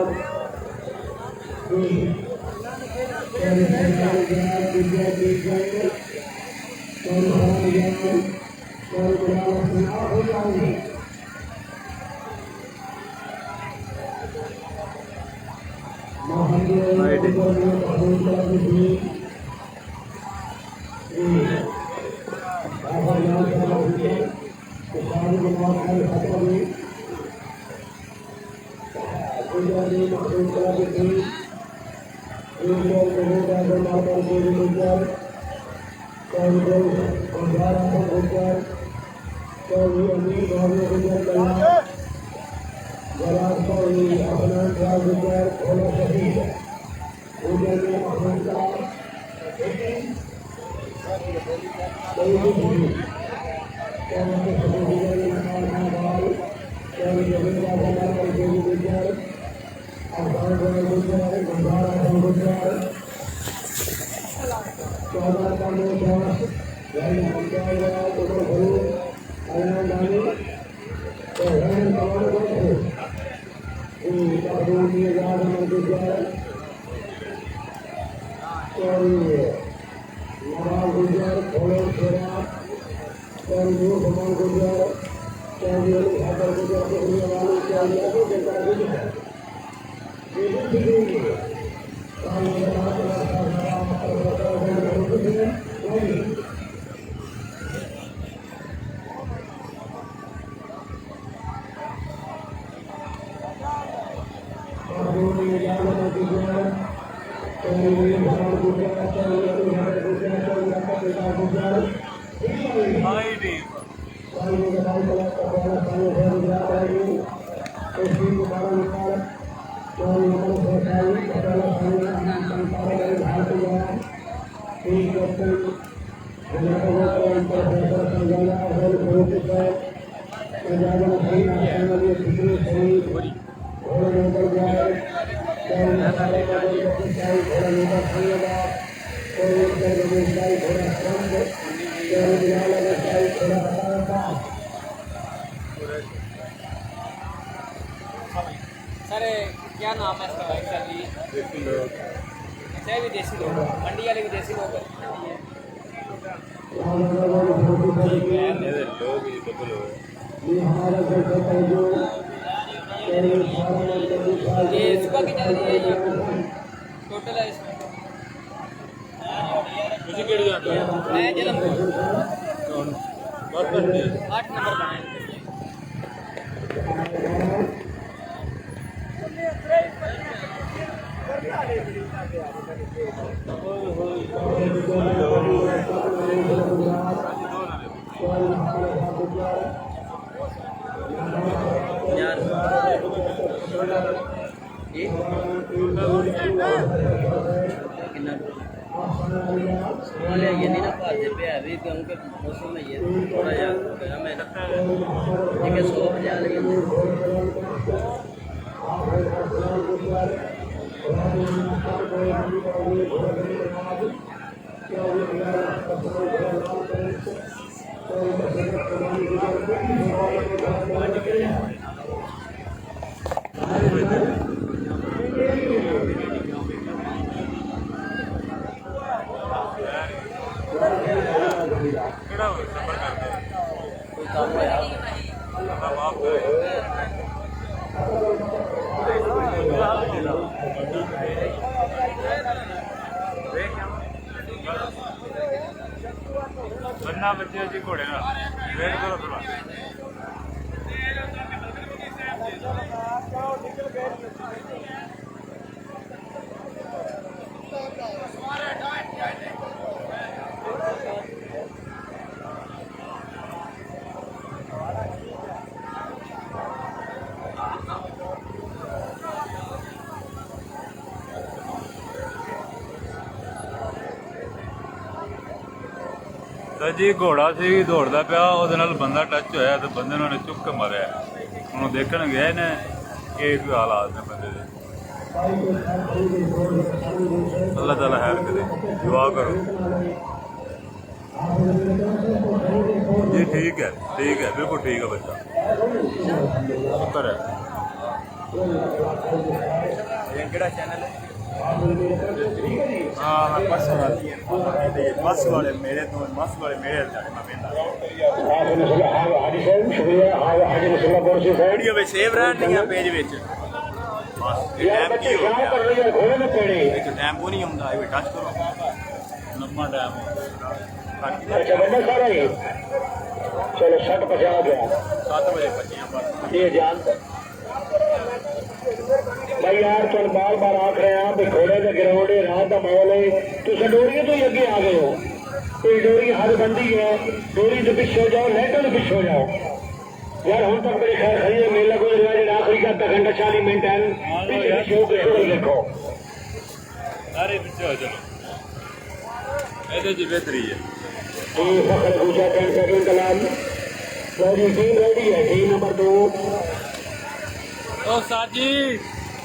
सर क्या नाम है इसका एक्चुअली? विदेशी लोग मंडी वाले विदेशी लोग ये सुबह की जा रही है ये टोटल है इसमें मैं जलम 8 नंबर बनाए यार ये वाले ये नहीं ना पाते पे अभी गेहूं के मौसम में ये थोड़ा यार हमें लगता है कि 100,000 लगे कोई काम है यार बनना बच्चे जी घोड़े ना वेट करो थोड़ा ਤਾਂ ਜੀ ਘੋੜਾ ਸੀ ਦੌੜਦਾ ਪਿਆ ਉਹਦੇ ਨਾਲ ਬੰਦਾ ਟੱਚ ਹੋਇਆ ਤੇ ਬੰਦੇ ਨੂੰ ਉਹਨੇ ਚੁੱਕ ਕੇ ਮਾਰਿਆ ਉਹਨੂੰ ਦੇਖਣ ਗਏ ਨੇ ਕਿ ਕੀ ਹਾਲਾਤ ਨੇ ਬੰਦੇ ਦੇ ਅੱਲਾਹ ਤਾਲਾ ਖੈਰ ਕਰੇ ਦੁਆ ਕਰੋ जी ठीक है बिल्कुल ठीक है बच्चा शुक्र है चैनल है हाँ बस वाले मेरे तो बस वाले मेरे वीडियो में सेव रहनी पेज में टाइम को नहीं आਉਂਦਾ ਇਹ ਟੱਚ ਕਰੋ लम्बा टाइम चलो 60 50 गया 7 ਵਜੇ ਬੱਚਿਆਂ ਪਰ ये जान भाई यार चल बार बार आख रहे हैं भी घोड़े के ग्राउंड रात का माहौल है तुम डोरी तो ही अगे आ गए हो कोई डोरी हद बंदी है डोरी से पिछे हो जाओ लेटो तो पिछे हो जाओ यार हम तक मेरे खैर खड़ी है मेला कोई रिवाज आखिरी का आधा घंटा 40 मिनट है पीछे शो के शो देखो सारे पीछे हो चलो ऐसे जी बेहतरी है फखर पूछा 10 सेकंड कलाम टीम रेडी है टीम नंबर 2 ओ साजी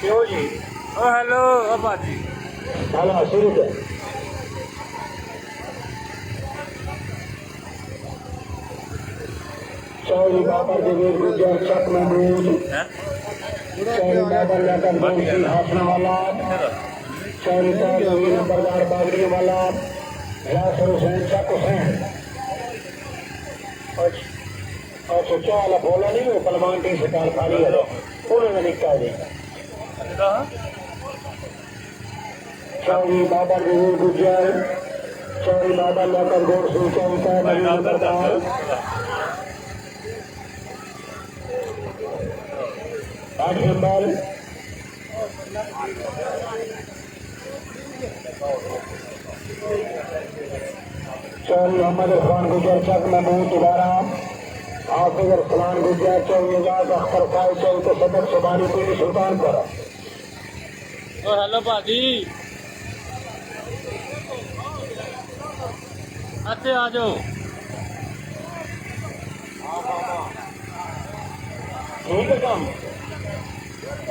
क्यों जी ओ हेलो ओ बाजी चलो शुरू कर चौरी बाबा जगीर गुजर चक महमूद चौरी बाबा लकर दोस्ती हासना वाला चौरी ताजवीर नंबरदार बागड़ी वाला यासर हुसैन चक हुसैन और सोचा वाला बोला नहीं वो पलवान टी शिकार खाली है उन्होंने निकाल दी चौरी बाबा जगीर गुजर चौरी बाबा लकर दोस्ती चौरी नंबरदार 8 नंबर चौरी मोहम्मद इरफान गुजर चक महमूद दोबारा हाफिज अरसलान गुजर चौरी एजाज अख्तर साहिब चौरी के सदर सुबानी पीली सुल्तानपुर ओ हेलो बाजी अच्छे आ जाओ ठीक है काम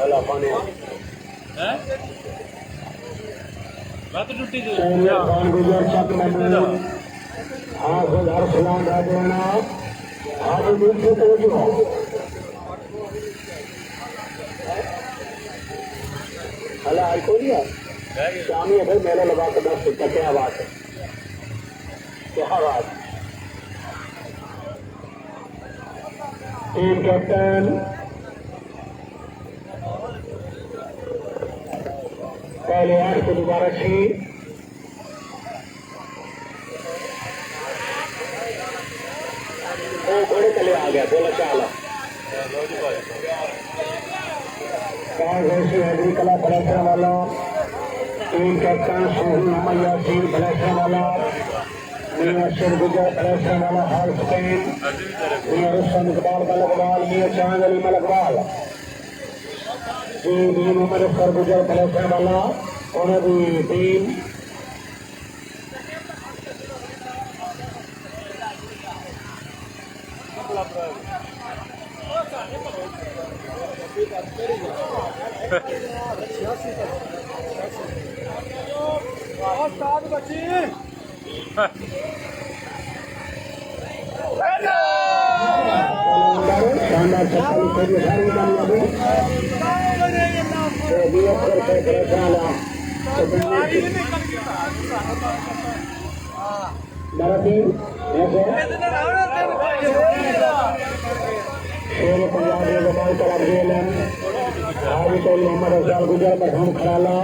अल्लाह पाने हैं बात टूटी जो चौरी इरफान गुजर चक महमूद हाफिज अरसलान राजवाना आगे दूसरे तो जो अल्लाह आई कोई है शामी है भाई मेला लगा के 10 फुट क्या बात है क्या बात टीम कैप्टन पहले 8 को दोबारा 6 वो घोड़े चले आ गया बोला चाला हैदरी कला बलेसर वाला टीम कैप्टन सोहन मैया सिंह बलेसर वाला मियाँ शेर गुजर बलेसर वाला हाल हुसैन मियाँ रुस्तम इकबाल मलकवाल मियाँ चांद अली मलकवाल जी मियाँ मोहम्मद अख्तर गुजर बलेसर वाला उन्हें भी टीम शानदार मोहम्मद अफजाल गुजर मरहूम खराला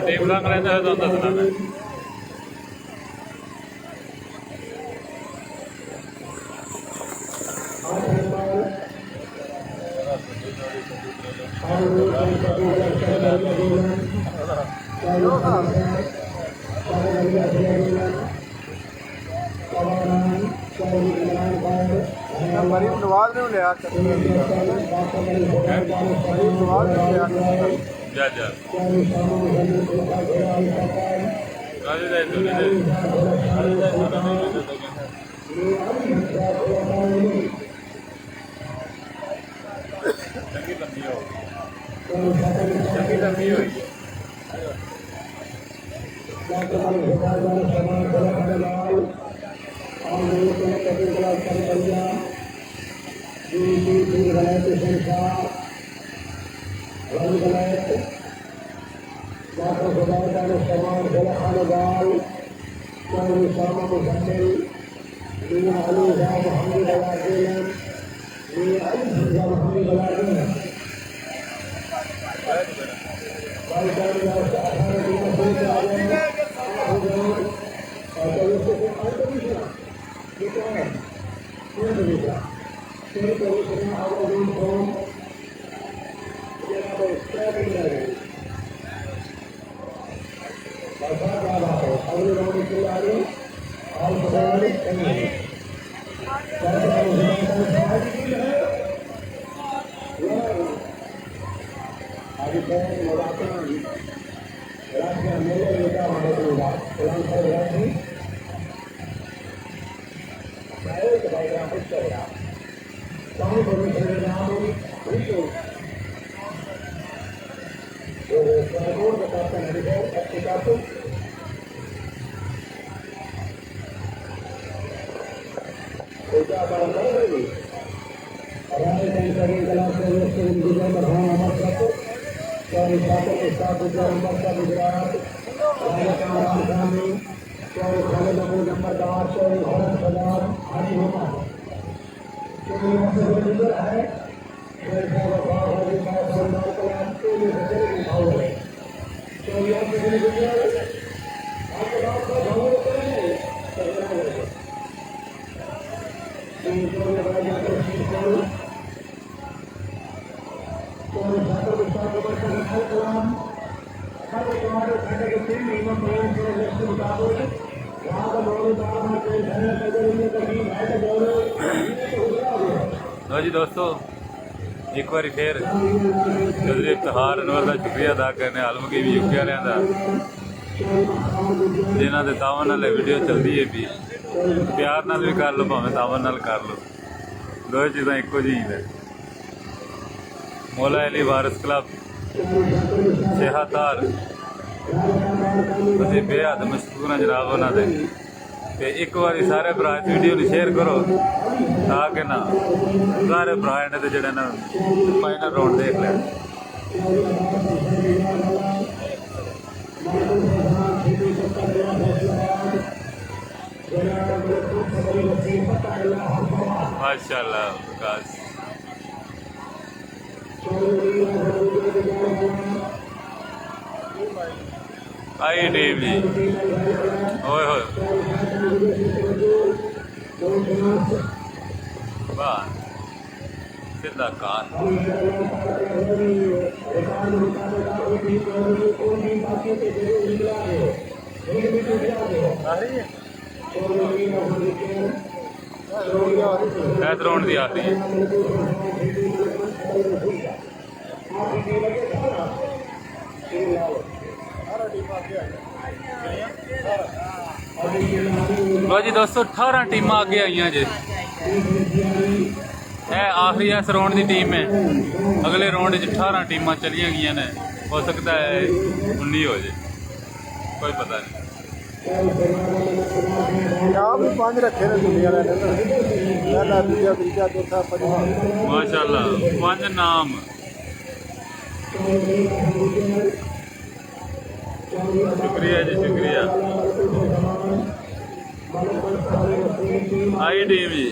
टीम रंग लेते हैं तो अंदर नवाज ने लिया जा जा लो जी दोस्तों, एक बार फिर चौधरी इफ्तिखार अनवर का शुक्रिया अदा करने आलम की भी यूके वाले का जिन्हों के तावन नाल वीडियो चलती है भी प्यार नाल भी कर लो भावें तावन नाल कर लो, दो चीज़ा एको जी है। मौला अली वारिस क्लब सेहातार अभी बेहद मशहूर हैं जनाब उन्होंने। तो एक बार सारे भरा इस वीडियो को शेयर करो ताकि ना सारे भरा इन्हें तो जोड़े ना फाइनल राउंड देख लें। माशाल्लाह विकास आई टीम जी ओए होए वाह सीधा कार राउंड दी आती है। लो जी दोस्तों 18 टीम आगे आई जे, आखिरी इस राउंड की टीम है। अगले राउंड 18 टीम चलिया गई ने, हो सकता है 19 हो जाए, कोई पता नहीं। माशाल्लाह 5 नाम शुक्रिया जी शुक्रिया। आई टीम जी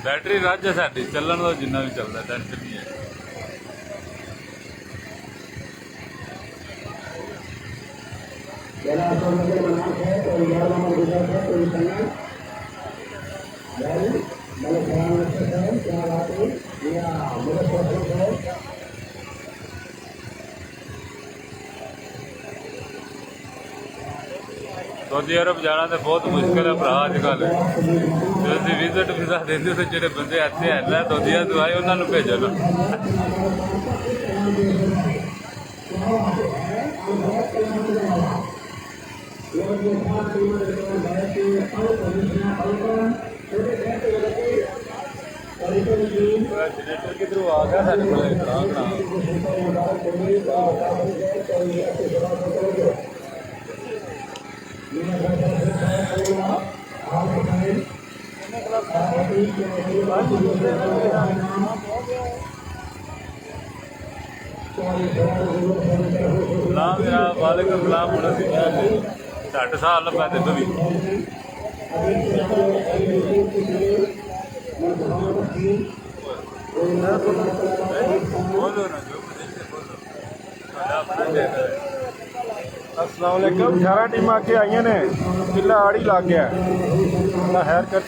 बैटरी रज है साडी, चलन तो जिन्ना भी चलता टेंशन नहीं है। सऊदी अरब जाना तो बहुत मुश्किल है भरा अजकल। जो विजिट वीजा देंगे तो जो बंदे इतने है ना सऊदी तो आए उन्होंने भेजो ना। जनरेटर के थ्रू आ गया साढ़े को सलाम जनाब, वालेकुम सलाम। होना सी 60 साल लगा तेन भी बोलो ना, जो अस्सलाम वालेकुम। 18 टीम आके आई ने, किला आड़ी लग गया ना हैर कर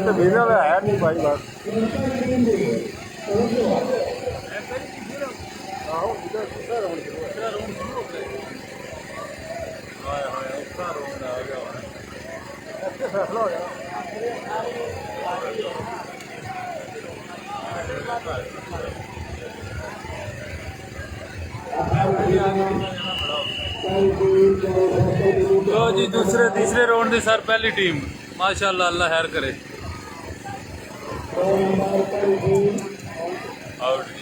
तो भेजा हुआ है नहीं भाई बात। लो जी, दूसरे तीसरे राउंड की सर पहली टीम माशाल्लाह, अल्लाह खैर करे। आउट जी।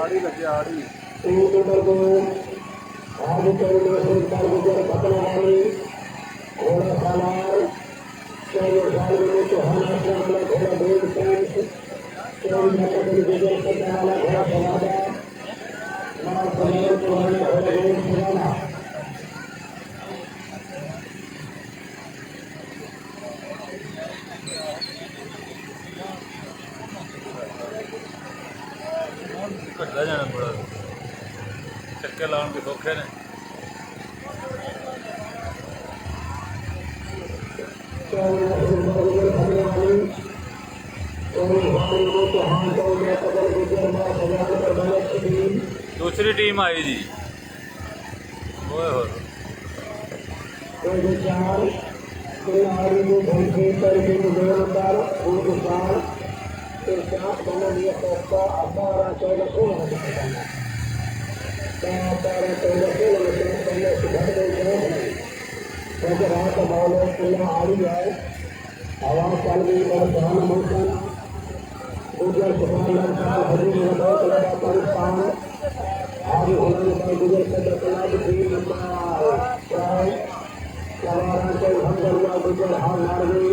आड़ी लगे आड़ी घटता जाना बड़ा, चक्कर लाने के सौखे ने। दूसरी टीम आई जी। ओए हो आवाज चल गई और जहां मौसम गुजर पाकिस्तान आगे होने पर गुजर से गुजर हार मार गई।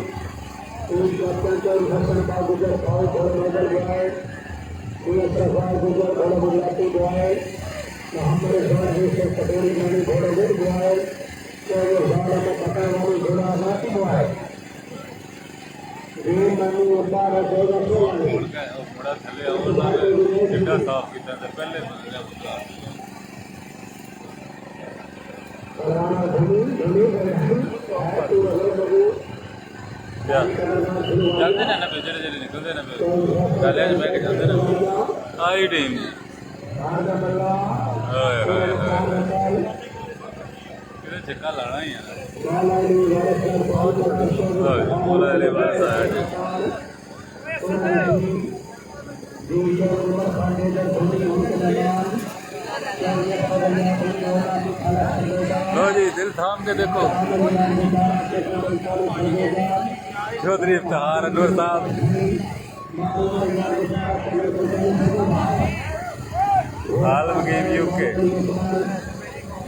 गुजर पाओ थोड़े नजर गए गुजर थोड़ा गुजराती गए हमारे से कटोरी मैंने थोड़ा गुड़ गए पता वाली घोड़ा नाती गए मुड़ा थले टिड्डा साफ किया पहले चलते ना ना जेडे जेडे निकलते ना गल बह के चलते ना। आई टीम छक्का लाना ही यार। लो जी, दिल थाम के देखो चौधरी इफ्तिखार अनवर साहब। आलम गेम यूके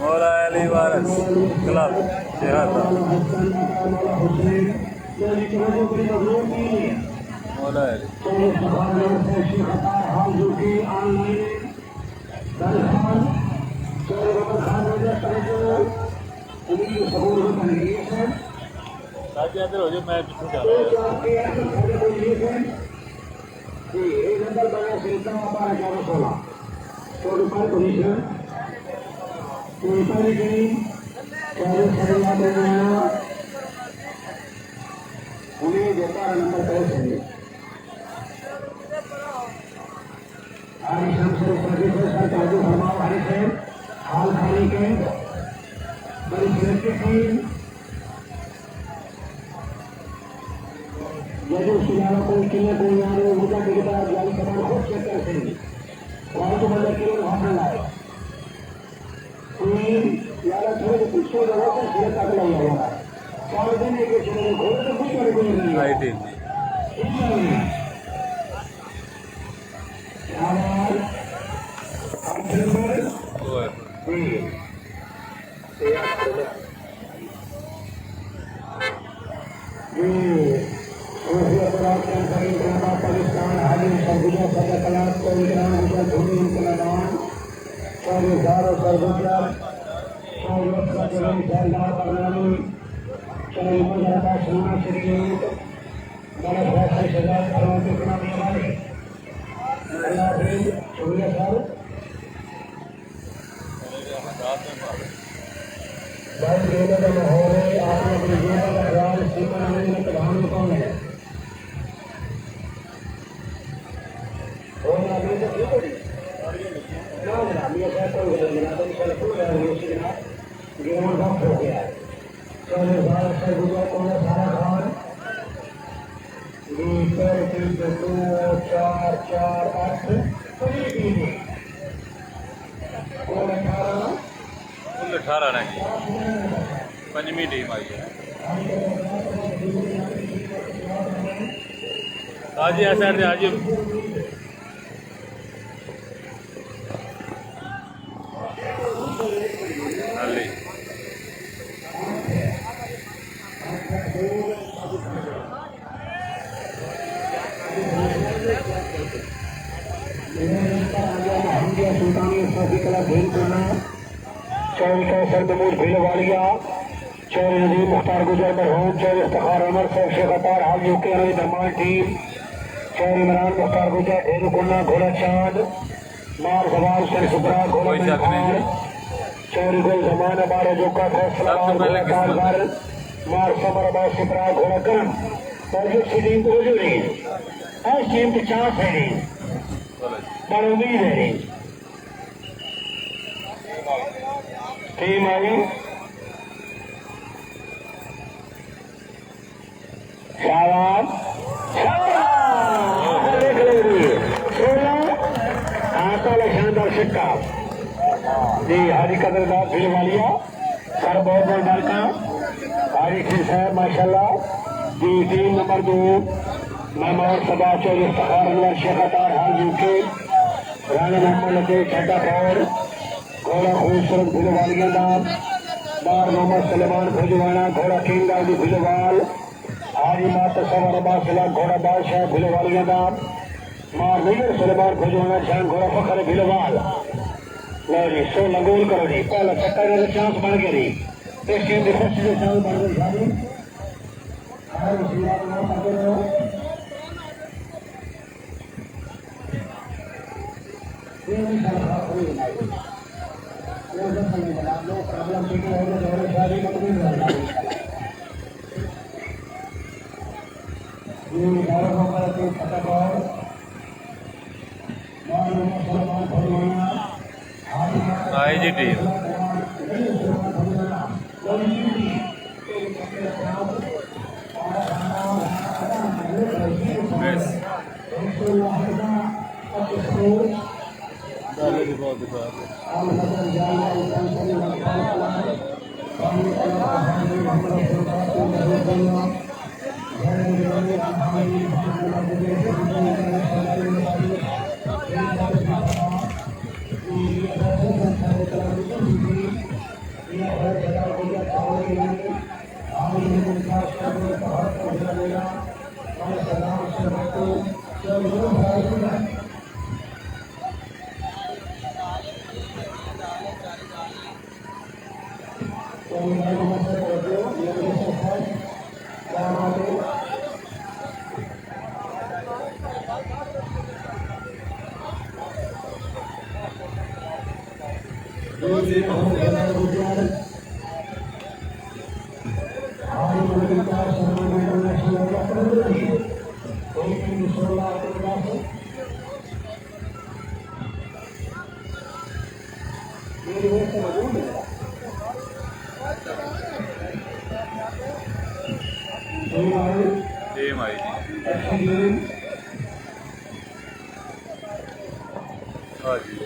मौला अली वारस क्लब शहदा मौला अली। साथी अंदर हो जाओ, मैं पीछे जा रहा उन्हें व्यापार नंबर 10 है हरी शमशेर सर्विसेज का ताजु फरमाओ हरी से हाल खाली के बड़ी सुरक्षित टीम यदि सुधारों को किले को यहाँ ऊर्जा के बाद जारी समान खुद चेक करते हैं और तो मतलब केवल भाषण लाए यार थोड़े कुछ हो रहा है फिर तक लग जाएगा और दिन एक चीज घोड़े तो कुछ और कोई नहीं आई टीम वो है पाकिस्तान हाजिर सरगुजा सदर कलास को इकराम गुजर धोनी इंकलाबान और हजारों सरगुजा और का जवान फैलदार बरनामी चाहे मजहबा सोना शरीफ बड़ा फैसला सजा करों के बनाने वाले अल्लाह फिर शुक्रिया सर भाई लोगों का माहौल है आपने अपने जीवन का ख्याल सीमा में प्रधान कौन है और अभी तो ठीक है ना अभी ऐसा कोई नहीं तो इंशाल्लाह पूरा ये ना गेम वक्त हो गया है चलो बाहर से गुजर को सारा खान ये पर 2 4 4 8 पूरी टीम और 18 कुल 18 नहीं पंजवीं टीम आई है आज ऐसा आज अली सरदमूर भीलवालिया चौधरी नजीब मुख्तार गुजर मरहूम चौधरी इफ्तिखार अमर सैफ शेख अतार हाल यूके अली धरमान टीम चौधरी इमरान मुख्तार गुजर ढेरू कुन्ना घोड़ा चांद मार सवाल शेख सुबरा घोड़ा मेहमान चौधरी गुल जमान बारह जोका फैसला कारगर मार समर अब्बास सुबरा घोड़ा करम मौजूद सीटिंग को जो रही आज टीम की चांस है रही बड़ी उम्मीद है रही टीम आई शाबाश देख लीजिए 16 आता शानदार सिक्का जी हाजी कदरदार भीलवालिया सर बहुत बहुत डालका हाजी खीर साहब माशाल्लाह जी टीम नंबर 2 महमूद सबा चौधरी इफ्तिखार अनवर शेख अतार हाल यूके राना मोहम्मद लतीफ छठा फौर घोड़ा खूबसूरत भीलवालिया नाम मार मोहम्मद सलेमान भुजवाना घोड़ा किंग गाड़ी भीलवाल हाजी माता सवार अब्बास घोड़ा बादशाह भीलवालिया नाम मार नैयर सलेमान भुजवाना जान घोड़ा फखर भीलवाल लो जी 16 गोल करो जी पहला चक्का का चांस बन गया जी इस टीम के फर्स्ट से चांस बन गया जी हर शिवाब ना पकड़ लो ये नहीं खा कोई नहीं वो सब नहीं बना लो प्रॉब्लम ठीक है और दोनों शादी मत भी बना ये दारू को कर के पता पाओ मालूम सलमान फरमाना आई जी टीम सेम आई जी। हाँ जी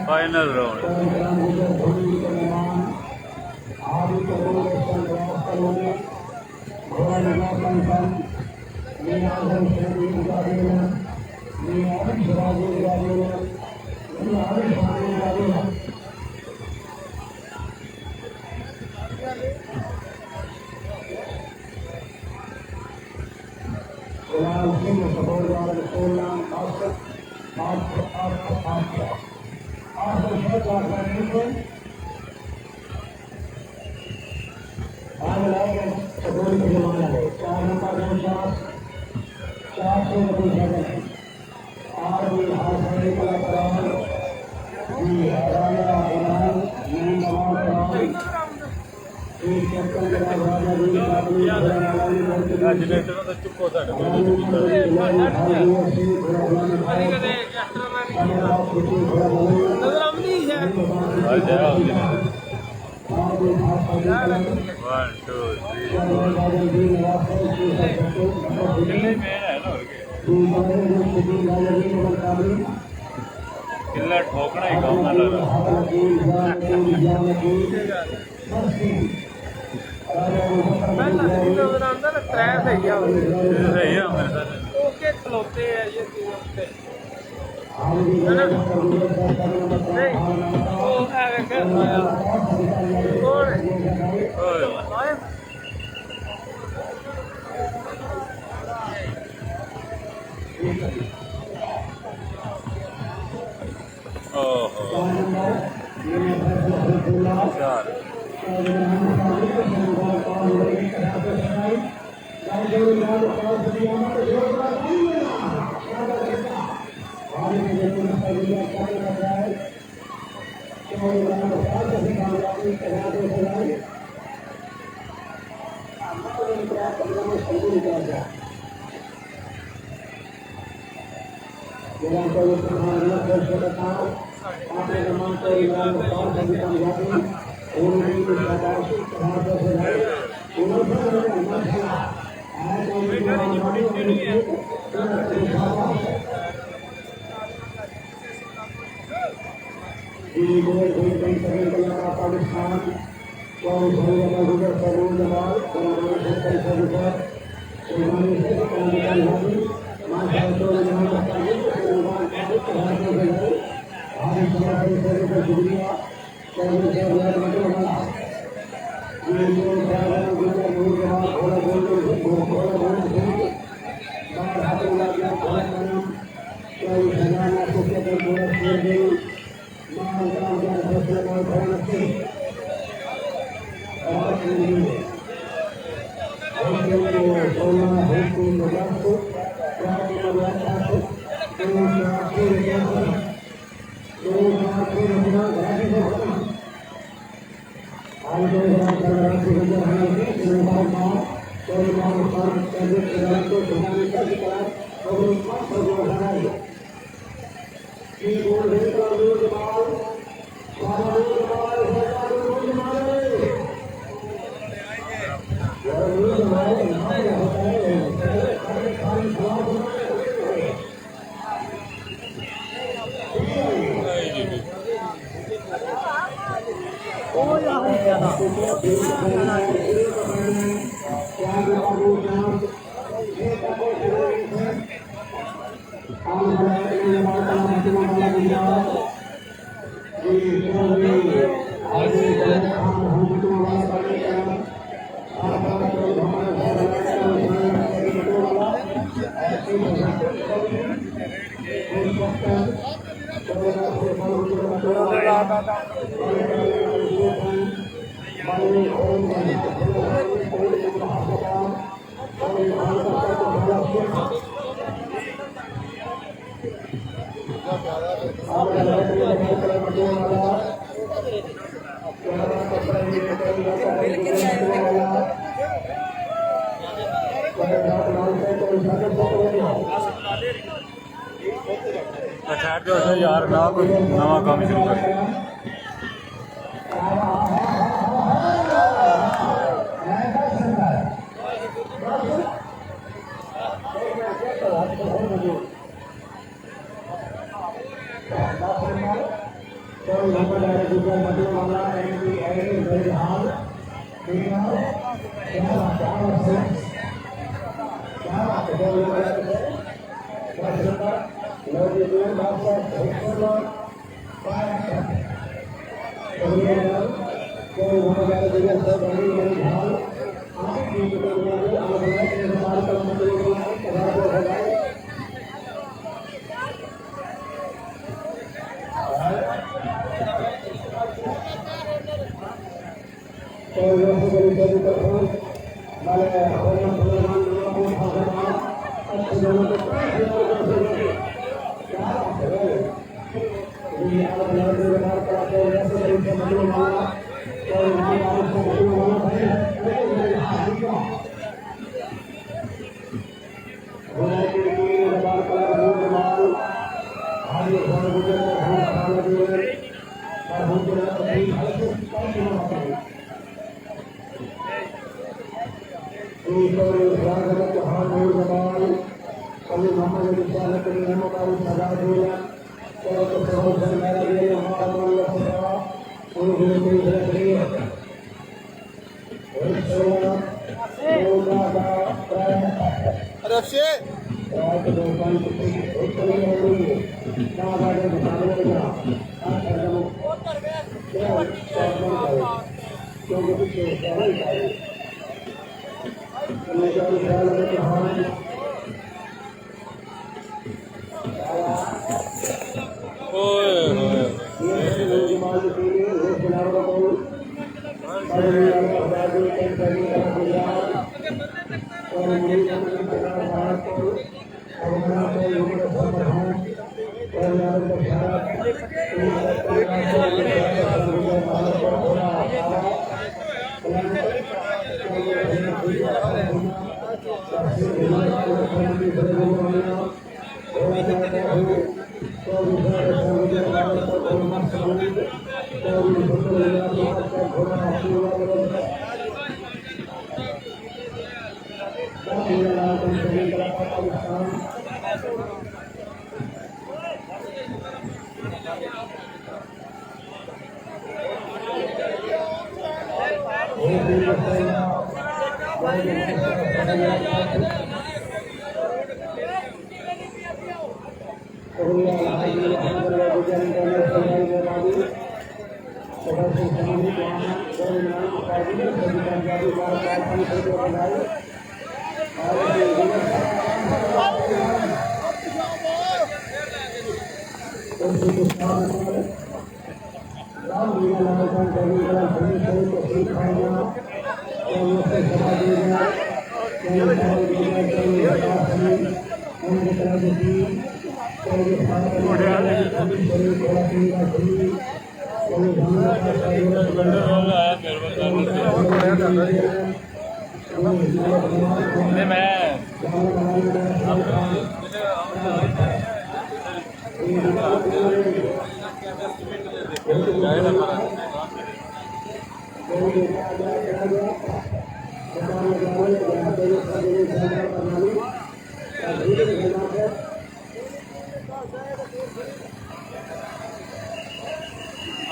फाइनल राउंड। चुप होता किला ठोकना ही काम ना लगा। सही है मेरे साथ ओके खलोते हैं ये Gracias. ठहर जाओ यार ना कोई नवा काम शुरू कर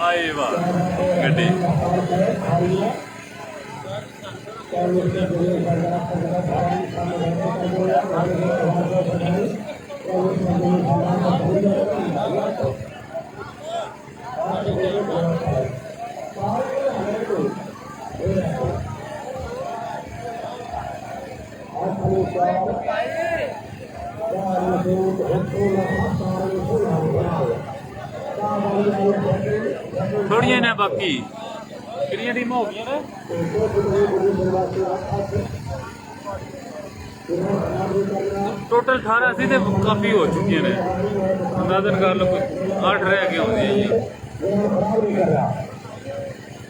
आई वाह गड्डी थोड़ियां ने बाकी कितनी टीम हो गई ने टोटल 18 सी ते काफी हो चुकी ने अंदाजन कर लो 8 रह गए होंगे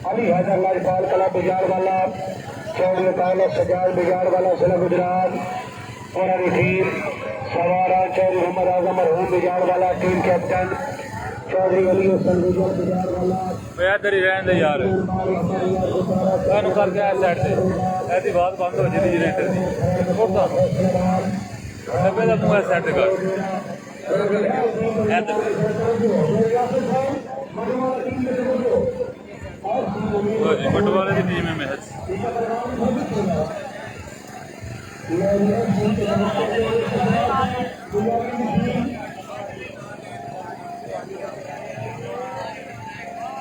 अली हैदर लाजपाल कला बिगाड़ वाला चौधरी ताला सजाद बिगाड़ वाला जिला गुजरात और टीम सवारा चौधरी मोहम्मद आजम मरहूम बिजार वाला टीम कैप्टन चौधरी अली हसन गुजर बिजार वाला इधर ही रहने दे यार कानू करके आ साइड से ऐसी बात बंद हो जाती जनरेटर की छोड़ता डब्बे का मुंह सेट कर बटवाले की टीम है मैच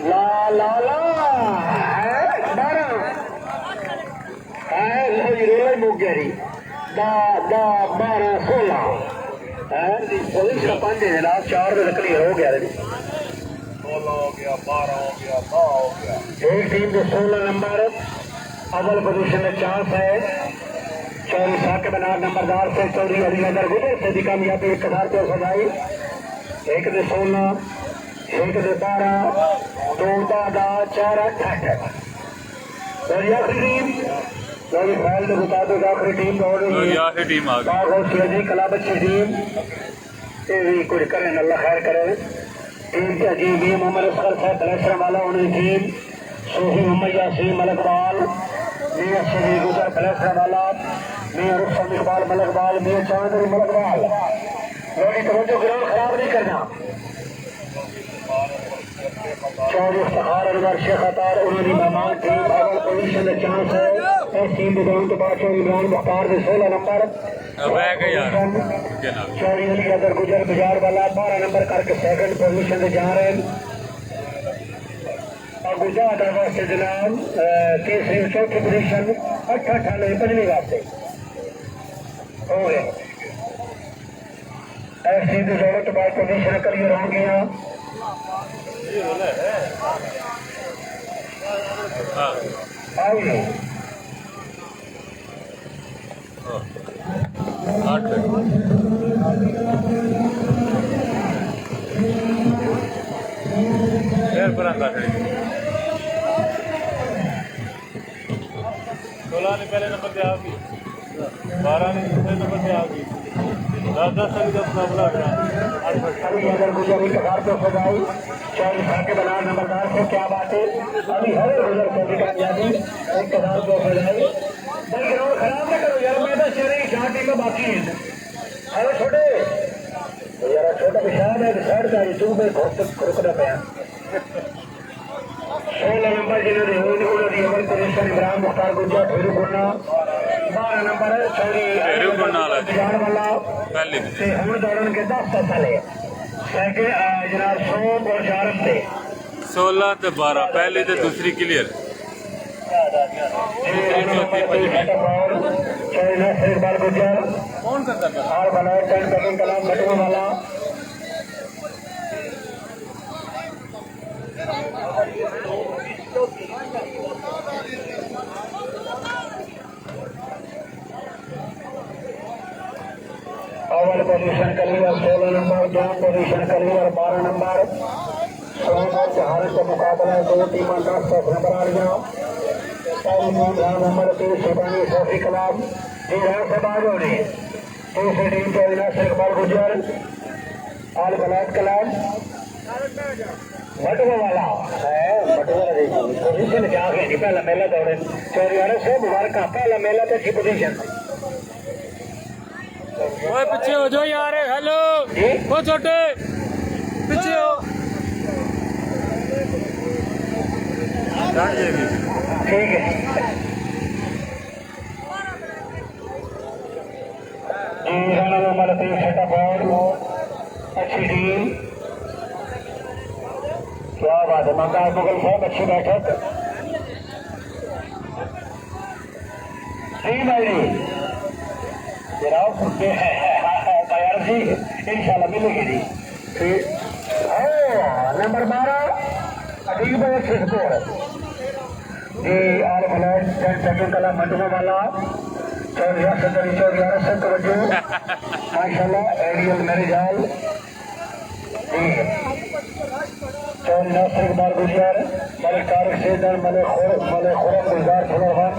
ला ला ला मुगरी दा दा 12-16 पुलिस का 5 दिन रात 4 बजे क्लियर हो गया 16 हो गया 12 हो गया 9 हो गया एक टीम को 16 नंबर अव्वल पोजीशन में चांस है चौधरी साकिब अनार नंबरदार से चौधरी अली नजर गुजर से भी कामयाबी 1000 रुपये सजाई 1 से 16 1 से 12 2 का 4 8 और आखिरी टीम चौधरी फैल के मुताबिक आखिरी टीम दौड़ रही है आखिरी टीम आ गई कलाब अच्छी टीम ये भी कुछ करें अल्लाह खैर करे टीम के अजीब भी मोहम्मद असगर साहब कलेक्टर वाला उन्हें टीम सूफी मोहम्मद यासीन मलकबाल मियाँ शरीफ गुजर कलेक्टर वाला मियाँ रुस्तम इकबाल मलकबाल मियाँ चांदनी मलकबाल लोग तवज्जो ग्राउंड खराब नहीं करना चौधरी इफ्तिखार अनवर शेख अतार उन्होंने मेहमान टीम अव्वल पोजीशन में चांस है इस टीम के ग्राउंड के बाद चौधरी इमरान मुख्तार के 16 नंबर चौधरी अली अदर गुजर बाजार वाला 12 नंबर करके सेकंड पोजीशन में जा रहे हैं और गुजरात वास्ते जनाब तीसरी चौथी पोजीशन 98 पंजवीं वास्ते हो गए इस टीम की जरूरत बाद पोजीशन क्लियर हो गया सोलह ने पहले नंबर पे आ गई 12 ने दूसरे नंबर पे आ गई 10 तक जब मुकाबला चौधरी साकिब अनार नंबरदार से क्या बात है अभी हर गुजर को भी कामयाबी 1000 रुपये सजाई भाई ग्राउंड खराब ना करो यार मैं तो शहरी 4 टीमें बाकी हैं अरे छोटे यार छोटा विशाल है साइड का तू में रुकना पाया 16 नंबर जिन्होंने उन्होंने अमल पोजीशन इमरान मुख्तार गुजर फेरू गुन्ना 12 नंबर चौधरी वाला पहले से हम दौड़न के 10 साले जनाब सोम और जारम थे 16 से 12 पहली तो दूसरी क्लियर इकबाल गुजर कौन करता और बनाए 10 सेकंड कलाम बटुआ वाला अव्वल position clear 16 number 2 position clear 12 number सोम और जहारत का मुकाबला 2 टीमें 10 नंबर आ गया नंबर 3 सुबानी सोफी कलाम से बाद हो रही दूसरी टीम के नासिर इकबाल गुजर आल बलाद कलाम बटुआ वाला है बटुआ पोजीशन जा गए नहीं पहला मेला दौड़े चौधरी से मुबारक पहला मेला तो अच्छी पोजीशन ओए पीछे हो जाओ यार हेलो वो छोटे पीछे हो ठीक है नंबर 3 सेटअप अच्छी टीम क्या बात है मकान मुगल साहब अच्छी बैठक टीम आई जनाब तैयार जी इंशाल्लाह मिलेगी जी नंबर 12 अटीक पर अच्छे स्कोर जी आल फलैट 10 सेकंड कला मंडवा वाला चौधरी अरसद तवज्जो माशाल्लाह एरियल मेरिजाल जी चौधरी नासिर इकबाल गुजर मलिक तारिक सेदन मलिक खुरम गुलजार फुलरवन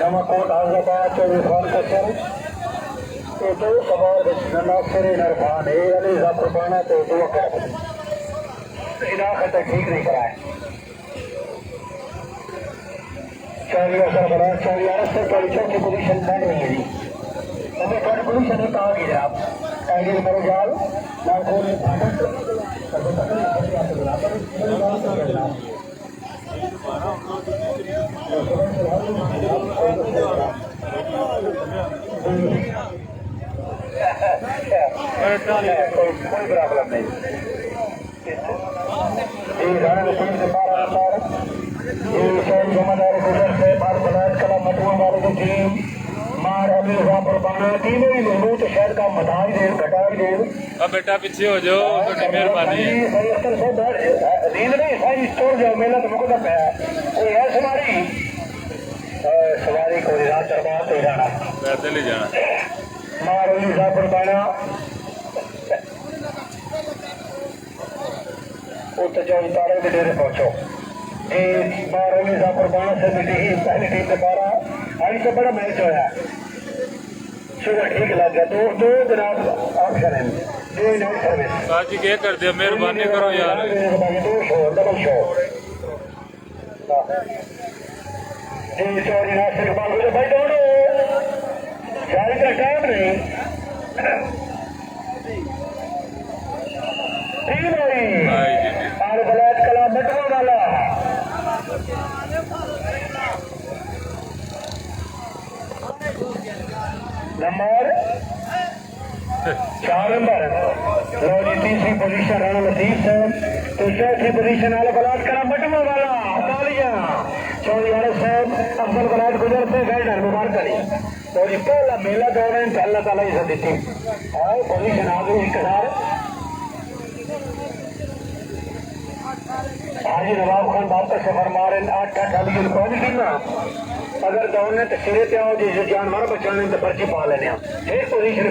नमाकोट आजमाबाद चौधरी खान कसर तो दो सवाल नासिर नरफान अली जाफरबाना तो दो इनाखत ठीक नहीं कराए 24 सरबराह 24 से चौथी पोजीशन बन रही है जी हमें थर्ड पोजीशन है कहा गया आप टाइगर मरोजाल लाखों कोई प्रॉब्लम नहीं जमादार गुजर से बार बलाट कला मटुआ वाले की टीम मार अभी पर बना तीनों ही मजबूत शहर का मधाई दे घटाई दे अब बेटा पीछे हो जाओ तो मेहरबानी है नींद नहीं सारी छोड़ जाओ मेला तो मुझको है कोई है सवारी को रात दरबार से जाना पैदल ही जाना मार अली जाफर बाना उत्तर जाओ तारे के डेरे पहुंचो मार अली जाफर बाना से मिली ही पहली टीम के 12 आज से बड़ा मैच होया सुबह ठीक लग गया दो जनाब ऑप्शन है दो नाइट सर्विस काजी क्या कर दिया मेहरबानी करो यार दो शो डबल शो जी सॉरी नासिर बाबू भाई दौड़ो जाने का टाइम नहीं ठीक भाई आल बलात कला मटवा वाला नंबर 4 नंबर लो जी तीसरी पोजीशन राणा लतीफ साहब तो चौथी पोजीशन आल बलात कला मटवा वाला तालियां 24 साहब अफजल बलात गुजर से गाइडर मुबारक अली तो जी पहला मेला गवर्नमेंट अल्लाह ताला इज्जत दी और पोजीशन आ गई 1000 हाजी नवाब खान वापस से फरमा रहे 8 अली क्वालिटी ना अगर गवर्नमेंट सिरे पे आओ जिस जानवर बचाने तो पर्ची पा लेने फिर पोजीशन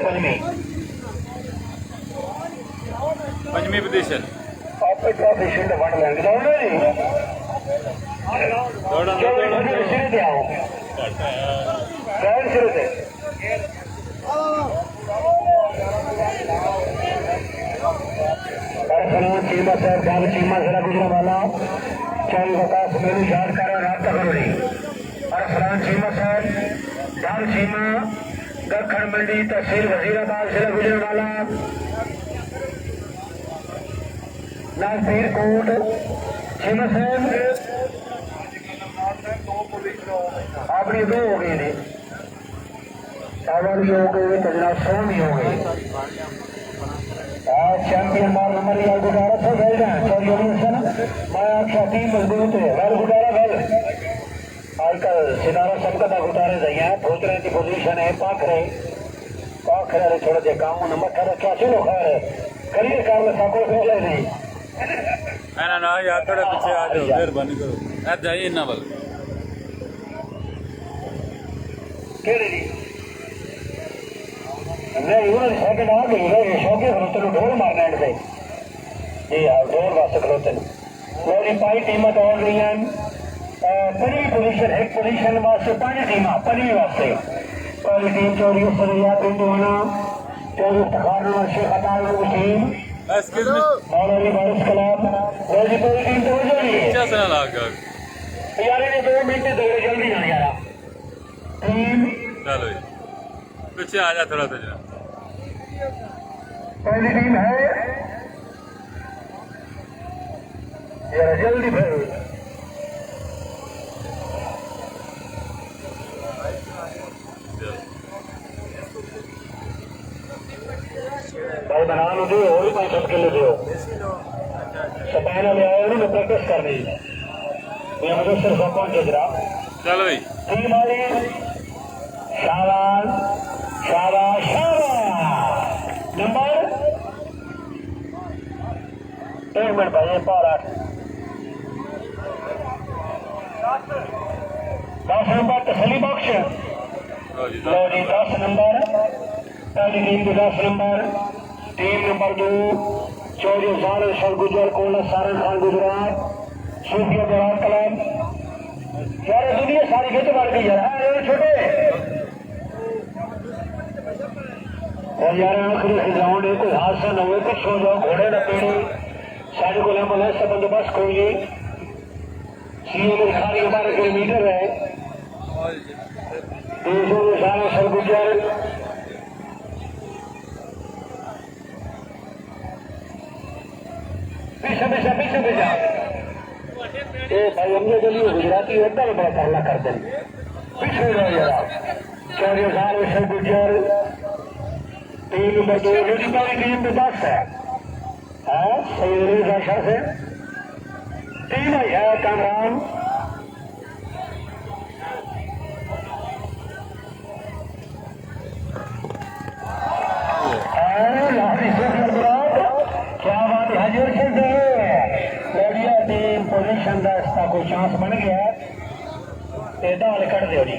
पंजवी पोजीशन आप ट्रॉफी शील्ड वंड लेंगे दौड़ो जी सिरे पे आओ सिरे पे चीमा साहब जान चीमा जरा गुजरा वाला चल वकास मेरी याद करो रास्ता करो नहीं अरफरान चीमा साहब जान चीमा दखन मंडी तहसील वजीराबाद जिला गुजरा वाला नासिर कोट चीमा साहब आपने 2 हो गए थे सावल भी हो गए तजनाब 100 भी हो गए चैंपियन मार नंबर यार गुजारा था वेल डन सॉल्यूशन मैं आपका टीम मजबूत है वेल गुजारा वेल आजकल सितारा सबका दा गुजारे जाइए पहुंच रहे की पोजीशन है पाखरे थोड़ा जे काम नंबर कर रखा चलो खैर करिए काम साको भेज ले नहीं ना ना यार थोड़ा पीछे आ जाओ मेहरबानी करो यार जाइए ना बल केड़े दी नहीं उन्होंने सेकंड आ गई है शौके खलोते ढोल मारना एंड पे जी हाँ ढोल वास्ते खलोते लोरी पाई टीम दौड़ रही हैं 5वीं पोजीशन एक पोजीशन वास्ते 5 टीम 5वीं वास्ते पहली टीम 24 सरिया पिंडवाना 24 तखार शेख अतार की टीम एक्सक्यूज मी मौलाना बारिश कलाम लोरी पूरी टीम तो हो जाएगी क्या सुना लगा यार ये 2 मिनट दौड़े जल्दी आ यार टीम चलो पीछे आ जा थोड़ा सा जरा पहली टीम है यार जल्दी फिर भाई बना लो दो और भी 5 के लिए दो सपाना ले आए उन्होंने प्रैक्टिस कर दी ये मुझे सिर्फ पहुंचे जरा चलो भाई टीम वाली शाबाश शाबाश शाबाश नंबर 1 मिनट भाई पारा 10 नंबर तसली बख्श लो जी 10 नंबर पहली टीम के 10 नंबर टीम नंबर 2 चौधरी साल सर गुजर कोला सारण खान गुजरात सूफिया बरात क्लब यार दुनिया सारी खेत बढ़ गई यार छोटे और यार आखिरी राउंड है, कोई हादसा न हो, कुछ हो जाओ, घोड़े न पेड़े साढ़े को लंबा ऐसा बंदोबस्त कोई नहीं। सीएम खाली 12 किलोमीटर है, 200 सारा सरगुजर पीछे पीछे पीछे पीछे भाई हमने चलिए गुजराती होता है, बड़ा पहला कर दें पीछे रहो जरा। 40,000 सरगुजर 3 नंबर 2 वाली टीम में 10 है सही भाषा से टीम है कामरान क्या बात है हजूर से लड़िया टीम पोजिशन का इसका कोई चांस बन गया दाल कट दो जी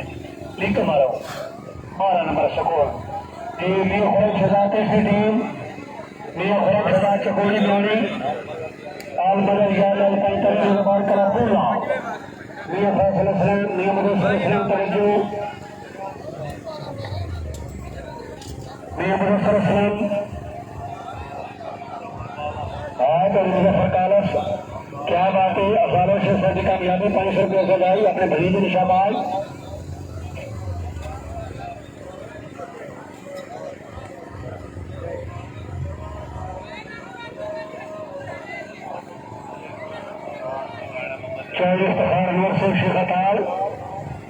लिख मारो 12 नंबर स्कोर टीम ये खुरक सजा तीसरी टीम ये खुरक सजा चकोरी लोनी आल मदर याल 45 बार कला पूरा ये फैसला सलाम नियम सलाम तवज्जो नियम सलाम क्या बात है। अफालों से सज कामयाबी 500 रुपये सजाई अपने भरीज निशाबाज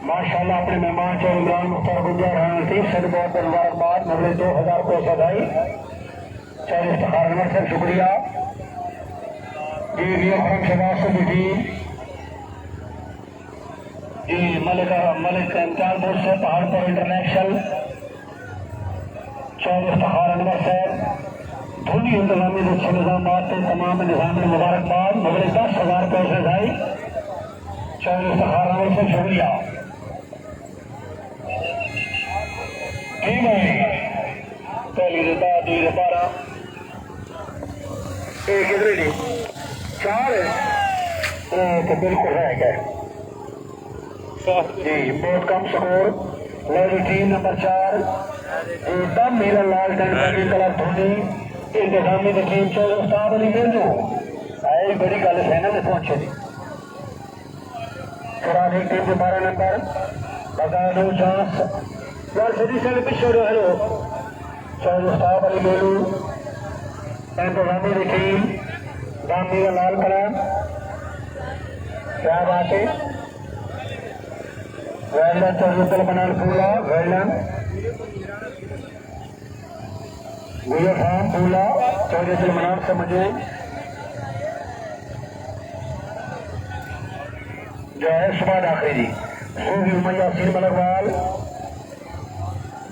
माशाल्लाह अपने मेहमान चौधरी इमरान मुख्तार गुंजार हनीफ से बहुत बहुत मुबारकबाद। नबे 2000 रुपये सजाई चौधरी इफ्तिखार अनवर से शुक्रिया जी। रियम शबाज से भी जी मलिक इम्तियाज बोर्ड से पहाड़पुर इंटरनेशनल चौधरी इफ्तिखार अनवर साहब धोनी इंतजामी अच्छे निजाम तमाम निजाम में मुबारकबाद। नबे 10,000 रुपये सजाई चौधरी इफ्तिखार अनवर से शुक्रिया पहली रिता दी 12 एक इधर नहीं 4 तो बिल्कुल है क्या जी बहुत कम स्कोर। लड़ी टीम नंबर 4 एकदम मेरा लाल टंकी कलर धोनी इंतजामी की टीम चौधरी उस्ताद अली मेनू आई बड़ी गल सेना में पहुंचे थी। पुरानी टीम के 12 नंबर बगा दो चांस यार सीधी से पीछे हेलो चौधरी उस्ताद अली मेनू इंतजामी की टीम गांधी का लाल कलर क्या बात है। वेलन चौधरी बनान पूला वेलन गुया खान पूला चौधरी सलमान से मुझे जो है सुबह आखिरी जी सूफी उमैया सीर मलकवाल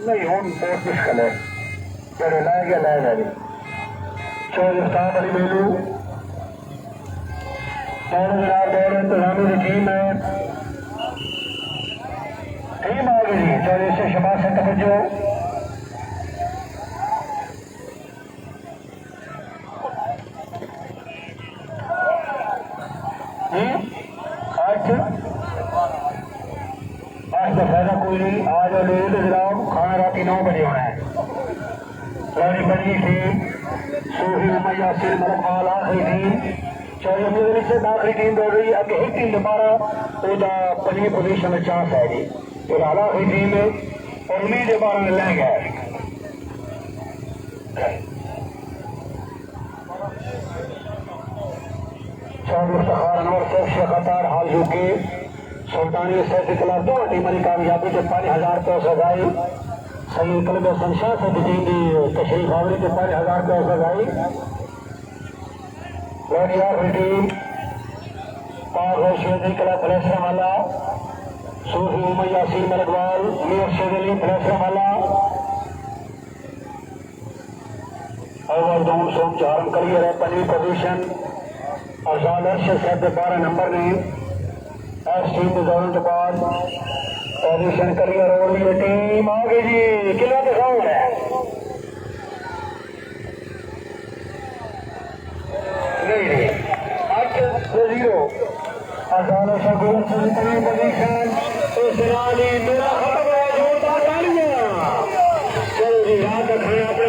नहीं हूँ बहुत मुश्किल है जड़े लाए गया लाए जी चौधरी उस्ताद अली मेनू दौड़ इंतजामी की टीम है टीम आ गई जी चौधरी से शबाज से तवज्जो आज तो फायदा कोई नहीं। आज और लेट जनाब खाना रात 9 बजे होना है। लड़ी बड़ी टीम सूफी उमैया सिर मलकवाल आखिरी टीम चौधरी से आखिरी टीम दौड़ रही है। अगे एक टीम दोबारा पंजी पोजिशन में चांस है जी फिलहाल आखिरी टीम है और उम्मीद 12 में ले गया चौधरी इफ्तिखार अनवर से शेखतार हाल झुके सुल्तानी से खिलाफ 2 टीमों की कामयाबी से 5,000 रुपये सजाई। सही कलब संशाह से टीम की तशरीफ आवरी के 5,000 रुपये सजाई। लड़ी आखिरी टीम पाक शेदी क्लब फलेसरावाला सूफी उमैया सीर मलकवाल मीर शेदली फलेसरावाला अव्वल दूर सोम चारम करियर है 5वीं पोजीशन अफजाल अर्शद साहब 12 नंबर ने एस टीम के दौरान के बाद पोजीशन करियर और ये टीम आ गई जी किला दिखाओ है नहीं 8-0 अफजाल अर्शद गोल से 5वीं पोजीशन मेरा खत्म है जोरदार तालियां चल जी याद रखना अपने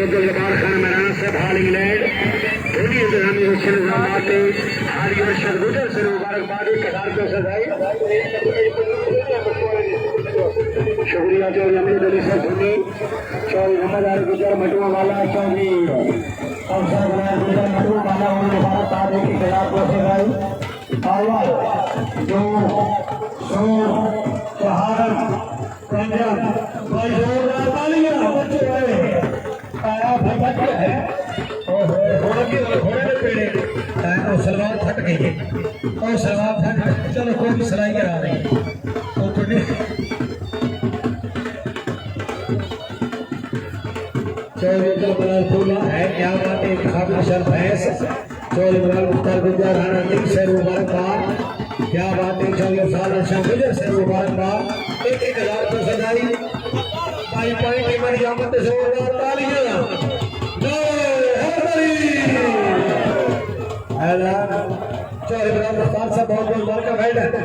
अब्दुल जब्बार खान मैदान से हाल इंग्लैंड धोनी इंतजामी हुसैन निजामाते हारी अरशद गुजर से मुबारकबाद 1000 रुपये सजाई शुक्रिया चौधरी अमीर अली से धोनी चौधरी मोहम्मद आरिफ गुजर मटुआ वाला चौधरी अफसर बनाया गुजर मटुआ वाला उन्होंने भारत तारे की 1000 रुपये सजाई आवाज जो शोर शहादत पंजाब भाई जोरदार तालियां बच्चे आए आया भटक है घोड़े के पेड़े और सलवार फट गई है और सलवार फट चलो कोई भी सिलाई करा रही तो थोड़ी चौधरी बलाल फूला है क्या बात है खाबिर शर्फ भैंस चौधरी बलाल मुख्तार गुजर राणा सिंह से मुबारकबाद क्या बात है चौधरी साल शाह गुजर से मुबारकबाद 1000 रुपये सजाई भाई पॉइंट टीम जामत जोरदार तालियां चौधरी बलाल मुख्तार साहब बहुत बहुत मुबारक है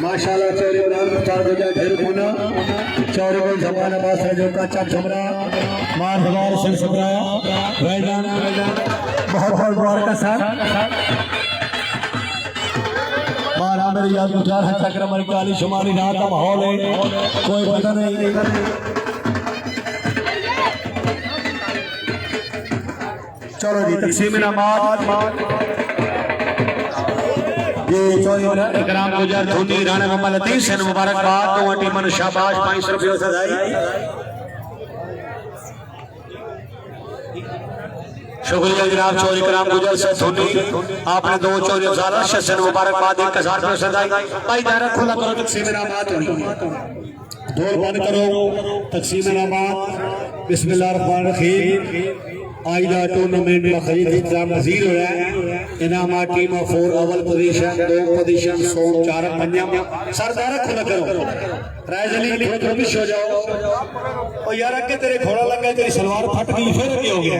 माशाल्लाह चौधरी बलाल मुख्तार गुजर ढेर कोना चौधरी बल जमान अब्बास रजो का चक झमरा मार हवार सिंह सबराया वेलडन बहुत बहुत मुबारक सर मारा मेरी याद गुजार है चक्रमल काली शुमारी रात का माहौल है कोई पता नहीं चलो जी तकसीम इनामात ये चौधरी इकराम गुजर धोनी राणा मोहम्मद लतीफ से मुबारकबाद दोनों टीमों शाबाश 500 रुपये सजाई शुक्रिया जनाब चौधरी इकराम गुजर से धोनी आपने दो चौधरी अफजाल अरशद से मुबारकबाद 1000 रुपये सजाई भाई दायरा खुला करो तकसीम इनामात ढोल बंद करो तकसीम इनामात बिस्मिल्लाहिर्रहमानिर्रहीम आइला टूर्नामेंट का खरीद इंतजाम मजीद हो रहा है इनामात टीम ऑफ 4 अव्वल पोजीशन 2 पोजीशन सोम 4 पंजाब सरदार खुला करो राइजली थोड़ा थोड़ा पीछे हो जाओ और यार आगे तेरे घोड़ा लगा तेरी सलवार फट गई फिर क्या हो गया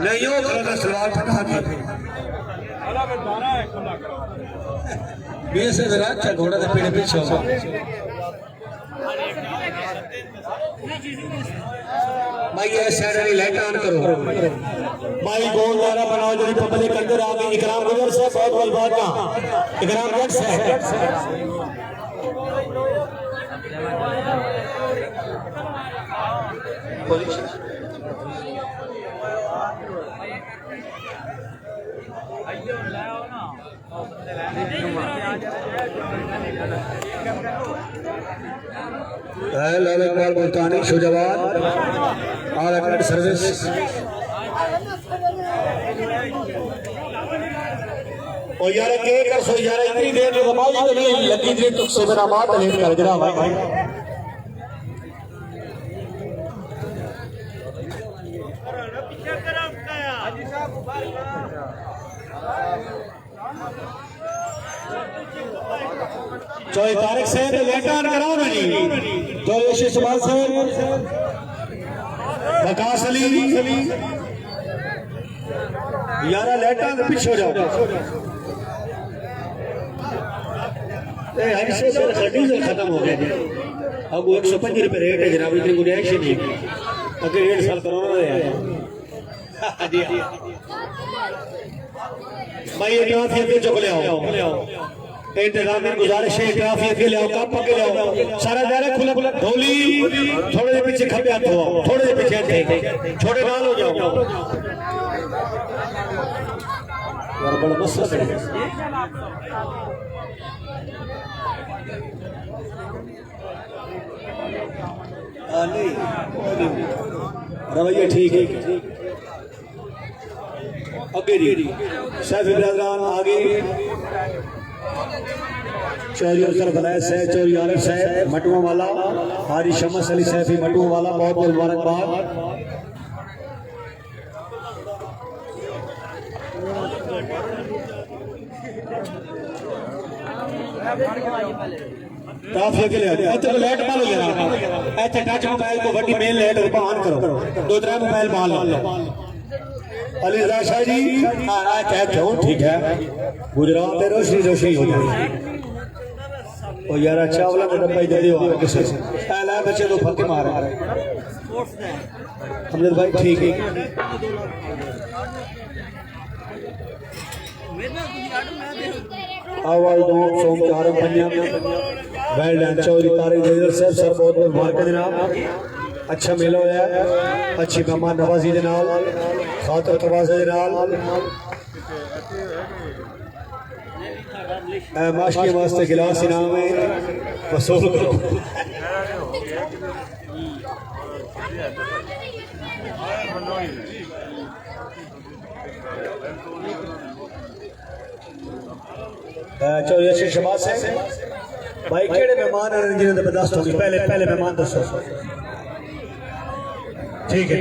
नहीं हो खड़ा सलवार फटा गई बेस जरा अच्छा घोड़ा के पीछे पीछे हो भाई ये साइड लाइट ऑन करो भाई गोल दायरा बनाओ जो पब्लिक अंदर आ गई इकराम गुजर से बहुत बहुत बात इकराम गुजर से लाल इकबाल मुल्तानी शुजवान ऑल अकैडमी सर्विस और यार के कर सो यार इतनी देर जो दबाई तो नहीं लगी जी तो से मेरा बात लेट कर जरा भाई चौधरी तारिक से लेट ऑन कराओ ना जी चौधरी यशी सुभाष से वकास अली यारा लेट ऑन पीछे हो जाओ ए हरिशे से डीजल खत्म हो गया जी अब 105 रुपए रेट है जनाब इतनी गुंजाइश नहीं अगर 1.5 साल कोरोना है जी भाई ये ट्राफिक चुक ले आओ इंतजामी गुजारिश है ट्राफिक के ले आओ कप के ले आओ सारा दायरा खुला खुला ढोली थोड़े से पीछे खब्बे हाथ हो थोड़े से पीछे छोटे नाल हो जाओ यार बड़ा मसला है नहीं रवैया ठीक है आगे जी सैफ इब्राहिम आगे चौधरी अफसर बनाए साहब चौधरी आरिफ साहब मटुआ वाला हारी शमस अली सैफी मटुआ वाला बहुत बहुत मुबारकबाद ट्राफिक के लिए ऐसे तो लाइट मालो जरा ऐसे टच मोबाइल को बड़ी मेन लाइट ऑन करो 2-3 मोबाइल मान लो अली शाह जी कहते हो ठीक है गुजरात में रोशनी रोशनी हो जाएगी और यार चावला में डब्बा ही दे दियो किसे पहला बच्चे तो फके मार हमने भाई ठीक है आवाज दो सोम चार पंजा वेल डन चौधरी तारिक जैदर साहब सर बहुत बहुत मुबारक जनाब अच्छा मेला होया अच्छी मेहमान नवाजी दे नाल खातर तवाज़े दे नाल माशकी वास्ते गिलास इनाम है वसूल करो चौधरी अच्छे शबाज से भाई केड़े मेहमान हैं जिन्हें बर्दाश्त होगी पहले पहले मेहमान दसो ठीक है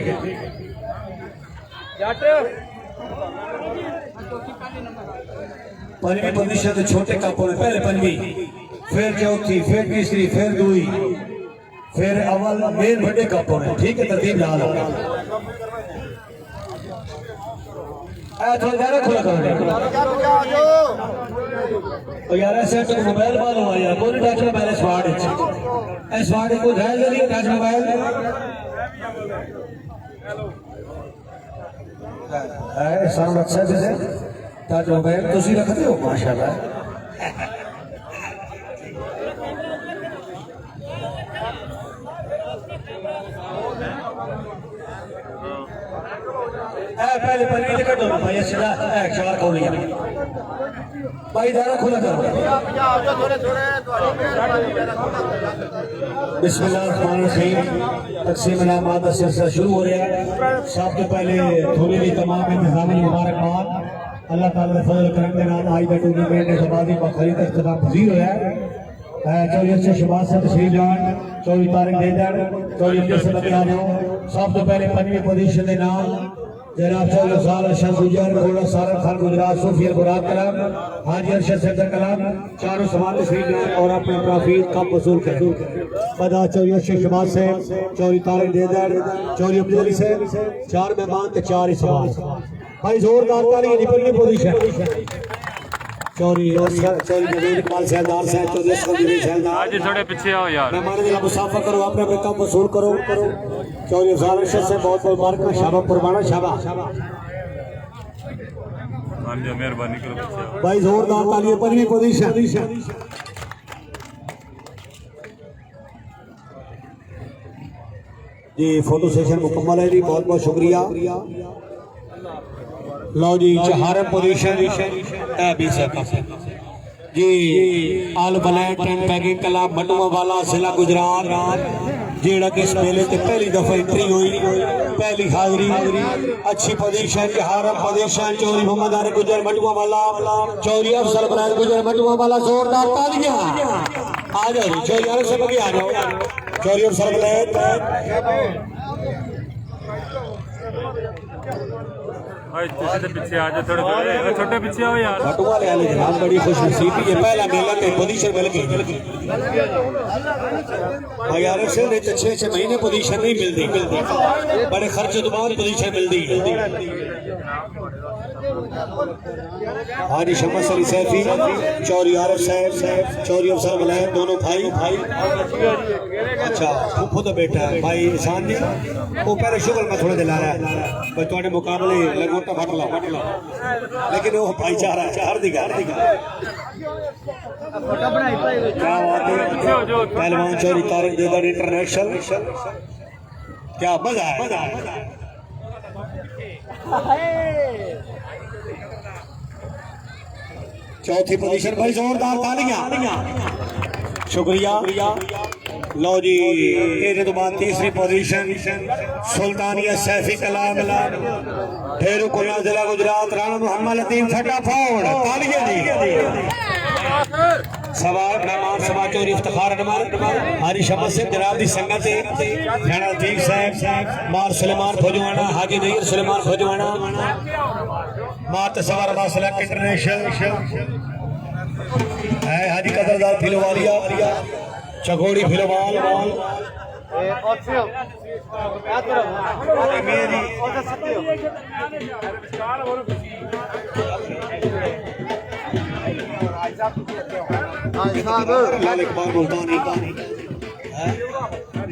पंजवी पोजीशन तो छोटे कपों में पहले पंजवी फिर चौथी फिर तीसरी फिर दुई फिर अव्वल मेन बड़े कपों में ठीक है तरतीब याद हो थोड़ा ज्यादा खुला करो यार ऐसे तो मोबाइल वालों आया कोई टच मोबाइल स्वाड को जायज नहीं टच मोबाइल साउंड अच्छा जैसे टच मोबाइल तुसी रखते हो माशाल्लाह पहले पनीर कट दो भाई सीधा चार कौलियां भाई दारा खुला करो बिस्मिल्लाहिर्रहमानिर्रहीम तकसीम इनामात का सिलसिला शुरू हो रहा है सबसे पहले थोड़ी भी तमाम इंतजाम मुबारकबाद अल्लाह ताला के फजल करम के नाल आज का टूर्नामेंट ने शबाजी बखरीद इख्तिताम पजीर होया है चौधरी अच्छे शबाज से तशरीफ लान चौधरी तारिक जैदर चौधरी अब्दुल सलाम आ जाओ सबसे पहले पंजवी पोजीशन के नाल जनाब चौधरी अफजाल अरशद गुजर घोड़ा सारा खान गुजरात सूफी गुराब कलाम हाजी अरशद सैदर कलाम चारों समान तशरीफ लान और अपना ट्रॉफी कप वसूल करें बदा चौधरी अच्छे शबाज से चौधरी तारिक जैदर चौधरी अब्दुल अली से चार मेहमान ते चार ही सवाल भाई जोरदार ताली की पंजवी पोजीशन चौधरी नवीन इकबाल सहलदार साहब चौधरी असगर नवीन सहलदार आज थोड़े पीछे आओ यार मेहमान दिला मुसाफा करो अपने अपने कम वसूल करो चौधरी अफजाल अरशद से बहुत बहुत मुबारक शाबा कुर्बाना शाबा मेहरबानी करो पीछे आओ भाई जोरदार ताली पंजवी पोजीशन जी फोटो सेशन मुकम्मल है जी बहुत बहुत शुक्रिया लो जी चहारम पोजीशन जी all black tent pegging club मटुआ वाला जिला गुजरात जेड़ा कि इस मेले ते पहली दफा एंट्री हुई पहली हाजिरी अच्छी पोजीशन चहारम पोजीशन चौधरी मोहम्मद आरिफ गुजर मटुआ वाला चौधरी अफजल बलैद गुजर मटुआ वाला जोरदार तालियां आ जाओ चौधरी आरिफ से बगे आ जाओ चौधरी अफजल बलैद भाई तुझे पीछे आ जाओ थोड़े छोटे पीछे आओ यार बटुआ ले आले जनाब बड़ी खुशनसीबी है पहला मेला के पोजीशन मिल गई भाई यार से ने 6 महीने पोजीशन नहीं मिलती बड़े खर्चे तो बाद पोजीशन मिलती है हाजी शमस अली सैफी चौधरी आरिफ साहब चौधरी अफसर बलैद दोनों भाई अच्छा फूफो तो बेटा है भाई ईशान जी वो पहले शुगर में थोड़ा दिला रहा है भाई तुम्हारे मुकाबले लगोटा फट लो लेकिन वो भाईचारा हर दिखा क्या बात है पहलवान चौधरी तारिक जैदर इंटरनेशनल क्या मजा है चौथी पोजीशन भाई जोरदार तालियां शुक्रिया लो जी ये तो बात तीसरी पोजीशन सुल्तानिया सैफी कलाम ढेरू कुल्ला जिला गुजरात राणा मोहम्मद लतीफ फटाफट तालियां जी सवार मेहमान सभा चौधरी इफ्तिखार अनवर हाजी शमस से जनाब दी संगत राणा लतीफ साहब मार सुलेमान फौजवाना हाजी नईर सुलेमान फौजवाना मात सवार बासलक इंटरनेशनल है हाजी कदरदार फिलोवालिया चकोड़ी फिलोवाल मेरी लाल इकबाल मुल्तानी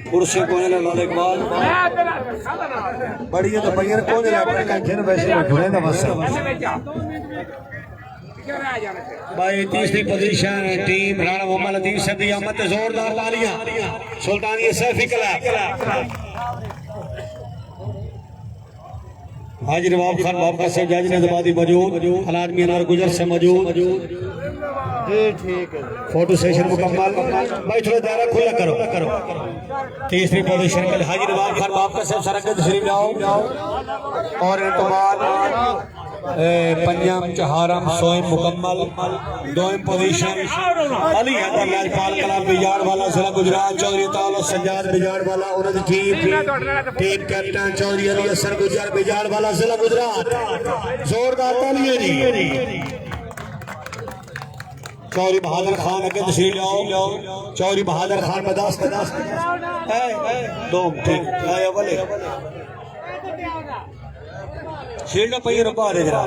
कुर्सी कोने लाल इकबाल बड़ी तो भैया कोने टेंशन वैसे घुरे ना बस भाई तीसरी पोजीशन टीम राणा मोहम्मद लतीफ सदी अहमद जोरदार तालियां सुल्तानिया सैफी क्लब हाजी नवाब खान बाब का साहब जाजी नदबादी मौजूद हलाल मीनार गुजर से मौजूद फोटो सेशन मुकम्मल भाई थोड़ा दायरा खुला करो तीसरी पोजीशन के लिए हाजी नवाब खान बाब का साहब सरकत तशरीफ लाओ और इतमाद पंजाब चहारम सोएम मुकम्मल दोम पोजीशन अली हैदर लाजपाल कलाम बिजाड़ वाला जिला गुजरात चौधरी तालो सज्जाद बिजाड़ वाला उन्होंने टीम कैप्टन चौधरी अली असर गुजर बिजाड़ वाला जिला गुजरात जोरदार तालियां जी चौधरी बहादुर खान अगे तशरीफ लाओ चौधरी बहादुर खान बदास दो ठीक आया वाले शील्ड पे रुपा दे जरा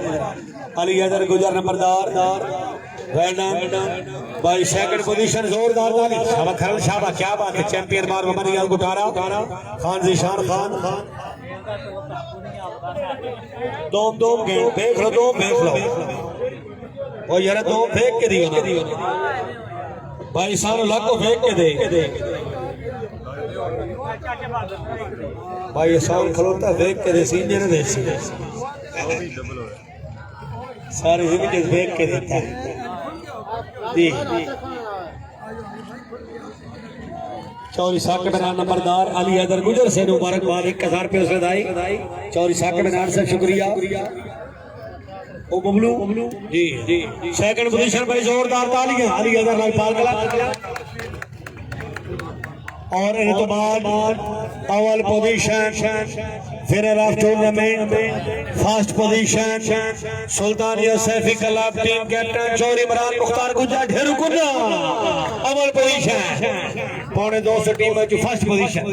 अली हैदर गुजर नंबरदार भाई सेकंड पोजीशन जोरदार ताली शाबाश खरल शाबाश क्या बात है चैंपियन मार बन गया गुटारा खान जीशान खान दो गेम देख लो और यार दो फेंक के दियो ना भाई सारे लाखों फेंक के दे भाई साउंड खलोता फेंक के दे सीने ना दे सारे जिंदगी फेंक के देता है जी चौरी साके बनार नंबरदार अली हैदर गुजर से मुबारकबाद 1000 रुपये उसने दाई चौरी साके बनार से शुक्रिया ओ बबलू जी सेकंड पोजीशन पर जोरदार तालियां अली हैदर लाजपाल कलाम और इतमाद अव्वल position winner of tournament first position Sultania सैफी club team captain Chaudhry Imran Mukhtar गुज्जा ढेरू गुज्जा अव्वल पोजीशन 250 टीम में जो फर्स्ट पोजीशन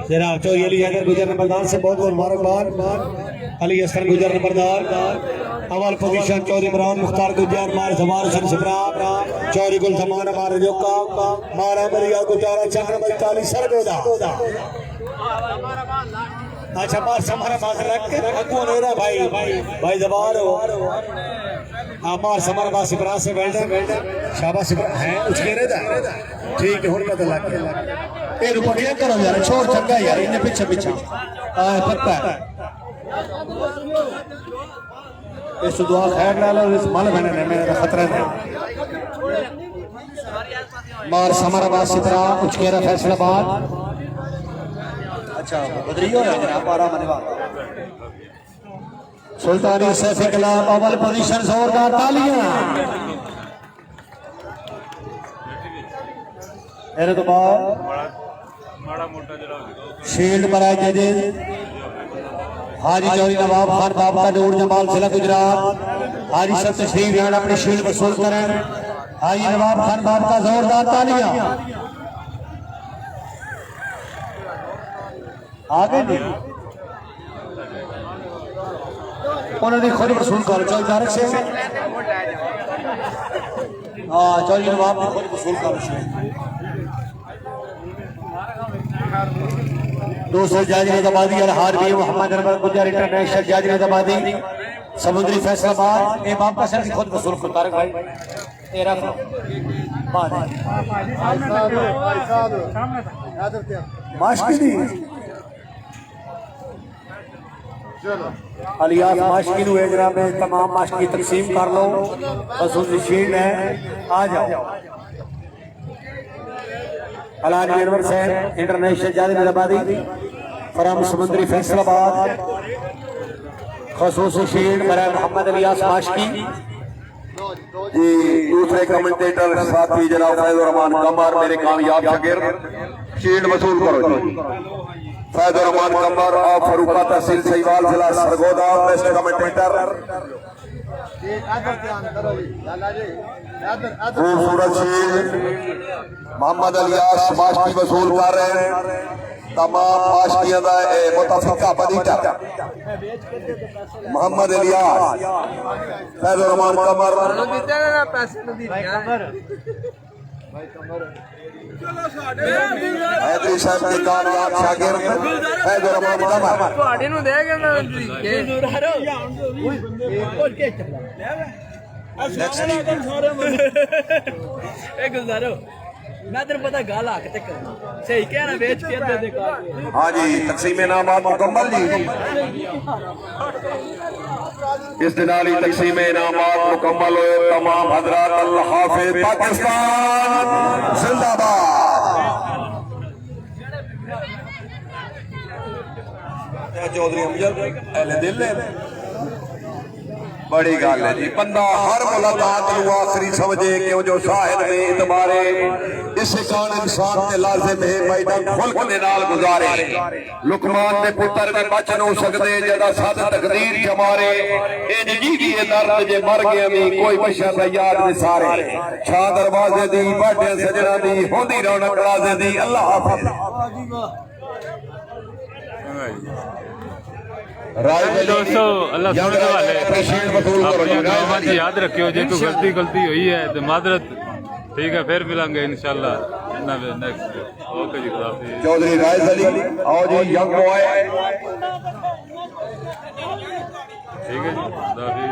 जनाब चौधरी अली हैदर गुजर नंबरदार से बहुत बहुत मुबारकबाद अली असर गुजर नंबरदार अव्वल पोजीशन चौधरी इमरान मुख्तार गुज्जर मार जमार हुसैन सिमरा चौधरी गुल जमान मार जोका मारा मरिया गुजारा 4 सरगोदा अच्छा मार समारा बात रख के अगुआ नेरा भाई जबार हो मार समारा बात सिमरा से वेल्डर शाबाश सिमरा है उसके रेदा ठीक है हुन पता लग गया ए रुपया करो यार छोड़ चंगा यार इन्हें पीछे पता है इस दुआ खैर ला लो इस माल बने ने मेरा खतरा नहीं मार समाराबाद सितरा उचकेरा फैसलाबाद अच्छा बदरी हो रहा है जनाब आराम धन्यवाद सुल्तानिया सैफी क्लब अव्वल पोजीशन जोरदार तालियां मेरे तो बाद शील्ड पर आए जजेज हाजी चौधरी नवाब खान बाब का नूर जमाल जिला गुजरात हाजी सब तशरीफ यहाँ अपनी शील्ड वसूल करें हाजी नवाब खान बाब का जोरदार तालियां आगे नहीं उन्होंने खुद वसूल कर चौधरी तारक से चौधरी नवाब ने खुद वसूल कर दोस्तों जाजी नदाबादी हार भी मोहम्मद अनवर गुजर इंटरनेशनल जाजी नदाबादी समुद्री फैसलाबाद ए बाप का सर खुद वसूल कर तारक भाई तेरा माशकिनी अलियास माशकिन हुए जनाब में तमाम माशकी तकसीम कर लो वसूल शील्ड है आ जाओ अलान अनवर सैन इंटरनेशनल जाजी नदाबादी फराम समुद्री फैसलाबाद खसूसी शील्ड बराए मोहम्मद अलियास माशकी जी दूसरे कमेंटेटर साथी जनाब फैजुर रहमान कमर मेरे कामयाब शागिर्द शील्ड वसूल करो जी फैजुर रहमान कमर और फरूका तहसील सहीवाल जिला सरगोदा बेस्ट कमेंटेटर खूबसूरत शील्ड मोहम्मद अलियास माशकी वसूल कर रहे हैं तमाम माशकियां दा मुतफिका बदीटा मोहम्मद इलियास फैजुर रहमान कमर हैदरी साहब के कामयाब शागिर्द हैदर रहमान कमर ਤੁਹਾਡੇ ਨੂੰ ਦੇ ਕੇ ਮੈਂ ਇਹ ਗੁਜ਼ਾਰੋ मैं तेरे पता गाल आके तक करना सही कह रहा बेच के दे दे हाँ जी तकसीम इनामात मुकम्मल जी इस दिनाली तकसीम इनामात मुकम्मल हुए तमाम हजरात अल्लाह हाफिज पाकिस्तान जिंदाबाद चौधरी अमजद अहले दिल है बड़ी गल है जी बंदा हर मुलाकात को आखिरी समझे क्यों जो शाहिद में इतबारे इस कारण इंसान के लाजिम है मैदान खुल्क दे नाल गुजारे लुकमान दे पुत्र भी बच नहीं सकते जदा सद तकदीर जमारे इंज जी की दर्द जे मर गए भी कोई बशर दा याद निसारे छा दरवाजे दी बाटे सजना दी होंदी रौनक राजे दी अल्लाह हाफिज दोस्तों अल्लाह सुन के वाले अपनी दुआवां च याद रखियो जे कोई गलती हुई है तो माजरत ठीक है फिर मिलेंगे इंशाल्लाह नेक्स्ट ओके जी खुदा हाफिज चौधरी राइस अली आओ जी यंग बॉय ठीक है जी खुदा हाफिज।